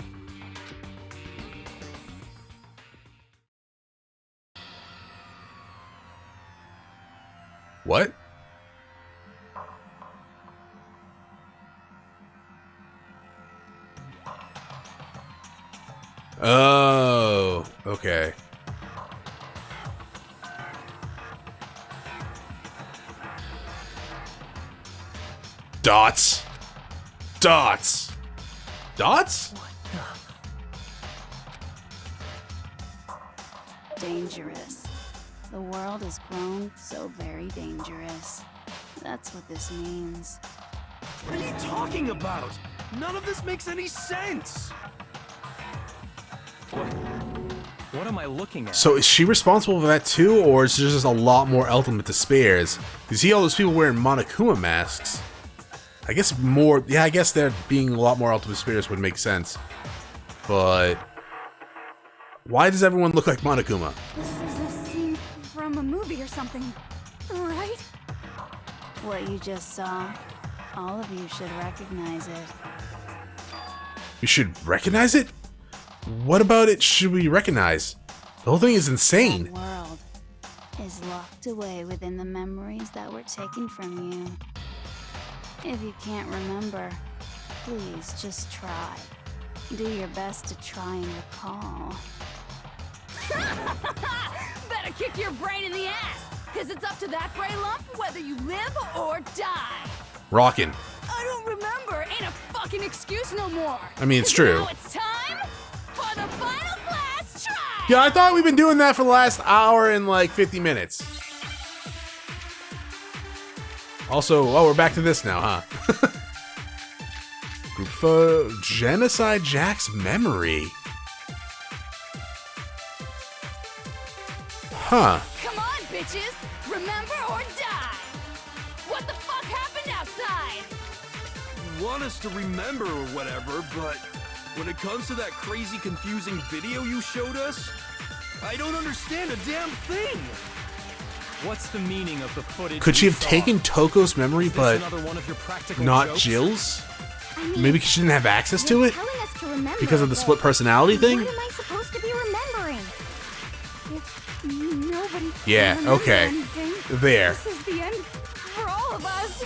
What? Oh, okay. Dots. Dots. Dots? Dangerous. The world has grown so very dangerous. That's what this means. What are you talking about? None of this makes any sense. What am I looking at? So is she responsible for that too, or is there just a lot more ultimate despairs? You see all those people wearing Monokuma masks? I guess more, yeah, I guess there being a lot more ultimate despairs would make sense. But why does everyone look like Monokuma? This is a scene from a movie or something, right? What you just saw, all of you should recognize it. We should recognize it? What about it should we recognize? The whole thing is insane. The world is locked away within the memories that were taken from you. If you can't remember, please just try. Do your best to try and recall. Better kick your brain in the ass, because it's up to that gray lump whether you live or die. Rockin'. I don't remember. Ain't a fucking excuse no more. I mean, it's true. Now it's time for the final class try. Yeah, I thought we've been doing that for the last hour and like 50 minutes. Also, oh, we're back to this now, huh? Group for Genocide Jack's memory. Huh. Come on, bitches. Remember or die. What the fuck happened outside? You want us to remember or whatever, but when it comes to that crazy, confusing video you showed us, I don't understand a damn thing. What's the meaning of the footage? Could she we have saw? taken Toko's memory, Is this but another one of your practical not jokes? Jill's? I mean, Maybe she didn't have access to you're it? telling us to remember, Because of the but split personality thing? What am I supposed to be remembering? If nobody Yeah, can remember okay. anything, There. This is the end for all of us.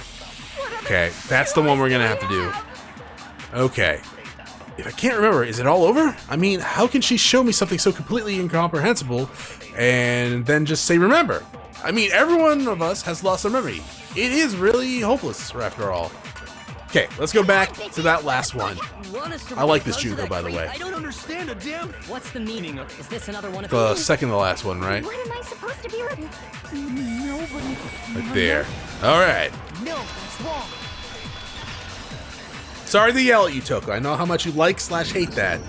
What other Okay, that's the one we're gonna have to do. Okay. If I can't remember, is it all over? I mean, how can she show me something so completely incomprehensible and then just say remember? I mean, every one of us has lost their memory. It is really hopeless after all. Okay, let's go back to that last one. Want us to I like this go to Junko, that by the great- way. I don't understand a damn. What's the meaning of? Is this another one of The those? second to last one, right? what am I supposed to be Nobody. Right there. Alright. No, that's wrong. Sorry to yell at you, Toko. I know how much you like/hate that.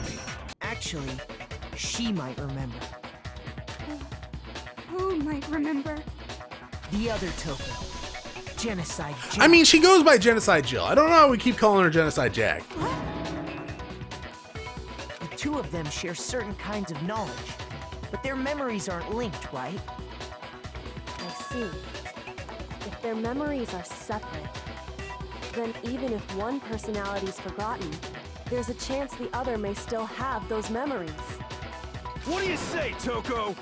Actually, she might remember. Who might remember? The other Toko. Genocide Jack. I mean, she goes by Genocide Jill. I don't know how we keep calling her Genocide Jack. The two of them share certain kinds of knowledge, but their memories aren't linked, right? I see. If their memories are separate, then even if one personality's forgotten, there's a chance the other may still have those memories. What do you say, Toko?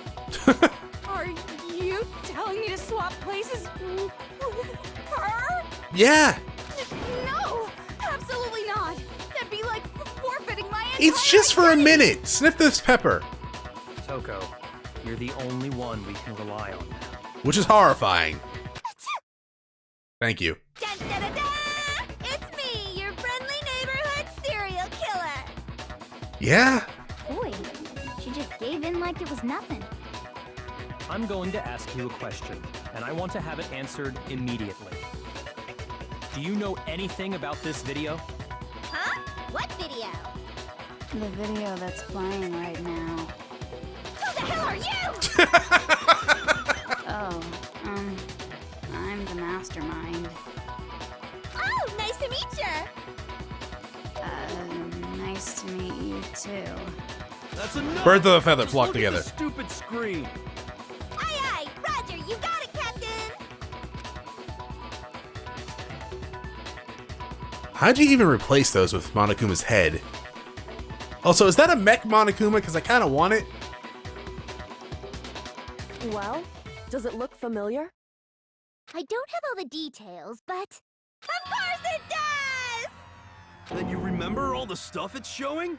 Are you telling me to swap places with her? Yeah. No, absolutely not. That'd be like forfeiting my entire It's just for a identity. minute. Sniff this pepper. Toko, you're the only one we can rely on now. Which is horrifying. Thank you. Dun, dun, dun, dun! It's me, your friendly neighborhood serial killer. Yeah? Boy, she just gave in like it was nothing. I'm going to ask you a question, and I want to have it answered immediately. Do you know anything about this video? Huh? What video? The video that's playing right now. Who the hell are you? Oh, I'm the mastermind. Oh, nice to meet you. Nice to meet you too. That's enough. Birds of a feather Just flock look together. At the stupid screen. Aye, aye, Roger, you got it, Captain. How'd you even replace those with Monokuma's head? Also, is that a mech Monokuma? Because I kind of want it. Well, does it look familiar? I don't have all the details, but... Of course it does! Then you remember all the stuff it's showing?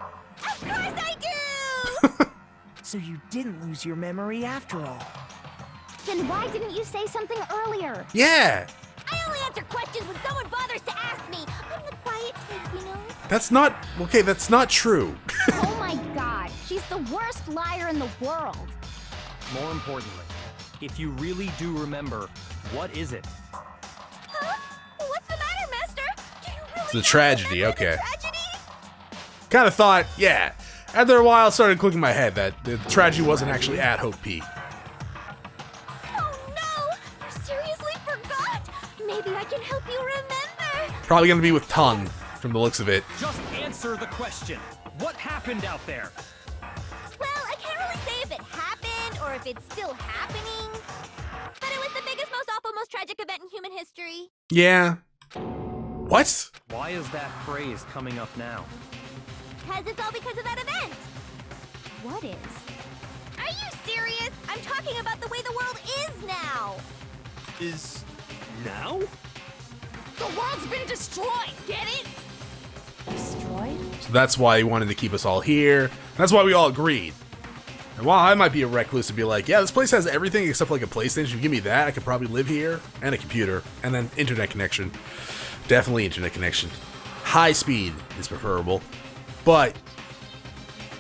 Of course I do! So you didn't lose your memory after all. Then why didn't you say something earlier? Yeah. I only answer questions when someone bothers to ask me. I'm the quiet type, you know? That's not... Okay, that's not true. Oh my god, she's the worst liar in the world. More importantly, if you really do remember, what is it? Huh? What's the matter, Master? Do you really It's a tragedy, remember okay. the tragedy? Kind of thought, yeah. After a while, it started clicking in my head that the tragedy wasn't actually at Hope Peak. Oh no! You seriously forgot? Maybe I can help you remember. Probably gonna be with tongue, from the looks of it. Just answer the question. What happened out there? Well, I can't really say if it happened or if it's still happening. But it was the biggest, most awful, most tragic event in human history. Yeah. What? Why is that phrase coming up now? Because it's all because of that event. What is? Are you serious? I'm talking about the way the world is now. Is now? The world's been destroyed, get it? Destroyed? So that's why he wanted to keep us all here. That's why we all agreed. And while I might be a recluse and be like, yeah, this place has everything except like a PlayStation. If you give me that, I could probably live here. And a computer. And then internet connection. Definitely internet connection. High speed is preferable. But,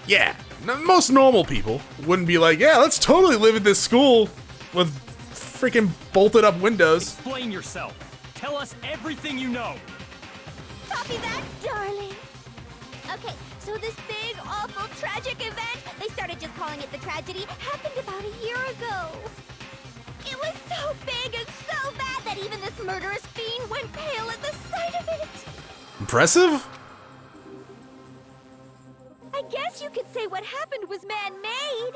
yeah, most normal people wouldn't be like, yeah, let's totally live at this school with freaking bolted up windows. Explain yourself. Tell us everything you know. Copy that, darling. Okay, so this big, awful, tragic event, they started just calling it the tragedy, happened about a year ago. It was so big and so bad that even this murderous fiend went pale at the sight of it. Impressive? I guess you could say what happened was man-made.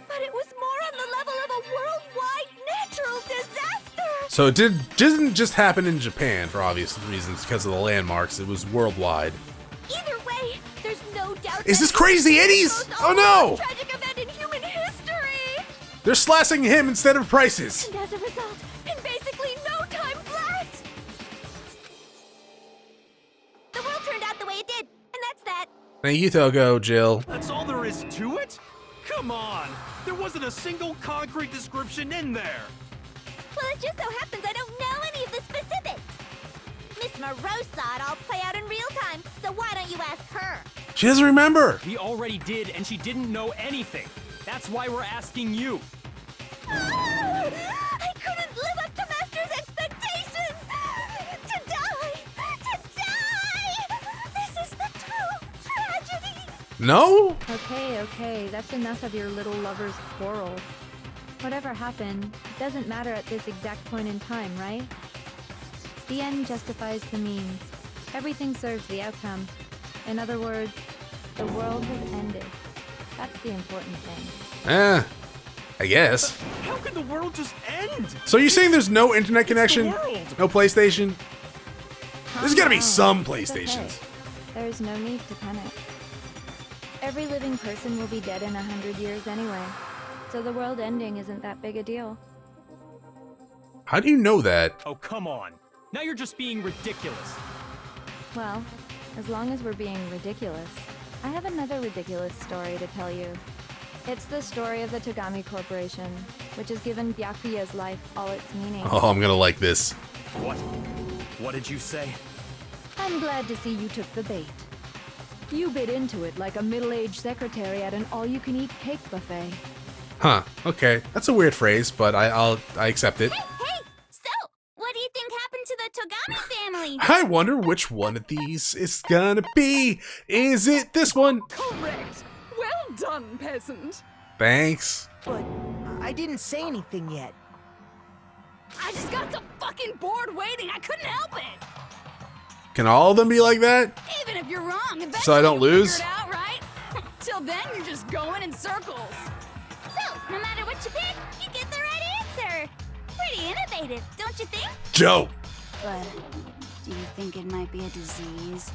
But it was more on the level of a worldwide natural disaster. So it didn't just happen in Japan for obvious reasons because of the landmarks. It was worldwide. Either way, there's no doubt. Is this Crazy Eddie's? Oh no! Tragic event in human history. They're slashing him instead of prices. And as a result, in basically no time flat, the world turned out the way it did, and that's that. Thank you, Togo, Jill. That's all there is to it? Come on! There wasn't a single concrete description in there! Well, it just so happens I don't know any of the specifics. Miss Morose saw it all play out in real time, so why don't you ask her? She doesn't remember. We already did, and she didn't know anything. That's why we're asking you. I couldn't live up to Master's expectations! To die! To die! This is the true tragedy! No? Okay, that's enough of your little lover's quarrel. Whatever happened, it doesn't matter at this exact point in time, right? The end justifies the means. Everything serves the outcome. In other words, the world has ended. That's the important thing. I guess. How could the world just end? So you're saying there's no internet It's the connection? world. No PlayStation? There's gotta be Calm some down. It's okay. PlayStations. There's no need to panic. Every living person will be dead in 100 years anyway, so the world ending isn't that big a deal. How do you know that? Oh, come on. Now you're just being ridiculous. Well, as long as we're being ridiculous, I have another ridiculous story to tell you. It's the story of the Togami Corporation, which has given Byakuya's life all its meaning. Oh, I'm gonna like this. What? What did you say? I'm glad to see you took the bait. You bit into it like a middle-aged secretary at an all-you-can-eat cake buffet. Huh, okay. That's a weird phrase, but I accept it. Hey! So, what do you think happened to the Togami family? I wonder which one of these is gonna be. Is it this one? Correct. Well done, peasant. Thanks. But I didn't say anything yet. I just got so fucking bored waiting, I couldn't help it. Can all of them be like that? Even if you're wrong, eventually So I don't you'll lose? figure it out, right? Till then, you're just going in circles. So, no matter what you pick, you get the right answer. Pretty innovative, don't you think? Joe, But do you think it might be a disease?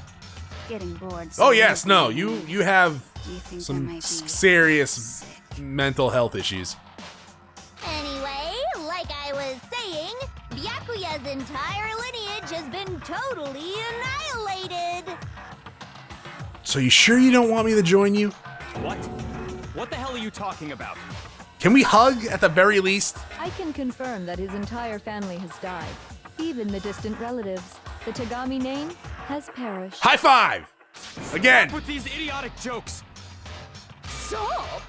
Getting bored. Oh yes, no, you have Do you think there some might be serious mental health issues. Anyway, like I was saying, Byakuya's entire lineage has been totally annihilated. So you sure you don't want me to join you? What? What the hell are you talking about? Can we hug at the very least? I can confirm that his entire family has died. Even the distant relatives. The Tagami name has perished. High five! Again! With these idiotic jokes! Stop!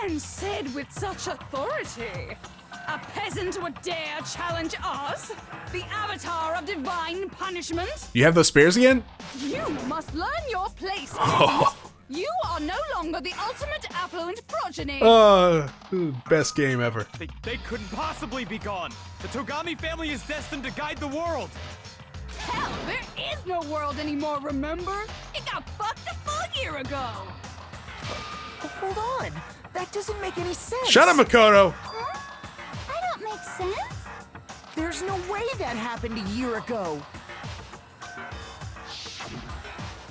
And said with such authority. A peasant would dare challenge us? The avatar of divine punishment? You have those spares again? You must learn your place, peasant. Oh. You are no longer the ultimate affluent progeny. Best game ever. They couldn't possibly be gone. The Togami family is destined to guide the world. Hell, there is no world anymore, remember? It got fucked a full year ago. Hold on. That doesn't make any sense. Shut up, Makoto! Huh? I don't make sense. There's no way that happened a year ago.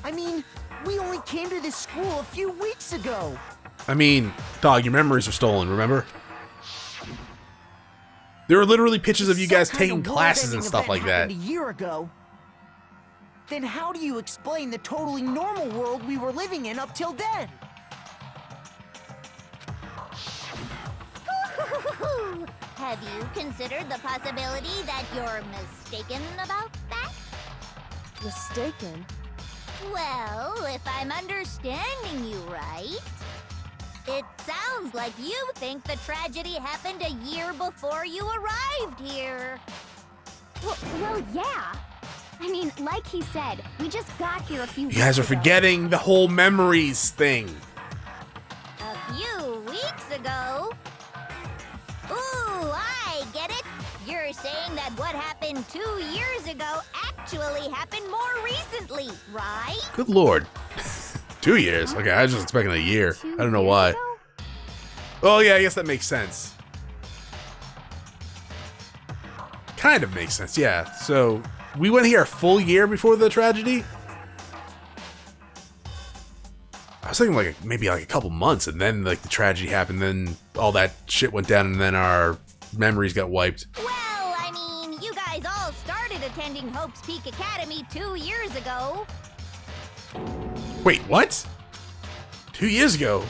I mean, we only came to this school a few weeks ago. I mean, dog, your memories were stolen, remember? There were literally pictures of you guys Some kind taking of classes and world-ending stuff like event that. happened a year ago. Then how do you explain the totally normal world we were living in up till then? Have you considered the possibility that you're mistaken about that? Mistaken? Well, if I'm understanding you right, it sounds like you think the tragedy happened a year before you arrived here. Well, yeah. I mean, like he said, we just got here a few You guys are weeks ago. forgetting the whole memories thing. A few weeks ago? Ooh, I get it. You're saying that what happened 2 years ago actually happened more recently, right? Good lord. 2 years? Okay, I was just expecting a year. I don't know why. Oh yeah, I guess that makes sense. Kind of makes sense, yeah. So, we went here a full year before the tragedy? I was thinking like maybe like a couple months, and then like the tragedy happened, then all that shit went down, and then our memories got wiped. Well, I mean, you guys all started attending Hope's Peak Academy 2 years ago. Wait, what? 2 years ago?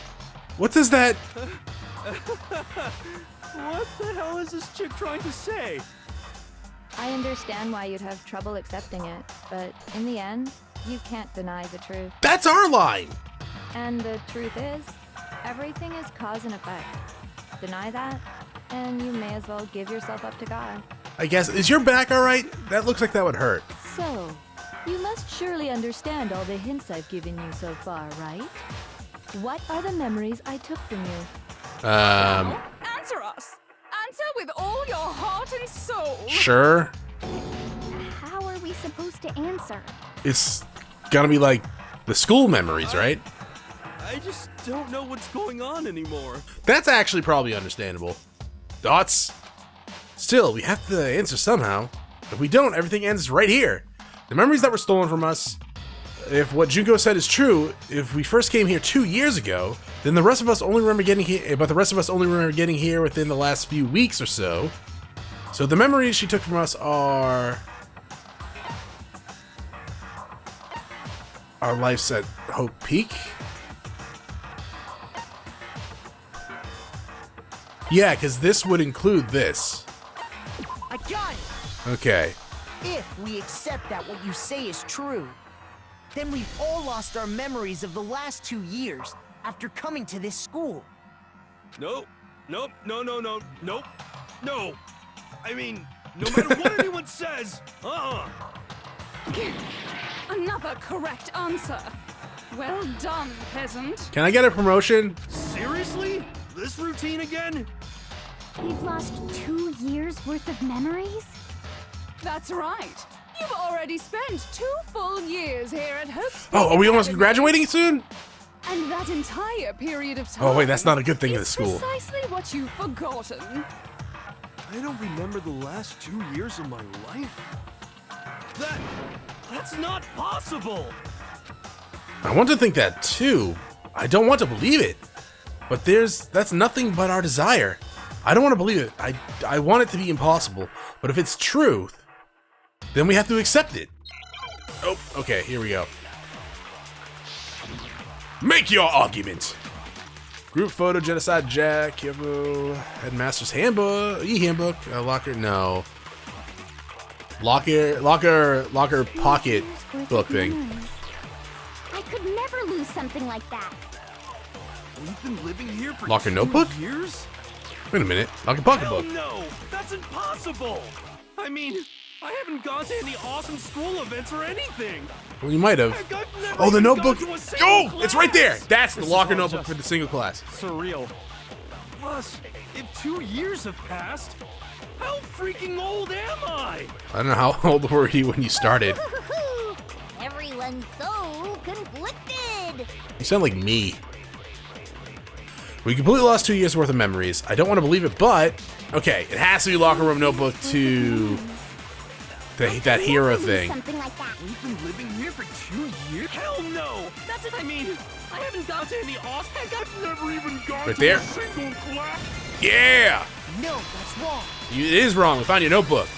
What does that... What the hell is this chick trying to say? I understand why you'd have trouble accepting it, but in the end, you can't deny the truth. That's our line! And the truth is, everything is cause and effect. Deny that, and you may as well give yourself up to God. I guess. Is your back alright? That looks like that would hurt. So, you must surely understand all the hints I've given you so far, right? What are the memories I took from you? Answer us. Answer with all your heart and soul. Sure. How are we supposed to answer? It's gotta be like the school memories, right? I just don't know what's going on anymore. That's actually probably understandable. Thoughts? Still, we have to answer somehow. If we don't, everything ends right here. The memories that were stolen from us, if what Junko said is true, if we first came here 2 years ago, then the rest of us only remember getting here, but the rest of us only remember getting here within the last few weeks or so. So the memories she took from us are our lives at Hope Peak. Yeah, because this would include this. I got it! Okay. If we accept that what you say is true, then we've all lost our memories of the last 2 years after coming to this school. Nope. Nope. No, no, no. Nope. No. I mean, no matter what anyone says, Another correct answer. Well done, peasant. Can I get a promotion? Seriously? This routine again? We've lost 2 years worth of memories? That's right. You've already spent 2 full years here at Hope's Oh, are we almost Academy. graduating soon? And that entire period of time. Oh, wait, that's not a good thing in the is school. Precisely what you've forgotten. I don't remember the last 2 years of my life. That's not possible! I want to think that too. I don't want to believe it. But that's nothing but our desire. I don't want to believe it. I want it to be impossible. But if it's truth, then we have to accept it. Oh, okay, here we go. Make your argument. Group photo, Genocide, Jack, Kivo, Headmaster's Handbook, E-Handbook, Locker, no. Locker pocket book thing. I could never lose something like that. We've been living here for Locker 2 notebook? years? Wait a minute, Locker pocket Hell book. no! That's impossible! I mean, I haven't gone to any awesome school events or anything! Well, you might have. Heck, I've never Oh, the even notebook. gone to a single Oh, it's right there. class! That's the This is locker all notebook just for the single class. Surreal. Plus, if 2 years have passed, how freaking old am I? I don't know how old were you when you started. Everyone's so conflicted. You sound like me. We completely lost 2 years worth of memories. I don't want to believe it, but okay, it has to be locker room notebook to that hero thing. Something like that. We've been living here for 2 years? Hell no! That's it. I mean, I haven't gone to any awesome. Heck, I've never even gone Right to there. a single class. Yeah, No, that's wrong. it is wrong. We found your notebook.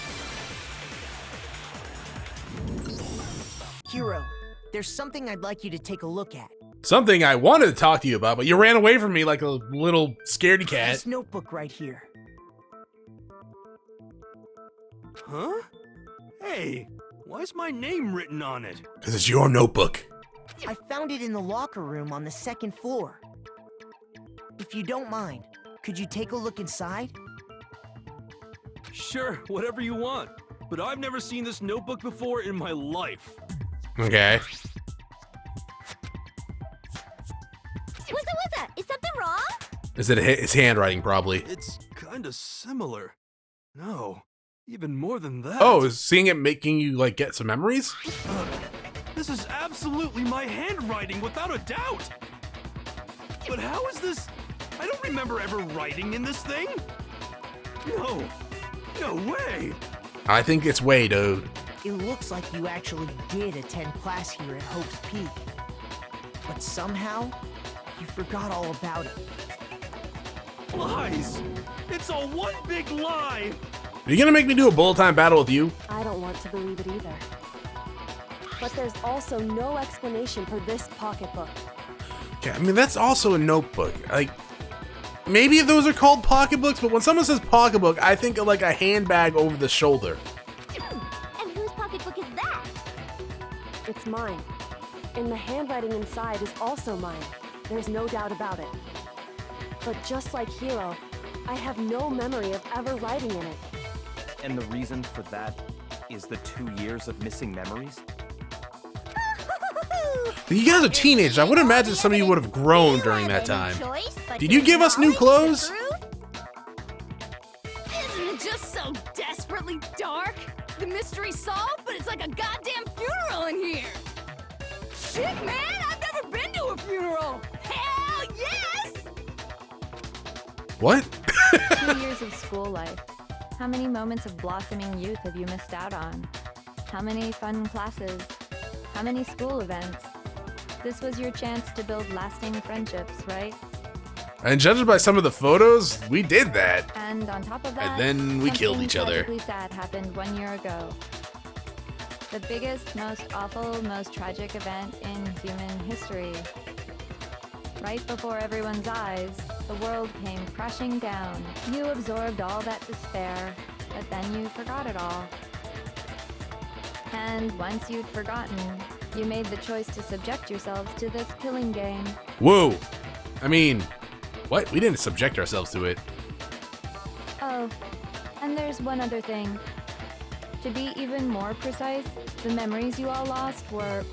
Hero, there's something I'd like you to take a look at. Something I wanted to talk to you about, but you ran away from me like a little scaredy cat. This notebook right here. Huh? Hey, why is my name written on it? Because it's your notebook. I found it in the locker room on the 2nd floor. If you don't mind, could you take a look inside? Sure, whatever you want. But I've never seen this notebook before in my life. Okay. What's that? Is something wrong? Is it his handwriting, probably? It's kinda similar. No, even more than that. Oh, is seeing it making you, like, get some memories? This is absolutely my handwriting, without a doubt! But how is this? I don't remember ever writing in this thing! No, no way! I think it's way, dude. It looks like you actually did attend class here at Hope's Peak. But somehow, you forgot all about it. Lies! It's all one big lie! Are you gonna make me do a bullet time battle with you? I don't want to believe it either. But there's also no explanation for this pocketbook. Okay, I mean, that's also a notebook. Like, maybe those are called pocketbooks, but when someone says pocketbook, I think of like a handbag over the shoulder. And whose pocketbook is that? It's mine. And the handwriting inside is also mine. There's no doubt about it. But just like Hiro, I have no memory of ever writing in it. And the reason for that is the 2 years of missing memories? You guys are teenagers. I would imagine some of you would have grown during that time. Did you give us new clothes? Isn't it just so desperately dark? The mystery solved, but it's like a goddamn funeral in here. Shit, man, I've never been to a funeral. Hell yes! What? 2 years of school life. How many moments of blossoming youth have you missed out on? How many fun classes? How many school events? This was your chance to build lasting friendships, right? And judging by some of the photos, we did that. And on top of that, And then we killed something each other. tragically sad happened 1 year ago. The biggest, most awful, most tragic event in human history. Right before everyone's eyes, the world came crashing down. You absorbed all that despair, but then you forgot it all. And once you'd forgotten, you made the choice to subject yourselves to this killing game. Whoa. I mean, what? We didn't subject ourselves to it. Oh, and there's one other thing. To be even more precise, the memories you all lost were...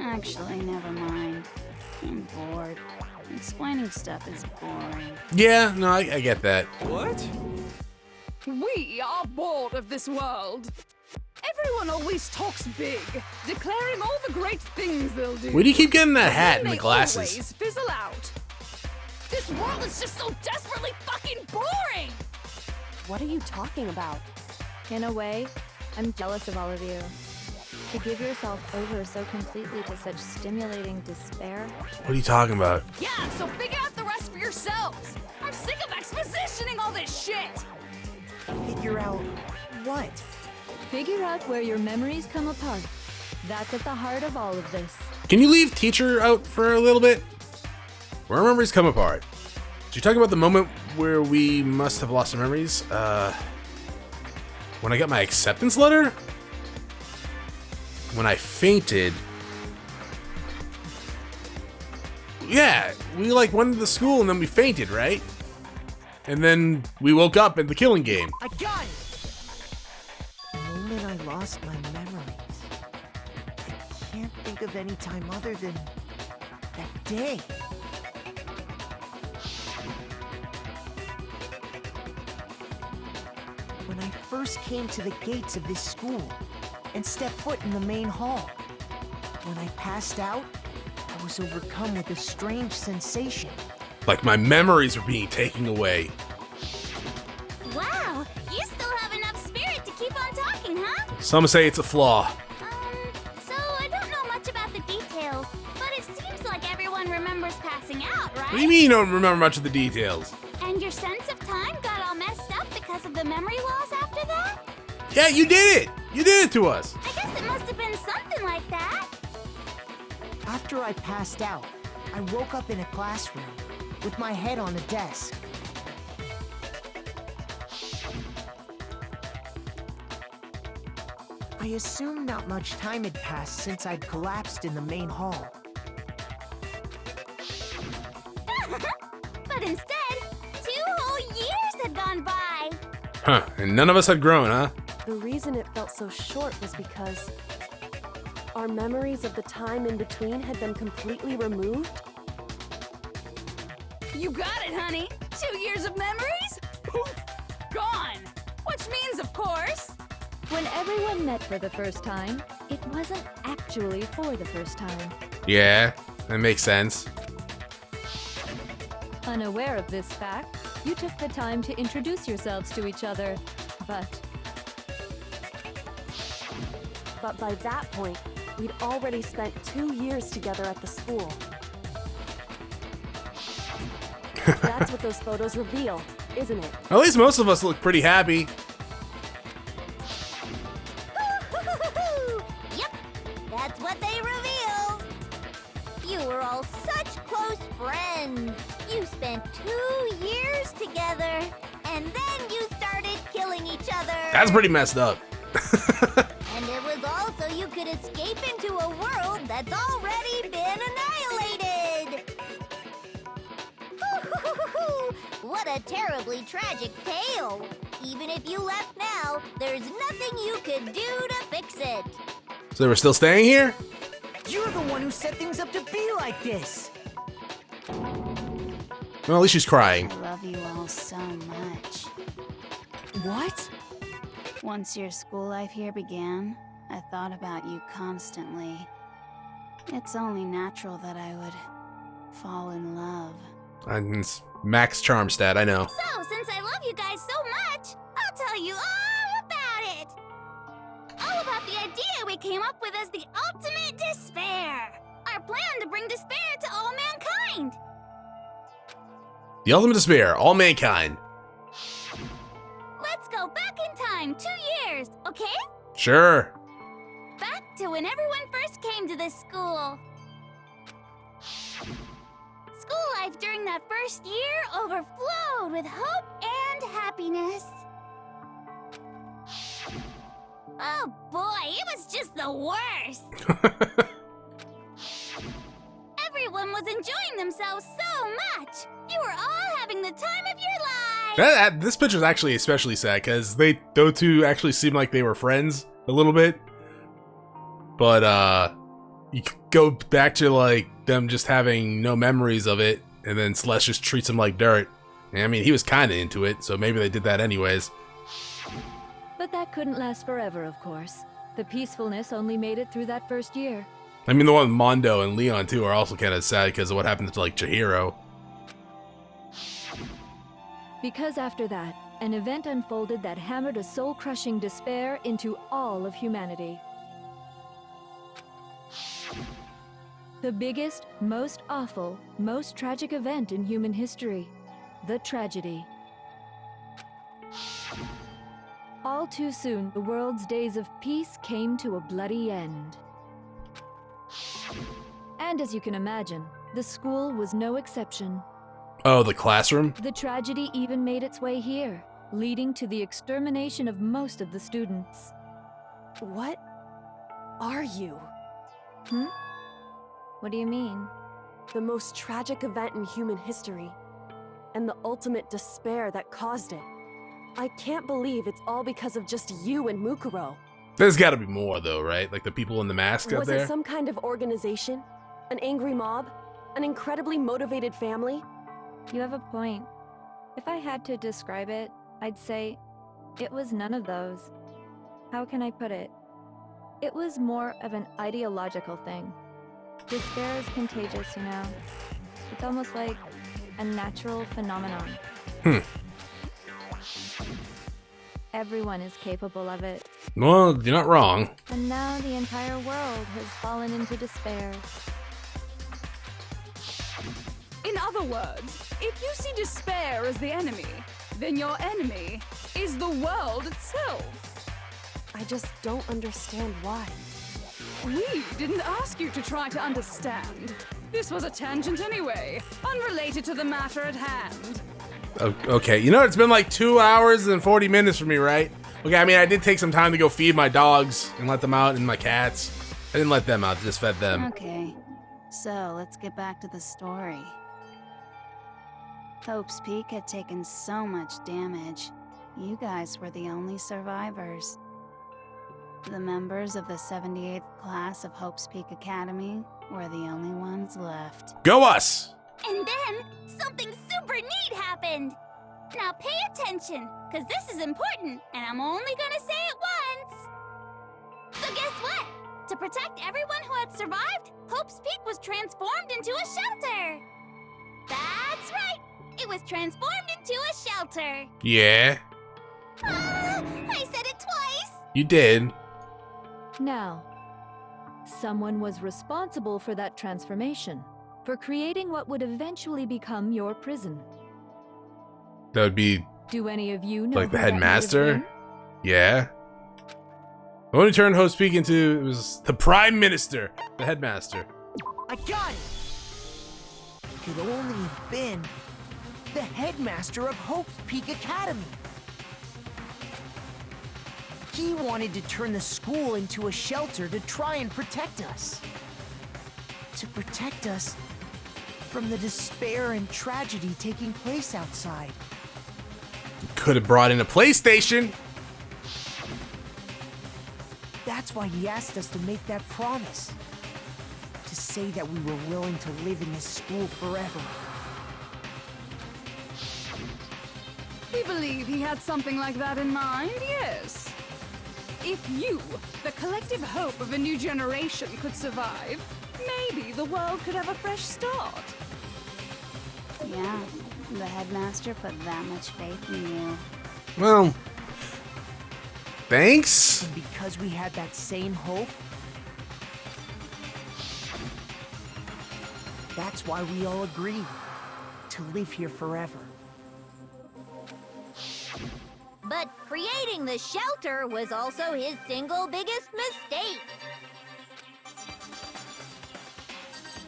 Actually, never mind. I'm bored. Explaining stuff is boring. Yeah, no, I get that. What? We are bored of this world. Everyone always talks big, declaring all the great things they'll do. Where do you keep getting that hat and Then the they glasses? always fizzle out. This world is just so desperately fucking boring! What are you talking about? In a way, I'm jealous of all of you. To give yourself over so completely to such stimulating despair. What are you talking about? Yeah, so figure out the rest for yourselves. I'm sick of expositioning all this shit. Figure out what? Figure out where your memories come apart. That's at the heart of all of this. Can you leave teacher out for a little bit? Where our memories come apart. Did you talk about the moment where we must have lost our memories? When I got my acceptance letter? When I fainted. Yeah, we like went to the school and then we fainted, right? And then we woke up in the killing game. I got it! The moment I lost my memories, I can't think of any time other than that day. When I first came to the gates of this school and stepped foot in the main hall. When I passed out, I was overcome with a strange sensation. Like my memories were being taken away. Wow, you still have enough spirit to keep on talking, huh? Some say it's a flaw. So I don't know much about the details, but it seems like everyone remembers passing out, right? What do you mean you don't remember much of the details? And your sense of time got all messed up because of the memory loss after that? Yeah, you did it! You did it to us! I guess it must have been something like that. After I passed out, I woke up in a classroom with my head on a desk. I assumed not much time had passed since I'd collapsed in the main hall. But instead, 2 whole years had gone by. Huh, and none of us had grown, huh? The reason it felt so short was because our memories of the time in between had been completely removed. You got it, honey. 2 years of memories? Poof! Gone! Which means, of course... When everyone met for the first time, it wasn't actually for the first time. Yeah, that makes sense. Unaware of this fact, you took the time to introduce yourselves to each other, but by that point, we'd already spent 2 years together at the school. That's what those photos reveal, isn't it? At least most of us look pretty happy. Yep, that's what they reveal. You were all such close friends. You spent 2 years together, and then you started killing each other. That's pretty messed up. And it was also you could escape into a world that's already been annihilated. What a terribly tragic tale. Even if you left now, there's nothing you could do to fix it. So we're still staying here? You're the one who set things up to be like this! Well, at least she's crying. I love you all so much. What? Once your school life here began, I thought about you constantly. It's only natural that I would fall in love. And it's Max Charmstad, I know. So, since I love you guys so much, I'll tell you all about it. All about the idea we came up with as the ultimate despair. Our plan to bring despair to all mankind. The ultimate despair, all mankind. Let's go back in time 2 years, okay? Sure. Back to when everyone first came to this school. School life during that first year overflowed with hope and happiness. Oh boy, it was just the worst. Everyone was enjoying themselves so much. You were all having the time of your lives. This picture's actually especially sad because those two actually seem like they were friends a little bit. But you could go back to like them just having no memories of it, and then Celeste just treats him like dirt. And, I mean, he was kind of into it, so maybe they did that anyways. But that couldn't last forever, of course. The peacefulness only made it through that first year. I mean, the one with Mondo and Leon too are also kind of sad because of what happened to like Chihiro. Because after that, an event unfolded that hammered a soul-crushing despair into all of humanity. The biggest, most awful, most tragic event in human history. The tragedy. All too soon, the world's days of peace came to a bloody end. And as you can imagine, the school was no exception. Oh, the classroom? The tragedy even made its way here, leading to the extermination of most of the students. What are you? What do you mean? The most tragic event in human history, and the ultimate despair that caused it. I can't believe it's all because of just you and Mukuro. There's gotta be more though, right? Like the people in the mask up Was there? it some kind of organization? An angry mob? An incredibly motivated family? You have a point. If I had to describe it, I'd say it was none of those. How can I put it? It was more of an ideological thing. Despair is contagious, you know? It's almost like a natural phenomenon. Everyone is capable of it. Well, you're not wrong. And now the entire world has fallen into despair. In other words, if you see despair as the enemy, then your enemy is the world itself. I just don't understand why. We didn't ask you to try to understand. This was a tangent anyway, unrelated to the matter at hand. Okay, you know, it's been like 2 hours and 40 minutes for me, right? Okay, I mean, I did take some time to go feed my dogs and let them out, and my cats. I didn't let them out, just fed them. Okay, so let's get back to the story. Hope's Peak had taken so much damage. You guys were the only survivors. The members of the 78th class of Hope's Peak Academy were the only ones left. Go us! And then, something super neat happened! Now pay attention, because this is important, and I'm only gonna say it once! So guess what? To protect everyone who had survived, Hope's Peak was transformed into a shelter! That's right! It was transformed into a shelter! Yeah, I said it twice! you did. Now, someone was responsible for that transformation, for creating what would eventually become your prison. That would be Do any of you know like the who that might have headmaster? been? Yeah. The one who turned Hope's Peak into was the Prime Minister, the headmaster. I got it! It could only have been the headmaster of Hope's Peak Academy. He wanted to turn the school into a shelter to try and protect us. To protect us from the despair and tragedy taking place outside. Could have brought in a PlayStation. That's why he asked us to make that promise. To say that we were willing to live in this school forever. We believe he had something like that in mind, yes. If you, the collective hope of a new generation, could survive, maybe the world could have a fresh start. Yeah, the headmaster put that much faith in you. Well, thanks. And because we had that same hope, that's why we all agreed to live here forever. But creating the shelter was also his single biggest mistake.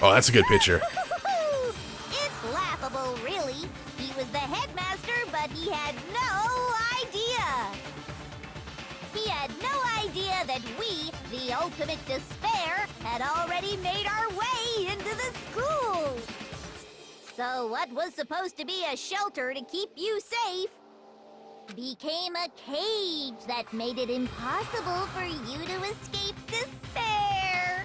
Oh, that's a good picture. It's laughable, really. He was the headmaster, but he had no idea. He had no idea that we, the ultimate despair, had already made our way into the school. So what was supposed to be a shelter to keep you safe became a cage that made it impossible for you to escape despair.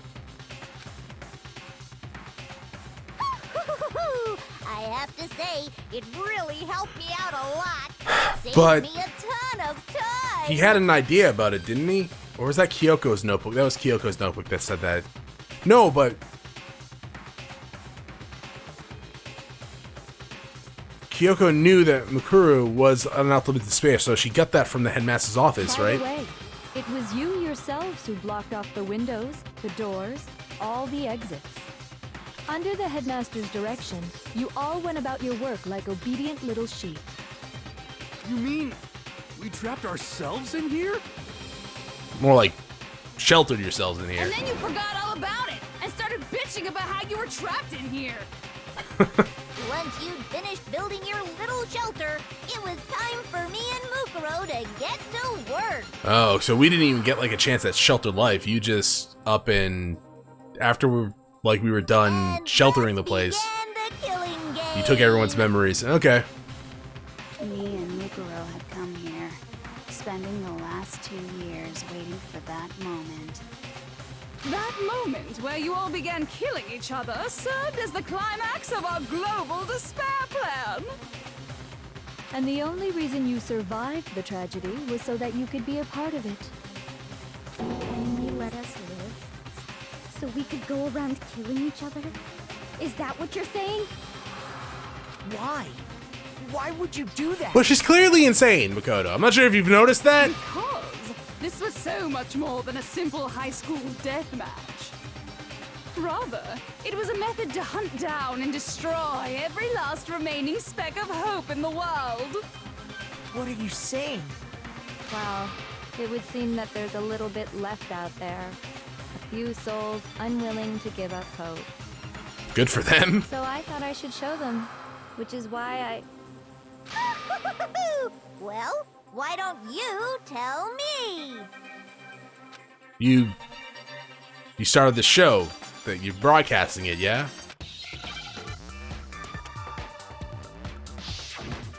I have to say, it really helped me out a lot. It saved But me a ton of time. he had an idea about it, didn't he? Or was that Kyoko's notebook? That was Kyoko's notebook that said that. No, but Kyoko knew that Mukuru was unoutlived despair, so she got that from the headmaster's office, By right? the way, it was you yourselves who blocked off the windows, the doors, all the exits. Under the headmaster's direction, you all went about your work like obedient little sheep. You mean we trapped ourselves in here? More like sheltered yourselves in here. And then you forgot all about it and started bitching about how you were trapped in here. Once you'd finished building your little shelter, it was time for me and Mukuro to get to work. Oh, so we didn't even get like a chance at sheltered life. You just up and after we were done And sheltering the thus place, began the killing game. you took everyone's memories. Okay. Me and Mukuro had come here, spending the last 2 years waiting for that moment. That moment where you all began killing each other served as the climax of our global despair plan. And the only reason you survived the tragedy was so that you could be a part of it. And you let us live? So we could go around killing each other? Is that what you're saying? Why? Why would you do that? Well, she's clearly insane, Makoto. I'm not sure if you've noticed that. Because this was so much more than a simple high school death match. Rather, it was a method to hunt down and destroy every last remaining speck of hope in the world. What are you saying? Well, it would seem that there's a little bit left out there. A few souls unwilling to give up hope. Good for them. So I thought I should show them, which is why Well, why don't you tell me? You started the show, that you're broadcasting it, yeah?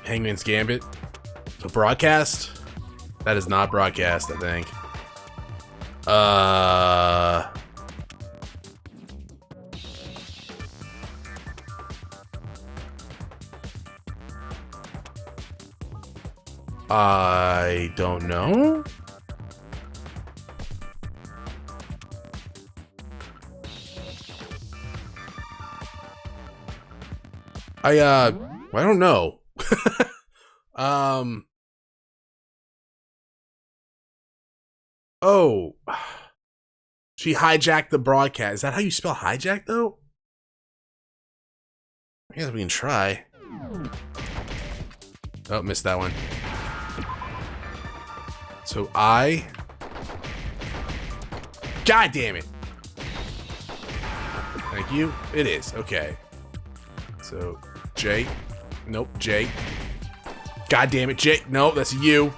Hangman's Gambit. So broadcast? That is not broadcast, I think. I don't know. I don't know. Oh. She hijacked the broadcast. Is that how you spell hijack, though? I guess we can try. Oh, missed that one. So God damn it. Thank you. It is. Okay. So, J. Nope, J. God damn it, J. Nope, that's a U.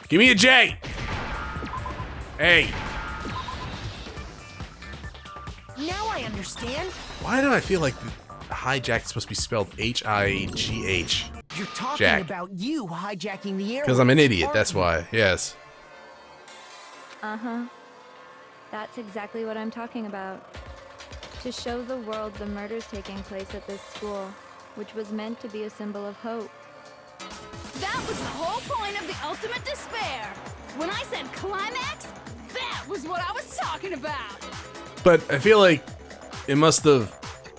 Give me a J. Hey. Now I understand. Why do I feel like hijack is supposed to be spelled H-I-G-H? You're talking Jack. about you hijacking the air. Because I'm an idiot, that's why. Yes. Uh-huh. That's exactly what I'm talking about. To show the world the murders taking place at this school, which was meant to be a symbol of hope. That was the whole point of the ultimate despair. When I said climax, that was what I was talking about. But I feel like it must have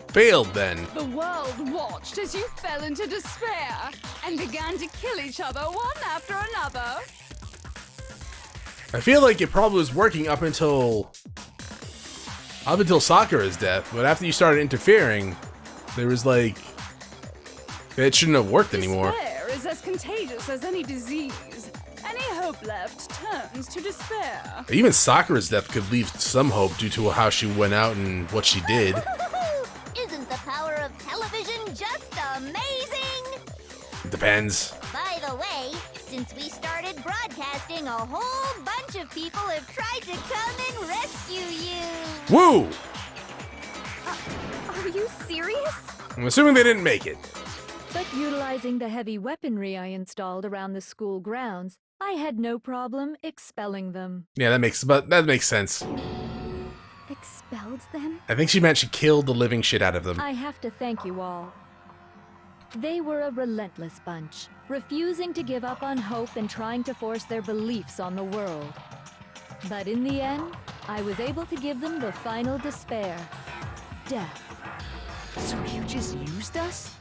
failed then. The world watched as you fell into despair and began to kill each other one after another. I feel like it probably was working up until Sakura's death, but after you started interfering, there was like, it shouldn't have worked anymore. Despair is as contagious as any disease. Any hope left turns to despair. Even Sakura's death could leave some hope due to how she went out and what she did. Isn't the power of television just amazing? Depends. By the way, since we started broadcasting, a whole bunch of people have tried to come and rescue you. Woo! Are you serious? I'm assuming they didn't make it. But utilizing the heavy weaponry I installed around the school grounds, I had no problem expelling them. Yeah, that makes sense. Expelled them? I think she meant she killed the living shit out of them. I have to thank you all. They were a relentless bunch, refusing to give up on hope and trying to force their beliefs on the world. But in the end, I was able to give them the final despair. Death. So you just used us?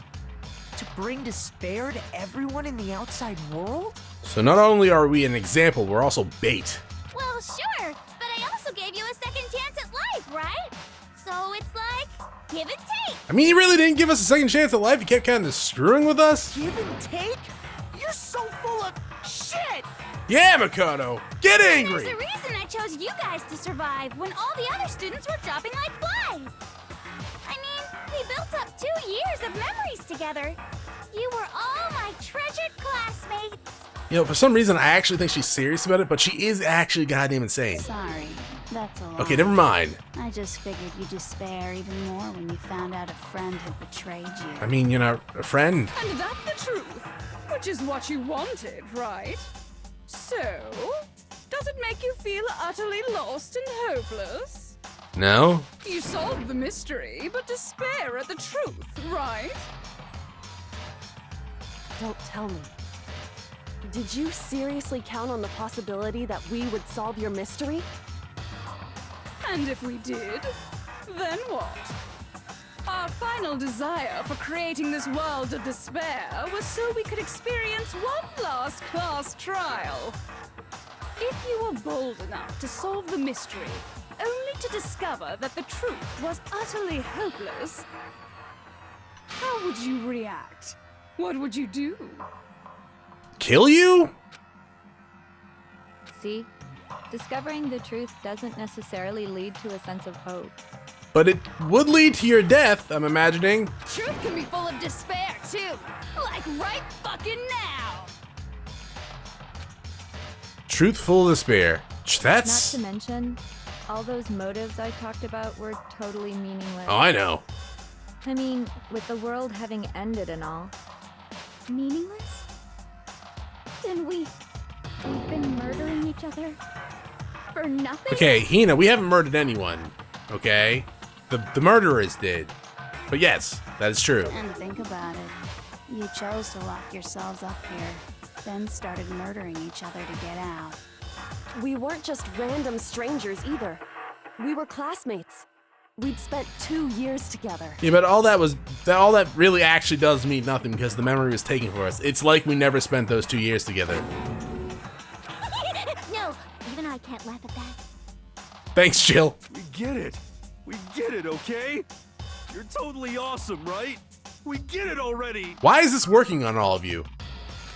To bring despair to everyone in the outside world? So not only are we an example, we're also bait. Well, sure, but I also gave you a second chance at life, right? So it's like, give and take. I mean, you really didn't give us a second chance at life. You kept kind of screwing with us. Give and take? You're so full of shit! Yeah, Makoto, get angry. There's a reason I chose you guys to survive when all the other students were dropping like flies. I mean, we built up 2 years of memories together. You were all my treasured classmates. You know, for some reason, I actually think she's serious about it, but she is actually goddamn insane. Sorry, that's a lot. Okay, never mind. I just figured you'd despair even more when you found out a friend had betrayed you. I mean, you know, a friend. And that's the truth, which is what you wanted, right? So, does it make you feel utterly lost and hopeless? No? You solved the mystery, but despair at the truth, right? Don't tell me. Did you seriously count on the possibility that we would solve your mystery? And if we did, then what? Our final desire for creating this world of despair was so we could experience one last class trial. If you were bold enough to solve the mystery, only to discover that the truth was utterly hopeless, how would you react? What would you do? Kill you? See? Discovering the truth doesn't necessarily lead to a sense of hope. But it would lead to your death, I'm imagining. Truth can be full of despair, too. Like right fucking now. Truthful despair. That's... Not to mention, all those motives I talked about were totally meaningless. Oh, I know. I mean, with the world having ended and all. Meaningless? Then we've been murdering each other for nothing? Okay, Hina, we haven't murdered anyone, okay? The murderers did. But yes, that is true. And think about it. You chose to lock yourselves up here, then started murdering each other to get out. We weren't just random strangers either. We were classmates. We'd spent 2 years together. Yeah, but all that really actually does mean nothing because the memory was taken for us. It's like we never spent those 2 years together. No, even I can't laugh at that. Thanks, Jill. We get it. We get it, okay? You're totally awesome, right? We get it already. Why is this working on all of you?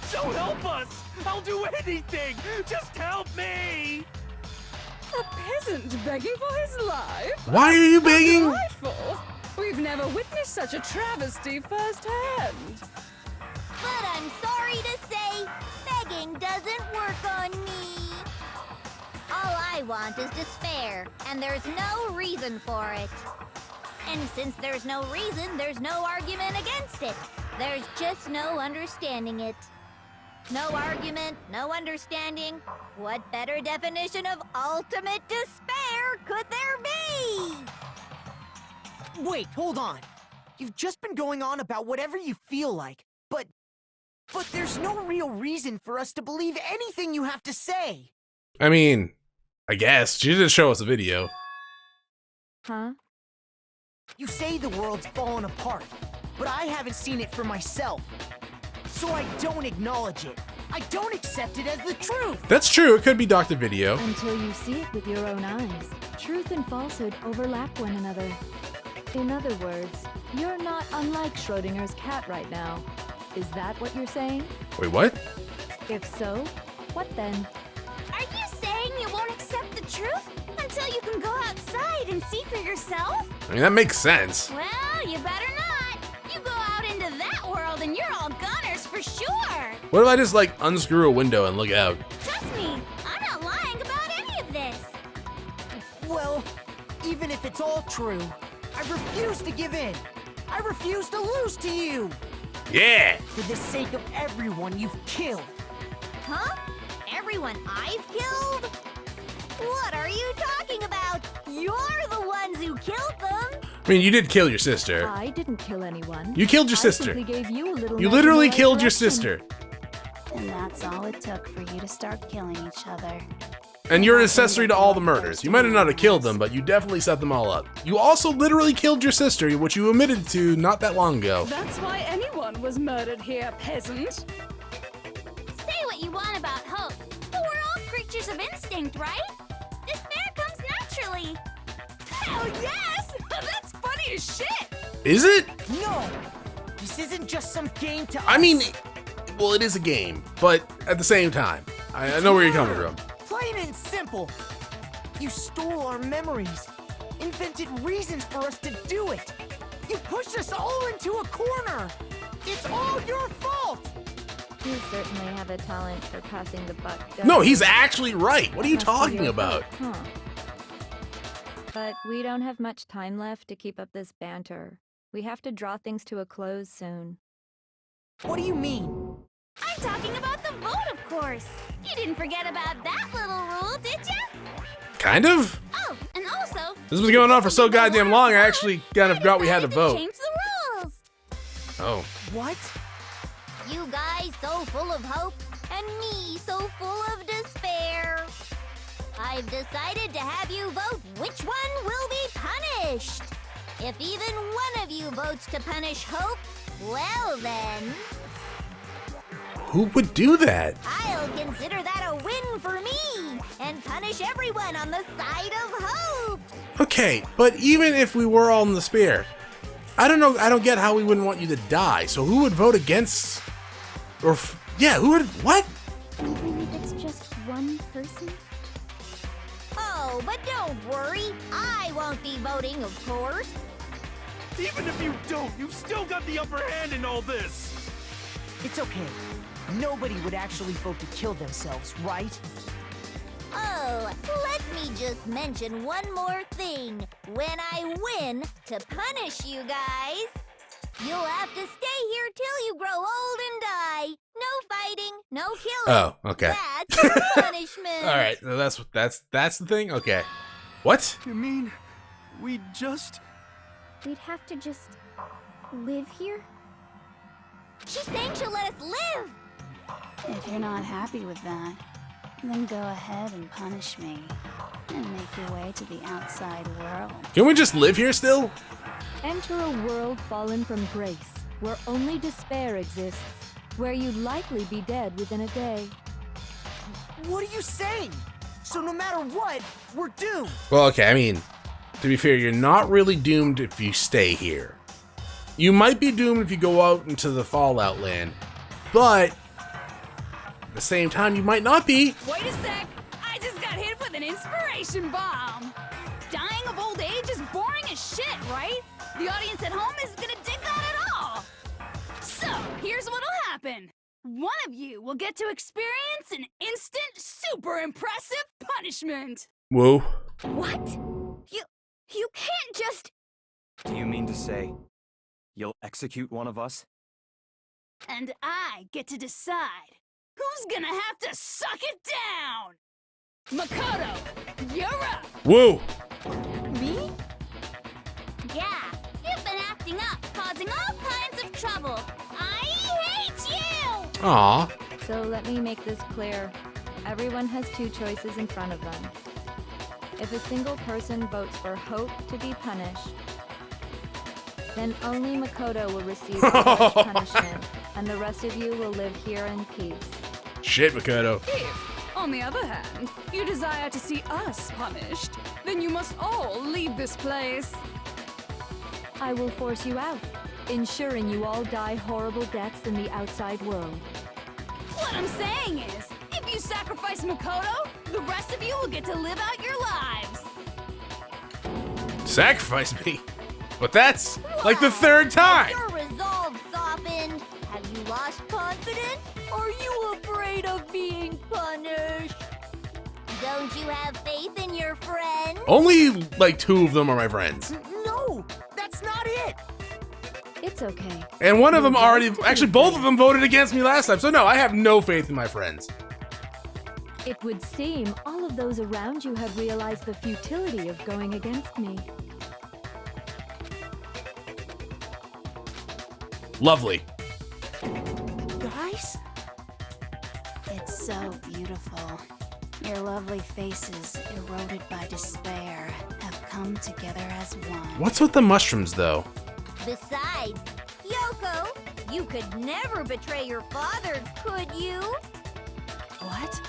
So help us. I'll do anything. Just help me. A peasant begging for his life? Why are you begging? Delightful. We've never witnessed such a travesty firsthand. But I'm sorry to say, begging doesn't work on me. All I want is despair, and there's no reason for it. And since there's no reason, there's no argument against it. There's just no understanding it. No argument, no understanding. What better definition of ultimate despair could there be? Wait, hold on. You've just been going on about whatever you feel like, but there's no real reason for us to believe anything you have to say. I mean, I guess. She did show us a video. Huh? You say the world's fallen apart, but I haven't seen it for myself. So I don't acknowledge it. I don't accept it as the truth. That's true. It could be Dr. Video. Until you see it with your own eyes. Truth and falsehood overlap one another. In other words, you're not unlike Schrodinger's cat right now. Is that what you're saying? Wait, what? If so, what then? Are you saying you won't accept the truth until you can go outside and see for yourself? I mean, that makes sense. Well, you better not. You go out into that world and you're all goners for sure. What if I just, like, unscrew a window and look out? Trust me, I'm not lying about any of this. Well, even if it's all true, I refuse to give in. I refuse to lose to you. Yeah! For the sake of everyone you've killed. Huh? Everyone I've killed? What are you talking about? You're the ones who killed them. I mean, you did kill your sister. I didn't kill anyone. You killed your I sister. simply gave you a little You nudge literally in the right killed your direction. sister. And that's all it took for you to start killing each other. And you're an accessory to all the murders. You might have not have killed them, but you definitely set them all up. You also literally killed your sister, which you admitted to not that long ago. That's why anyone one was murdered here, peasant. Say what you want about hope, but we're all creatures of instinct, right? Despair comes naturally. Hell yes! That's funny as shit! Is it? No! This isn't just some game to us. I mean, well, it is a game, but at the same time, I know where you're coming from. Plain and simple. You stole our memories, invented reasons for us to do it. You pushed us all into a corner. It's all your fault. You certainly have a talent for passing the buck. don't No, you? he's actually right. What are you Must be talking your about? fault, Huh? But we don't have much time left to keep up this banter. We have to draw things to a close soon. What do you mean? I'm talking about the vote, of course. You didn't forget about that little rule, did ya? Kind of? Oh, and also... This was going on for so goddamn long, I actually kind of forgot we had to vote. Change the rules. Oh. What? You guys so full of hope, and me so full of despair. I've decided to have you vote which one will be punished. If even one of you votes to punish Hope, well then, Who would do that? I'll consider that a win for me, and punish everyone on the side of Hope. Okay, but even if we were all in the spear, I don't know, I don't get how we wouldn't want you to die. So who would vote against, or, yeah, who would, what? Even if it's just one person? Oh, but don't worry, I won't be voting, of course. Even if you don't, you've still got the upper hand in all this. It's okay. Nobody would actually vote to kill themselves, right? Oh, let me just mention one more thing. When I win, to punish you guys, you'll have to stay here till you grow old and die. No fighting, no killing. Oh, okay. That's your punishment. All right, so that's the thing. Okay, what? You mean we just? We'd have to just live here? She's saying she'll let us live. If you're not happy with that, then go ahead and punish me. And make your way to the outside world. Can we just live here still? Enter a world fallen from grace, where only despair exists, where you'd likely be dead within a day. What are you saying? So no matter what, we're doomed. Well, okay, I mean, to be fair, you're not really doomed if you stay here. You might be doomed if you go out into the Fallout land, but at the same time, you might not be. Wait a sec! I just got hit with an inspiration bomb! Dying of old age is boring as shit, right? The audience at home isn't gonna dig that at all! So, here's what'll happen. One of you will get to experience an instant, super impressive punishment! Whoa. What? You can't just... Do you mean to say you'll execute one of us? And I get to decide who's gonna have to suck it down! Makoto, you're up! Whoa. Me? Yeah, you've been acting up, causing all kinds of trouble. I hate you! Aw. So let me make this clear. Everyone has two choices in front of them. If a single person votes for Hope to be punished, then only Makoto will receive the harsh punishment, and the rest of you will live here in peace. Shit, Makoto. If, on the other hand, you desire to see us punished, then you must all leave this place. I will force you out, ensuring you all die horrible deaths in the outside world. What I'm saying is, if you sacrifice Makoto, the rest of you will get to live out your lives. Sacrifice me. But that's like the third time. Your resolve softened. Have you lost confidence? Are you afraid of being punished? Don't you have faith in your friends? Only like 2 of them are my friends. No, that's not it. It's okay. And one of them already, actually both of them voted against me last time. So no, I have no faith in my friends. It would seem all of those around you have realized the futility of going against me. Lovely. Guys? It's so beautiful. Your lovely faces, eroded by despair, have come together as one. What's with the mushrooms though? Besides, Kyoko, you could never betray your father, could you? What?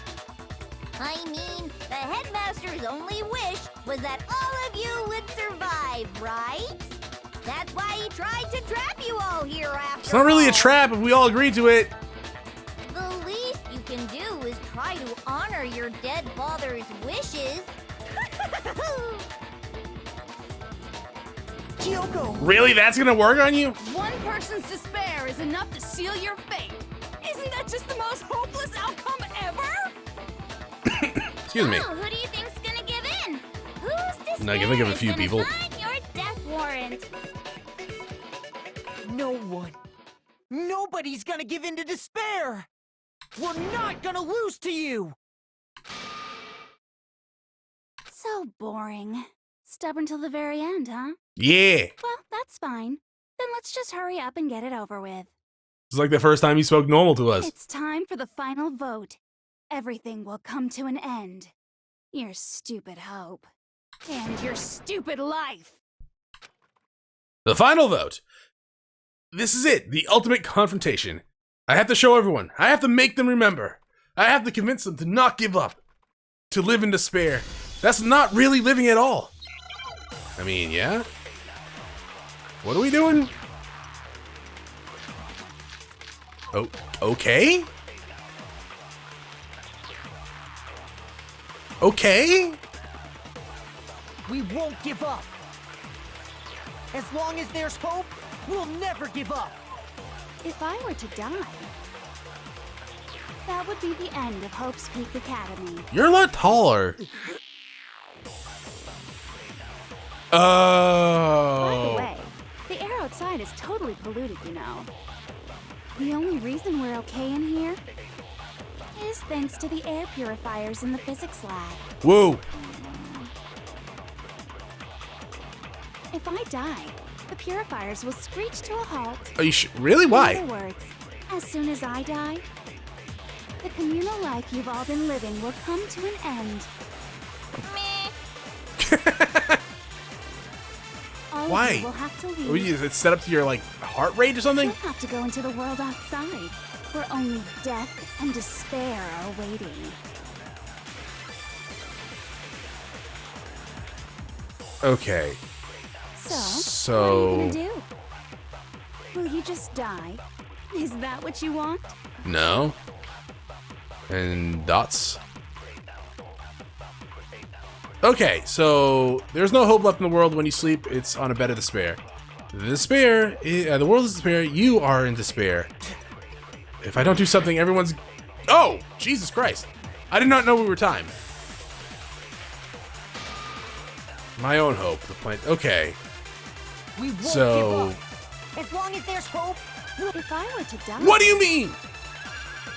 I mean, the headmaster's only wish was that all of you would survive, right? That's why he tried to trap you all here after It's not really a all. trap if we all agree to it. The least you can do is try to honor your dead father's wishes. Kyoko! Really? That's gonna work on you? One person's despair is enough to seal your fate. Isn't that just the most hopeless outcome ever? Excuse me. Oh, who do you think's gonna give in? Who's this? No, give a few people. Sign your death warrant. No one. Nobody's gonna give in to despair! We're not gonna lose to you! So boring. Stubborn till the very end, huh? Yeah. Well, that's fine. Then let's just hurry up and get it over with. It's like the first time you spoke normal to us. It's time for the final vote. Everything will come to an end. Your stupid hope. And your stupid life. The final vote. This is it. The ultimate confrontation. I have to show everyone. I have to make them remember. I have to convince them to not give up. To live in despair. That's not really living at all. I mean, yeah? What are we doing? Oh, okay? Okay? We won't give up! As long as there's hope, we'll never give up! If I were to die, that would be the end of Hope's Peak Academy. You're a lot taller. By the Oh. way, the air outside is totally polluted, you know. The only reason we're okay in here is thanks to the air purifiers in the physics lab. Whoa. If I die, the purifiers will screech to a halt. Are you really? Why? In other words, as soon as I die, the communal life you've all been living will come to an end. All Why? of you will have to leave. Is it set up to your like heart rate or something? You'll have to go into the world outside, where only death and despair are waiting. Okay. So, what are you gonna do? Will you just die? Is that what you want? No. And dots. Okay, so there's no hope left in the world when you sleep. It's on a bed of despair. The world is despair. You are in despair. If I don't do something, everyone's... Oh! Jesus Christ. I did not know we were timed. My own hope. The planet. Okay. We won't So... give up! As long as there's hope, If I were to die... What do you mean?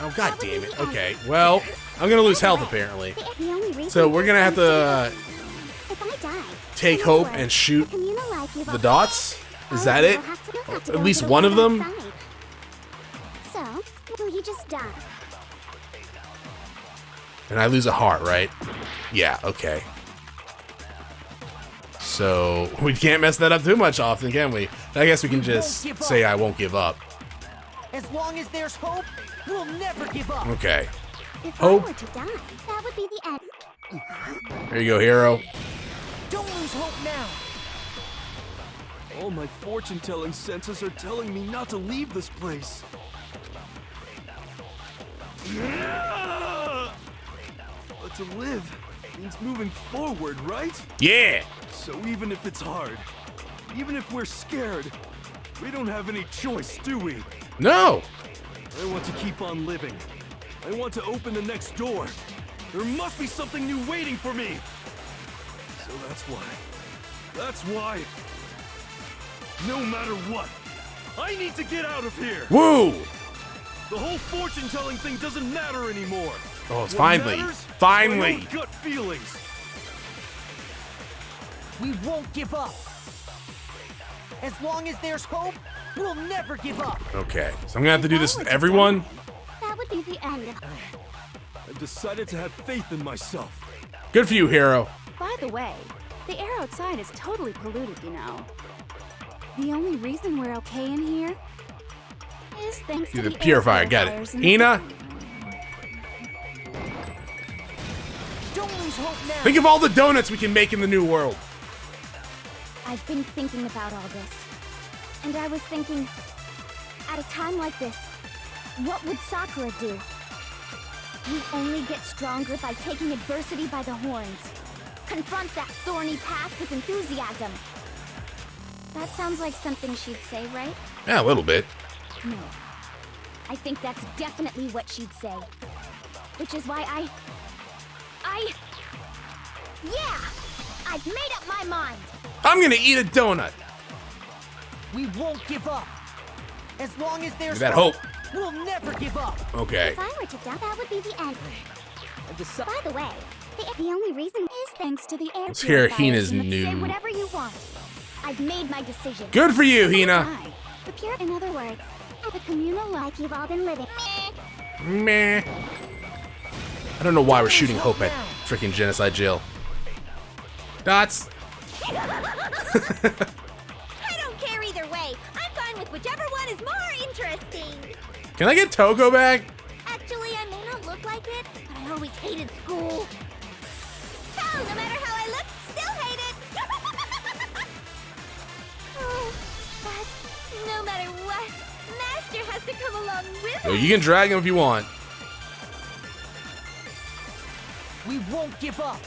Oh, god damn it. Okay, well, I'm gonna lose health apparently. The only reason So we're gonna have to if I die, take in other hope words, and shoot communal life you've the all- dots. Is that You'll it? have to At go least into the one of world them? outside. So, will you just die? And I lose a heart, right? Yeah, okay. So we can't mess that up too much often, can we? I guess we can just say I won't give up. as long as there's hope, we'll never give up! Okay. If Hope. I were to die, that would be the end. There you go, hero. Don't lose hope now! All my fortune-telling senses are telling me not to leave this place. But to live means moving forward, right? Yeah. So even if it's hard, even if we're scared, we don't have any choice, do we? No. I want to keep on living. I want to open the next door. There must be something new waiting for me. So that's why, no matter what, I need to get out of here. Woo. The whole fortune-telling thing doesn't matter anymore. Oh, it's What finally. matters? Finally. My own gut feelings. We won't give up! As long as there's hope, we'll never give up! Okay. So I'm gonna have to do this with everyone. That would be the end. I've decided to have faith in myself. Good for you, hero. By the way, the air outside is totally polluted, you know. The only reason we're okay in here is thanks to You're the the purifier, air got it. purifiers in the Hina, Don't lose hope now. think of all the donuts we can make in the new world. I've been thinking about all this. And I was thinking, at a time like this, what would Sakura do? You only get stronger by taking adversity by the horns. Confront that thorny path with enthusiasm. That sounds like something she'd say, right? Yeah, a little bit. No. I think that's definitely what she'd say. Which is why yeah! I've made up my mind! I'm gonna eat a donut. We won't give up. As long as there's That hope. we'll never give up. Okay. If I were to die, that would be the end. By the way, the only reason is thanks to the air Let's hear purifiers Hina's in the- Say new. whatever you want. I've made my decision. Good for you, Hina. Why? The pure, in other words, the communal life you've all been living. Meh. I don't know why we're shooting Hope at freaking Genocide jail. Dots. I don't care either way. I'm fine with whichever one is more interesting. Can I get Toko back? Actually, I may not look like it, but I always hated school. Hell, no matter how I look, still hate it. Oh, but no matter what, Master has to come along with Yo, us. you can drag him if you want. We won't give up.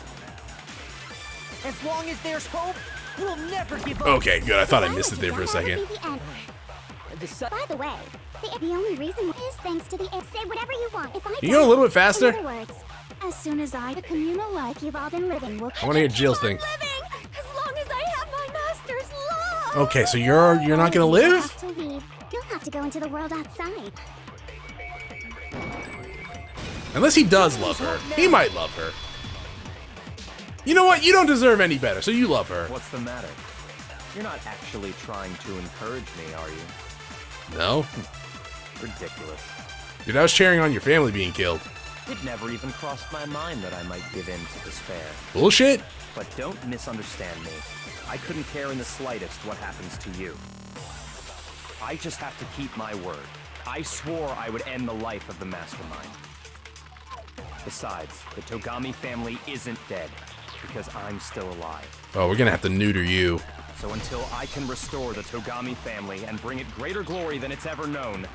As long as there's hope, we'll never give up. Okay, good. I thought I missed it there for a second. That would be the end. By the way, the only reason is thanks to the air. Say whatever you want. If I Can you go a little bit In faster? other words, as soon as the communal life you've all been living will I want to hear Jill's thing. living as long as I have my master's love. Okay, so you're not gonna You'll live? have to leave. You'll have to go into the world outside. Unless he does love her. He might love her. You know what? You don't deserve any better, so you love her. What's the matter? You're not actually trying to encourage me, are you? No? Ridiculous. Dude, I was cheering on your family being killed. It never even crossed my mind that I might give in to despair. Bullshit? But don't misunderstand me. I couldn't care in the slightest what happens to you. I just have to keep my word. I swore I would end the life of the mastermind. Besides, the Togami family isn't dead, because I'm still alive. Oh, we're gonna have to neuter you. So until I can restore the Togami family and bring it greater glory than it's ever known,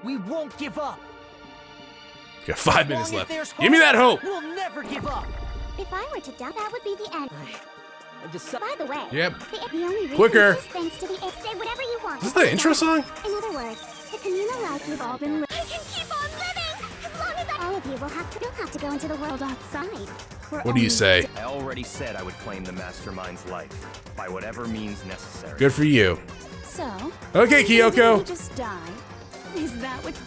We won't give up. You got 5 As minutes long as left. there's Give me that hope! We'll never give up. If I were to die, that would be the end. By the way, Yep. the only reason Quicker. is thanks to the air. Say whatever you want. Is this the intro song? In other words, the communal life you've all been living. I can keep on living as long as all of you will have to. You'll have to go into the world outside. What do you say? I already said I would claim the mastermind's life, by whatever means necessary. Good for you. So. Okay, you Kyoko. just die. Is that what? I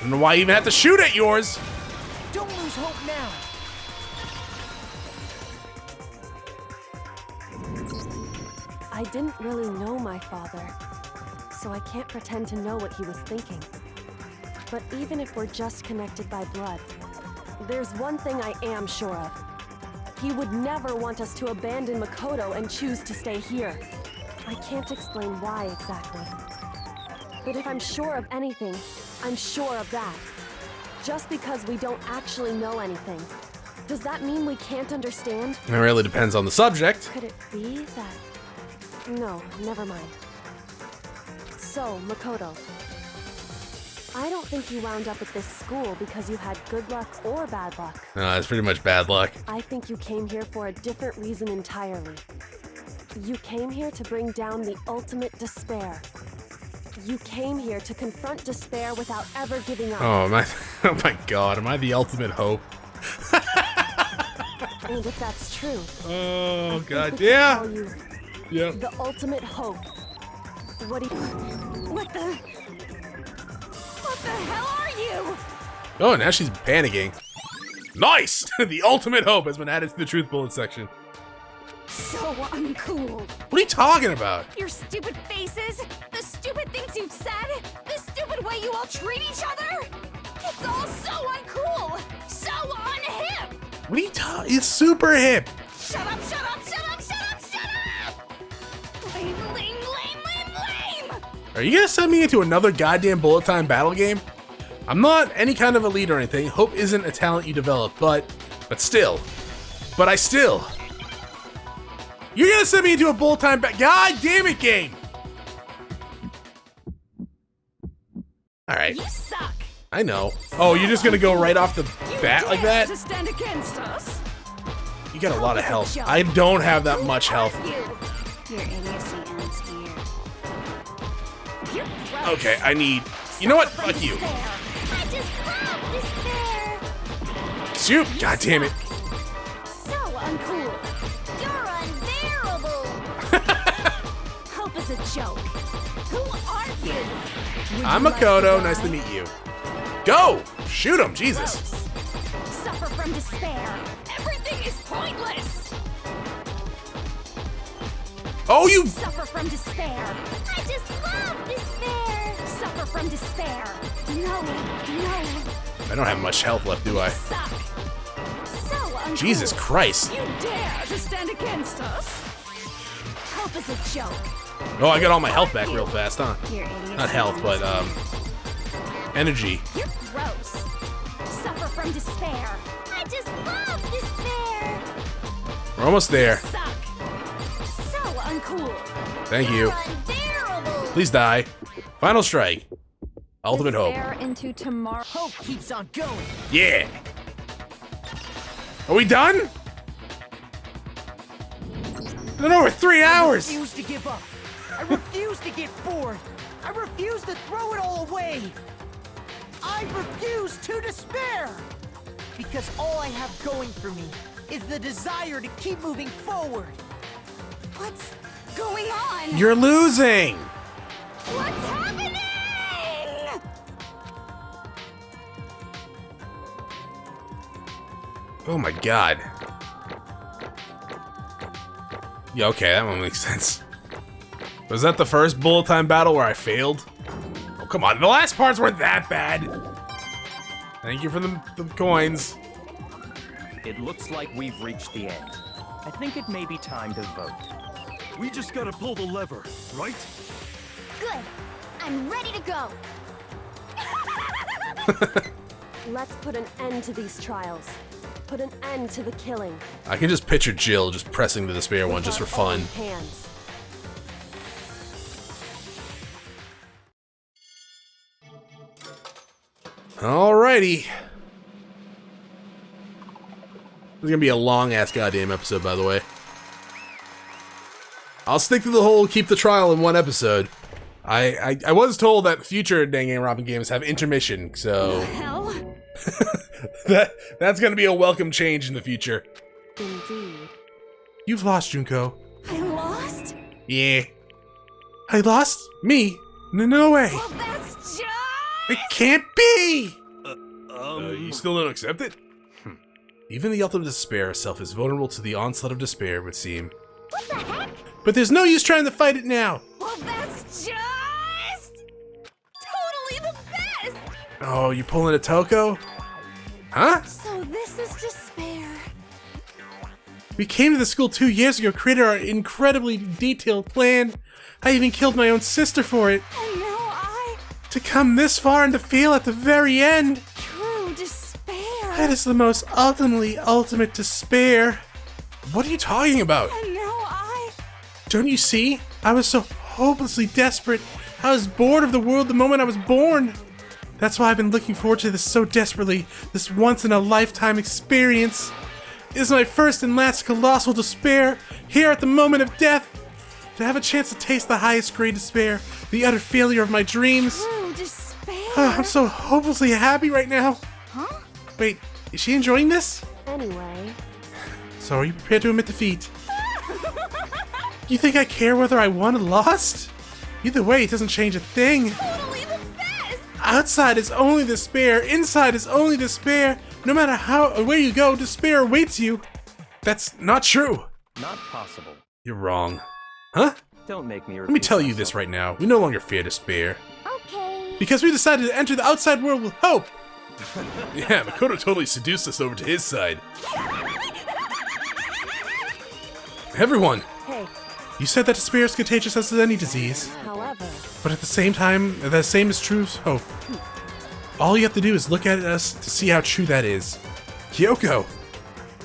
don't know why you even have to shoot at yours. Don't lose hope now. I didn't really know my father, so I can't pretend to know what he was thinking. But even if we're just connected by blood, there's one thing I am sure of. He would never want us to abandon Makoto and choose to stay here. I can't explain why exactly. But if I'm sure of anything, I'm sure of that. Just because we don't actually know anything, does that mean we can't understand? It really depends on the subject. Could it be that... No, never mind. So, Makoto, I don't think you wound up at this school because you had good luck or bad luck. No, it's pretty much bad luck. I think you came here for a different reason entirely. You came here to bring down the ultimate despair. You came here to confront despair without ever giving up. Oh my god, am I the ultimate hope? And if that's true, Oh I god, think we can yeah. call you Yep. the ultimate hope. What do you... What the hell are you? Oh, now she's panicking. Nice! The ultimate hope has been added to the truth bullet section. So uncool. What are you talking about? Your stupid faces, the stupid things you've said, the stupid way you all treat each other. It's all so uncool, so unhip. What are you talking? It's super hip. Shut up, shut up, shut up, shut up, shut up! Lame, lame, lame, lame, lame! Are you gonna send me into another goddamn bullet time battle game? I'm not any kind of elite or anything. Hope isn't a talent you develop, but still. But I still. You're gonna send me into a bullet time god damn it game! Alright. You suck. I know. Oh, you're just gonna go right off the bat like that? To stand against us. You got a lot of health. I don't have that much health. Your idiocy ends here. Okay, I need... You know what? Fuck you. I just love despair. Shoot! God damn it. So uncool. You're unbearable. Hope is a joke. Who are you? I'm Makoto. Nice to meet you. Go! Shoot him! Jesus. Suffer from despair. Everything is pointless. Oh, you... Suffer from despair. I just love despair. Suffer from despair. No. I don't have much health left, do I? Suck. So uncool. Jesus Christ. You dare to stand against us? Hope is a joke. Oh, I got all my health back real fast, huh? Your idiocy Not health, ends but, energy. You're gross. Suffer from despair. I just love despair. We're almost there. Suck. So uncool. Thank you. Unbearable. Please die. Final strike. Ultimate hope. Despair into tomorrow. Hope keeps on going. Yeah. Are we done? It's been over 3 hours. I refuse to give up. I refuse to get bored. I refuse to throw it all away. I refuse to despair. Because all I have going for me is the desire to keep moving forward. What's going on? You're losing. What's happening? Oh my god. Yeah, okay, that one makes sense. Was that the first bullet time battle where I failed? Oh, come on. The last parts weren't that bad. Thank you for the coins. It looks like we've reached the end. I think it may be time to vote. We just gotta pull the lever, right? Good. I'm ready to go. Let's put an end to these trials. Put an end to the killing. I can just picture Jill just pressing the despair one with just for our fun. own hands. Alrighty. This is gonna be a long-ass goddamn episode, by the way. I'll stick to the whole keep the trial in one episode. I was told that future Danganronpa games have intermission, so... Hell? that's gonna be a welcome change in the future. Indeed. You've lost, Junko. I lost? Yeah. I lost? Me? No way. Well, that's just... It can't be! You still don't accept it? Even the ultimate despair self is vulnerable to the onslaught of despair, it would seem. What the heck? But there's no use trying to fight it now! Well, that's just... totally the best! Oh, you pulling a Toko? Huh? So this is despair. We came to the school 2 years ago, created our incredibly detailed plan. I even killed my own sister for it. And now To come this far and to fail at the very end. true despair. That is the most ultimate despair. What are you talking about? And now Don't you see? I was so hopelessly desperate. I was bored of the world the moment I was born. That's why I've been looking forward to this so desperately. This once-in-a-lifetime experience. It is my first and last colossal despair, here at the moment of death. To have a chance to taste the highest grade despair, the utter failure of my dreams. true despair. I'm so hopelessly happy right now. Huh? Wait, is she enjoying this? Anyway, So are you prepared to admit defeat? You think I care whether I won or lost? Either way, it doesn't change a thing. Totally the best. Outside is only despair, inside is only despair. No matter how or where you go, despair awaits you. That's not true. Not possible. You're wrong. Huh? Don't make me Let me tell you this right now. We no longer fear despair. Okay. Because we decided to enter the outside world with hope. Yeah, Makoto totally seduced us over to his side. Everyone, hey, you said that despair is contagious as any disease. however, But at the same time, the same is true of hope. All you have to do is look at us to see how true that is. Kyoko!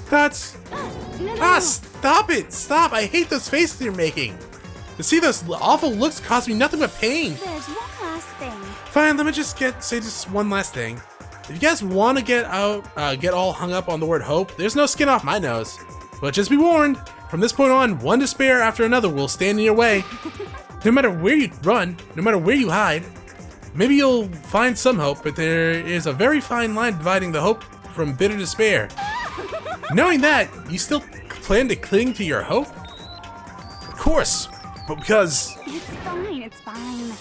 That's... Ah, stop it! Stop! I hate those faces you're making! To see those awful looks cause me nothing but pain! There's one last thing. Fine, let me just say just one last thing. If you guys want to get all hung up on the word hope, there's no skin off my nose. But just be warned, from this point on, one despair after another will stand in your way. No matter where you run, no matter where you hide, maybe you'll find some hope, but there is a very fine line dividing the hope from bitter despair. Knowing that, you still plan to cling to your hope? Of course, but because... It's fine, it's fine.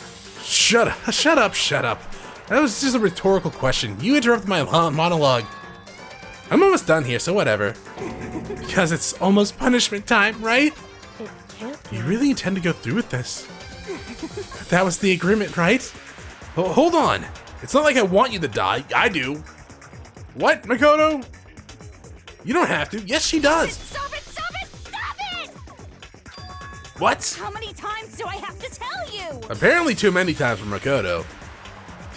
Shut up. That was just a rhetorical question. You interrupted my monologue. I'm almost done here, so whatever. Because it's almost punishment time, right? It can't be. You really intend to go through with this? That was the agreement, right? Hold on. It's not like I want you to die. I do. What, Makoto? You don't have to. Yes, she does. Stop it! What? How many times do I have to tell you? Apparently too many times for Makoto.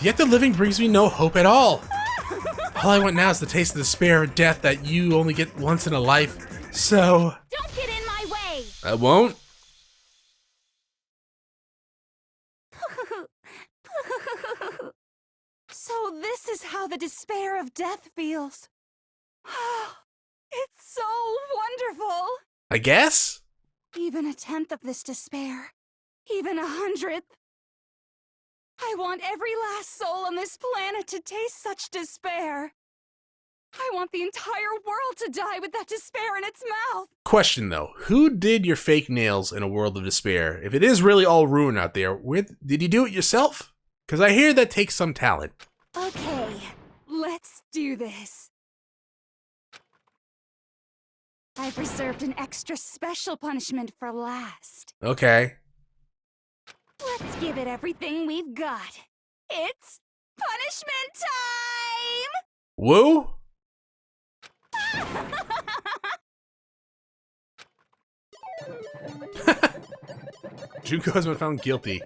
Yet the living brings me no hope at all. All I want now is the taste of despair and death that you only get once in a life. So... Don't get in my way! I won't. So this is how the despair of death feels. It's so wonderful. I guess? Even a tenth of this despair, even 100th. I want every last soul on this planet to taste such despair. I want the entire world to die with that despair in its mouth. Question though, who did your fake nails in A World of Despair? If it is really all ruined out there, did you do it yourself? Because I hear that takes some talent. Okay, let's do this. I've reserved an extra special punishment for last. Okay. Let's give it everything we've got. It's punishment time! Woo? Junko has been found guilty.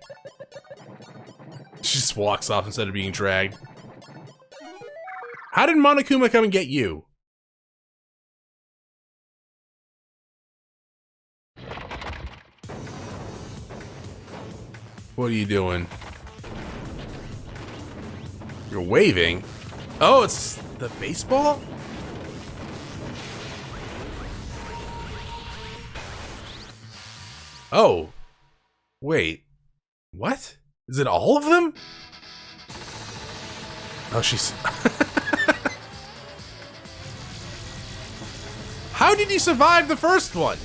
She just walks off instead of being dragged. How did Monokuma come and get you? What are you doing? You're waving? Oh, it's the baseball? Oh. Wait. What? Is it all of them? Oh, she's... How did you survive the first one?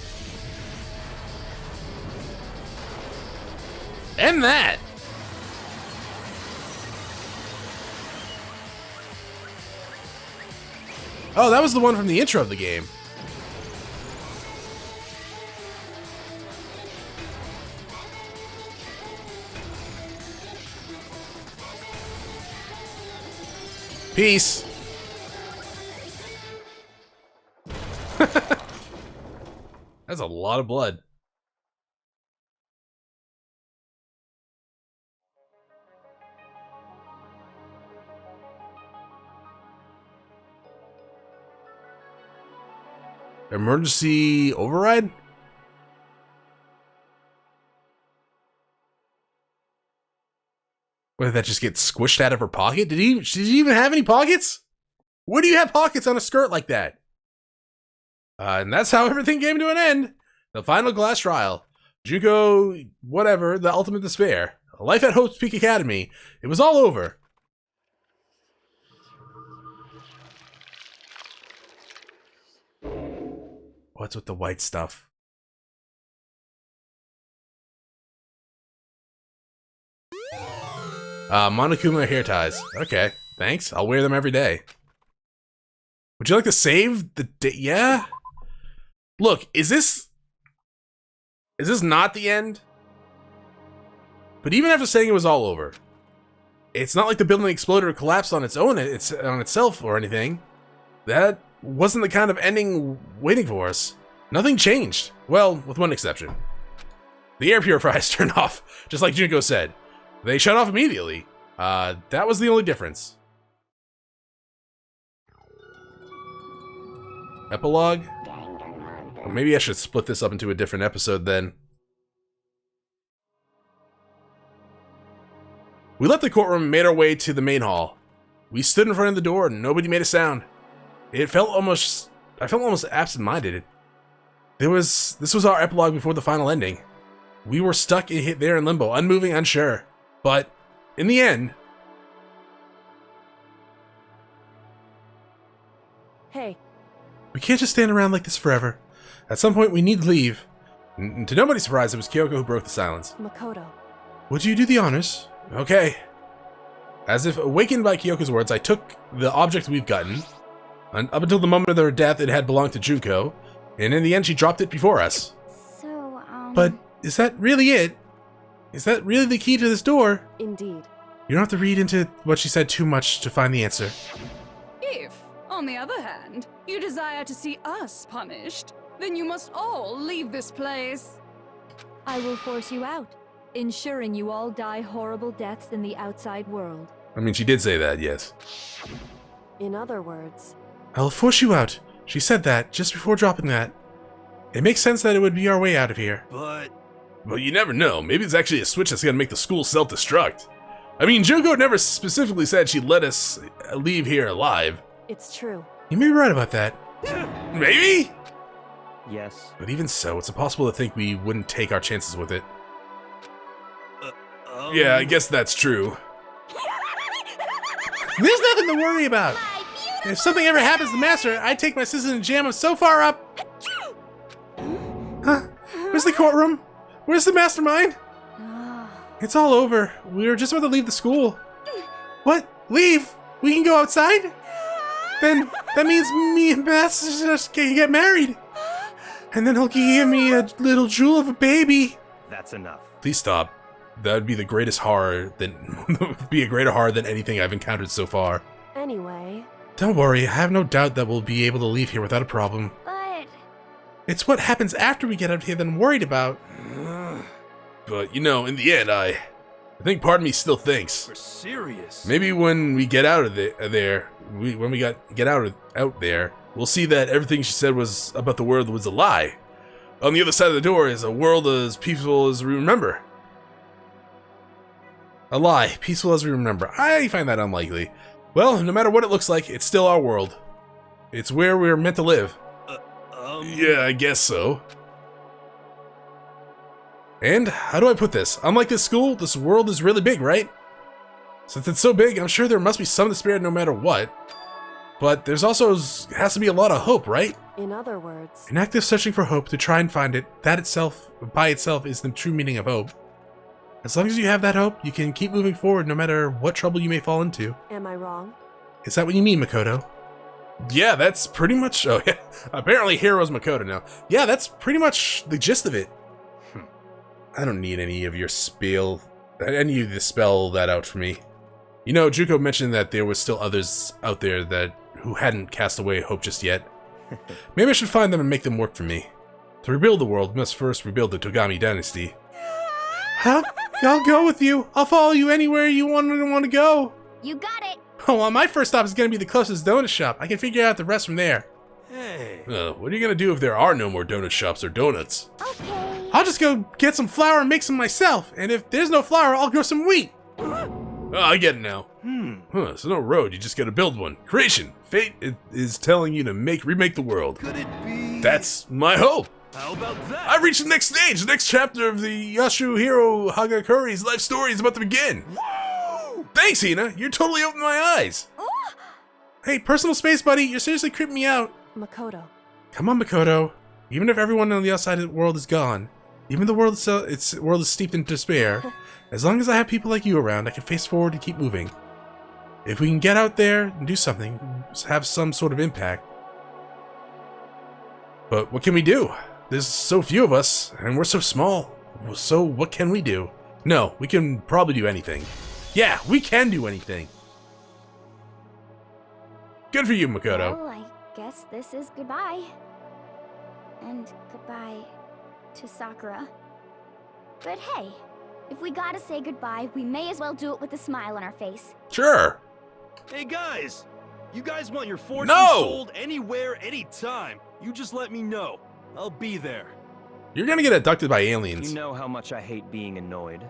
And that. Oh, that was the one from the intro of the game. Peace. That's a lot of blood. Emergency override? What, did that just get squished out of her pocket? Did he even have any pockets? Where do you have pockets on a skirt like that? And that's how everything came to an end. The final glass trial. Junko, whatever, the ultimate despair. Life at Hope's Peak Academy. It was all over. What's with the white stuff? Monokuma hair ties. Okay, thanks. I'll wear them every day. Would you like to save the day? Yeah? Look, is this not the end? But even after saying it was all over, it's not like the building exploded or collapsed on its own, on itself or anything. That wasn't the kind of ending waiting for us. Nothing changed. Well, with one exception. The air purifiers turned off, just like Junko said. They shut off immediately. That was the only difference. Epilogue? Well, maybe I should split this up into a different episode then. We left the courtroom and made our way to the main hall. We stood in front of the door and nobody made a sound. I felt almost absent-minded. This was our epilogue before the final ending. We were stuck there in limbo, unmoving, unsure. But in the end... Hey. We can't just stand around like this forever. At some point we need to leave. And to nobody's surprise, it was Kyoko who broke the silence. Makoto. Would you do the honors? Okay. As if awakened by Kyoko's words, I took the object we've gotten. And up until the moment of their death, it had belonged to Junko. And in the end, she dropped it before us. So, But is that really it? Is that really the key to this door? Indeed. You don't have to read into what she said too much to find the answer. If, on the other hand, you desire to see us punished, then you must all leave this place. I will force you out, ensuring you all die horrible deaths in the outside world. I mean, she did say that, yes. In other words... I'll force you out. She said that just before dropping that. It makes sense that it would be our way out of here. But... Well, you never know. Maybe it's actually a switch that's gonna make the school self-destruct. I mean, Junko never specifically said she'd let us leave here alive. It's true. You may be right about that. Maybe? Yes. But even so, it's impossible to think we wouldn't take our chances with it. Yeah, I guess that's true. There's nothing to worry about. If something ever happens to Master, I'd take my sister and jam him so far up. Huh? Where's the courtroom? Where's the mastermind? It's all over. We were just about to leave the school. What? Leave? We can go outside? Then that means me and Master just can get married. And then he'll give me a little jewel of a baby. That's enough. Please stop. That would be the greatest horror be a greater horror than anything I've encountered so far. Anyway... Don't worry, I have no doubt that we'll be able to leave here without a problem. But... It's what happens after we get out of here that I'm worried about. But, you know, in the end, I think part of me still thinks. We're serious. Maybe when we get out of when we get out there, we'll see that everything she said was about the world was a lie. On the other side of the door is a world as peaceful as we remember. A lie, peaceful as we remember. I find that unlikely. Well, no matter what it looks like, it's still our world. It's where we're meant to live. Yeah, I guess so. And, how do I put this? Unlike this school, this world is really big, right? Since it's so big, I'm sure there must be some to spare no matter what. But there's also has to be a lot of hope, right? In other words... An active searching for hope to try and find it, that itself, by itself, is the true meaning of hope. As long as you have that hope, you can keep moving forward no matter what trouble you may fall into. Am I wrong? Is that what you mean, Makoto? Yeah, that's pretty much... Oh, yeah. Apparently Hero's Makoto now. Yeah, that's pretty much the gist of it. I don't need any of your spiel. I need you to spell that out for me. You know, Junko mentioned that there was still others out there who hadn't cast away hope just yet. Maybe I should find them and make them work for me. To rebuild the world, we must first rebuild the Togami dynasty. Huh? I'll go with you. I'll follow you anywhere you want to go. You got it. Oh, well, my first stop is going to be the closest donut shop. I can figure out the rest from there. Hey. What are you going to do if there are no more donut shops or donuts? Okay. I'll just go get some flour and make some myself. And if there's no flour, I'll grow some wheat. Oh, I get it now. So no road, you just gotta build one. Creation. Fate is telling you to remake the world. Could it be? That's my hope. How about that? I've reached the next stage. The next chapter of the Yasuhiro Hagakuri's life story is about to begin. Whoa! Thanks, Hina. You're totally opened my eyes. Hey, personal space, buddy. You're seriously creeping me out. Makoto. Come on, Makoto. Even if everyone on the outside of the world is gone, even the world itself, its world is steeped in despair, as long as I have people like you around, I can face forward and keep moving. If we can get out there and do something, have some sort of impact. But what can we do? There's so few of us, and we're so small. So what can we do? No, we can probably do anything. Yeah, we can do anything. Good for you, Makoto. Well, I guess this is goodbye. And goodbye to Sakura. But hey, If we gotta say goodbye, we may as well do it with a smile on our face. Sure. Hey guys! You guys want your fortune No! sold anywhere, anytime. You just let me know. I'll be there. You're gonna get abducted by aliens. You know how much I hate being annoyed,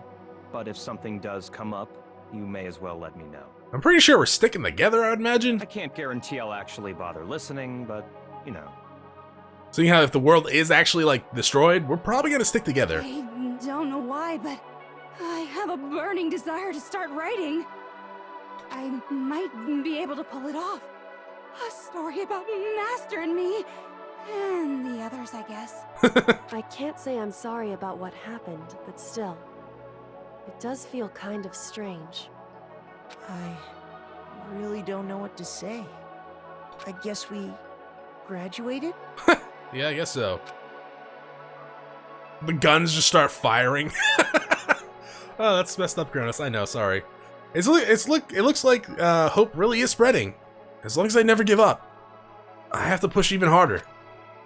but if something does come up, you may as well let me know. I'm pretty sure we're sticking together, I would imagine. I can't guarantee I'll actually bother listening, but, you know. Seeing how if the world is actually, like, destroyed, we're probably gonna stick together. I don't know why, but I have a burning desire to start writing. I might be able to pull it off. A story about Master and me. And the others, I guess. I can't say I'm sorry about what happened, but still, it does feel kind of strange. I really don't know what to say. I guess we graduated? Yeah, I guess so. The guns just start firing. Oh, that's messed up, Chronos. I know, sorry. It looks like hope really is spreading. As long as I never give up. I have to push even harder.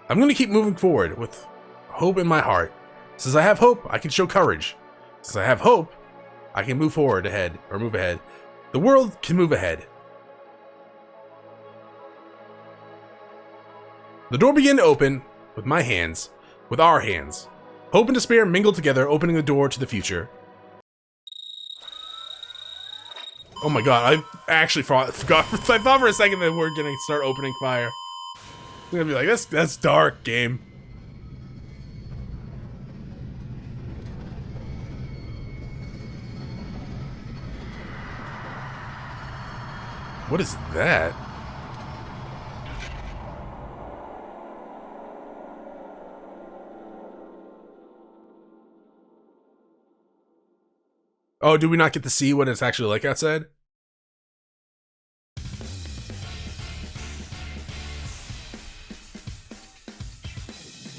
I'm gonna keep moving forward with hope in my heart. Since I have hope, I can show courage. Since I have hope, I can move ahead. The world can move ahead. The door began to open with our hands. Hope and despair mingled together, opening the door to the future. Oh my god, I actually forgot. I thought for a second that we're gonna start opening fire. I'm gonna be like, that's dark, game. What is that? Oh, do we not get to see what it's actually like outside?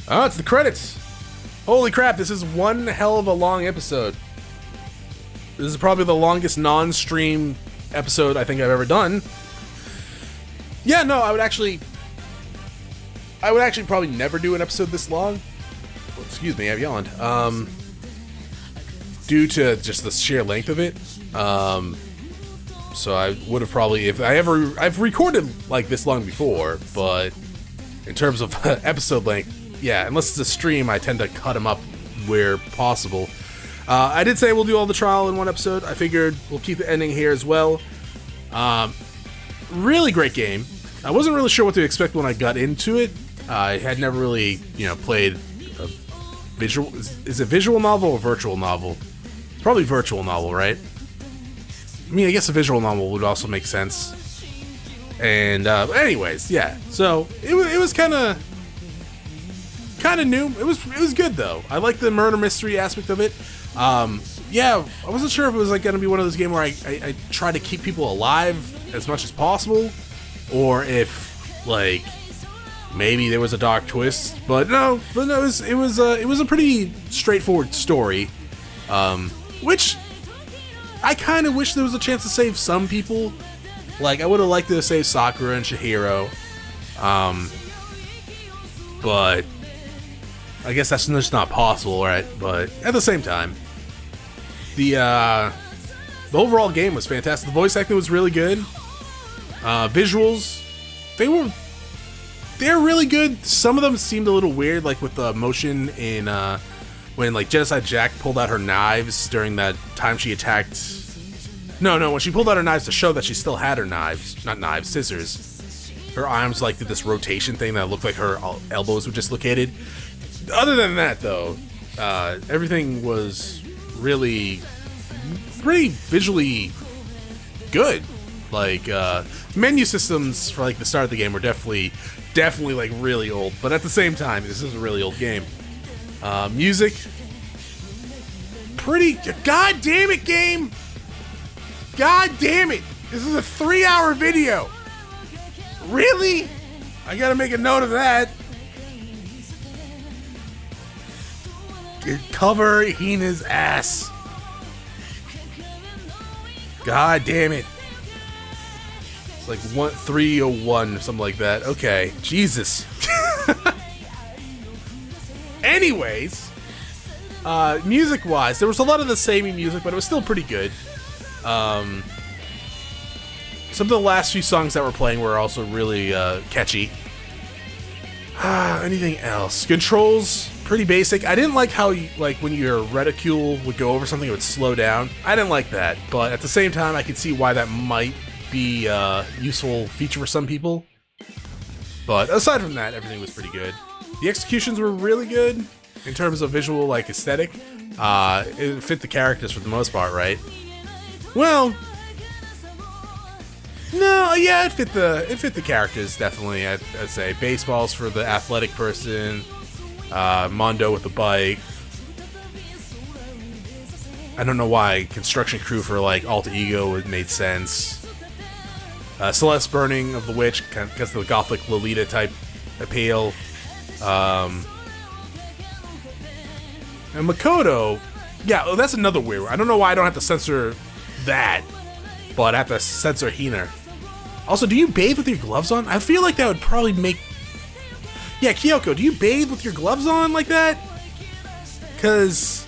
Oh, it's the credits. Holy crap, this is one hell of a long episode. This is probably the longest non-stream episode I think I've ever done. Yeah, no, I would actually probably never do an episode this long. Oh, excuse me, I've yawned. Due to just the sheer length of it. So I would have probably, I've recorded like this long before, but in terms of episode length, yeah, unless it's a stream, I tend to cut them up where possible. I did say we'll do all the trial in one episode. I figured we'll keep the ending here as well. Really great game. I wasn't really sure what to expect when I got into it. I had never really, played a visual. Is it visual novel or virtual novel? It's probably virtual novel, right? I mean, I guess a visual novel would also make sense. And anyways, yeah. So it was kind of new. It was good though. I like the murder mystery aspect of it. Yeah, I wasn't sure if it was like gonna be one of those games where I try to keep people alive as much as possible, or if like maybe there was a dark twist. But no, it was a pretty straightforward story. Which I kind of wish there was a chance to save some people. Like I would have liked to save Sakura and Chihiro. But I guess that's just not possible, right? But at the same time, the overall game was fantastic. The voice acting was really good. Visuals, they're really good. Some of them seemed a little weird, like with the motion in when like Genocide Jack pulled out her knives during that time she attacked. No, when she pulled out her knives to show that she still had her knives, not knives, scissors. Her arms like did this rotation thing that looked like her elbows were dislocated. Other than that, though, everything was really pretty visually good. Like menu systems for like the start of the game were definitely like really old, but at the same time, this is a really old game. Music, pretty. God damn it, game! God damn it! This is a 3-hour video. Really? I gotta make a note of that. Cover Hina's ass. God damn it. It's like 301 or something like that. Okay. Jesus. Anyways. Music-wise, there was a lot of the samey music, but it was still pretty good. Some of the last few songs that were playing were also really catchy. Anything else? Controls, pretty basic. I didn't like how, when your reticule would go over something, it would slow down. I didn't like that, but at the same time, I could see why that might be a useful feature for some people. But aside from that, everything was pretty good. The executions were really good in terms of visual, aesthetic. It fit the characters for the most part, right? Well, no, yeah, it fit the characters definitely. I'd say baseballs for the athletic person, Mondo with the bike. I don't know why construction crew for Alter Ego made sense. Celeste burning of the witch because of the gothic Lolita type appeal. And Makoto, yeah, that's another weird one. I don't know why I don't have to censor that, but I have to censor Hina. Also, do you bathe with your gloves on? I feel like that would probably make... Yeah, Kyoko, do you bathe with your gloves on like that? Because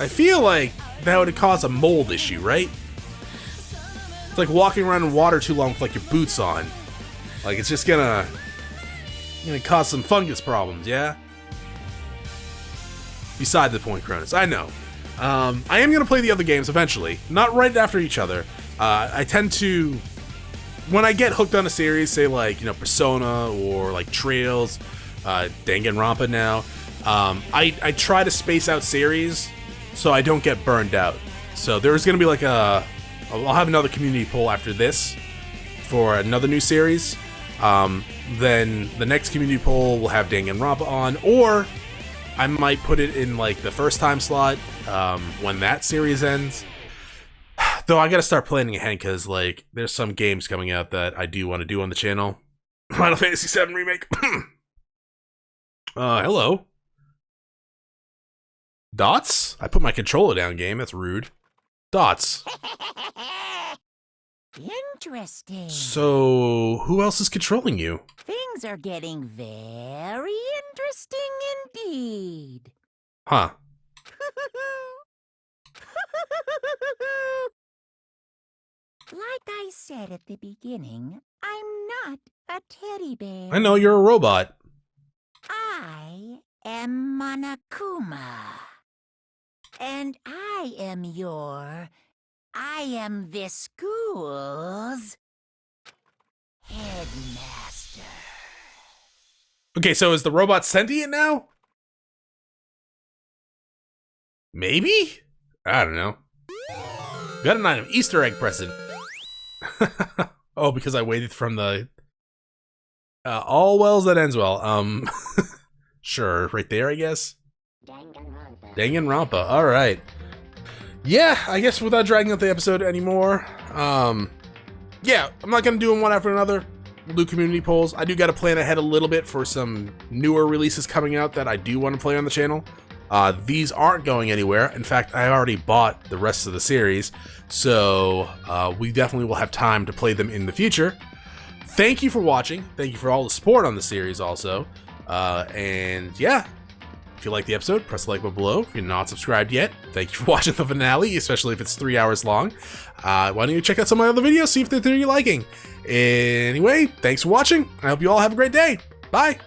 I feel like that would cause a mold issue, right? It's like walking around in water too long with your boots on. It's just gonna cause some fungus problems, yeah? Beside the point, Chronos. I know. I am gonna play the other games eventually, not right after each other. I tend to, when I get hooked on a series, say Persona or Trails, Danganronpa now, I try to space out series so I don't get burned out. So there's gonna be I'll have another community poll after this for another new series. Then the next community poll will have Danganronpa on, or I might put it in the first time slot when that series ends. Though I gotta start planning ahead because there's some games coming out that I do want to do on the channel. Final Fantasy VII Remake. Hello. Dots? I put my controller down, game. That's rude. Dots. Interesting. So, who else is controlling you? Things are getting very interesting indeed. Huh. Like I said at the beginning, I'm not a teddy bear. I know, you're a robot. I am Monokuma. And I am this school's headmaster. Okay, so is the robot sentient now? Maybe? I don't know. Got an item. Easter egg present. Oh, because I waited from the... all wells that ends well. Sure, right there, I guess. Danganronpa. Alright. Yeah, I guess without dragging out the episode anymore, yeah, I'm not gonna do them one after another. We'll do community polls. I do gotta plan ahead a little bit for some newer releases coming out that I do want to play on the channel. These aren't going anywhere. In fact, I already bought the rest of the series, so we definitely will have time to play them in the future. Thank you for watching. Thank you for all the support on the series also. And yeah, if you liked the episode, press the like button below. If you're not subscribed yet, thank you for watching the finale, especially if it's 3 hours long. Why don't you check out some of my other videos, see if they're to your liking. Anyway, thanks for watching. I hope you all have a great day. Bye.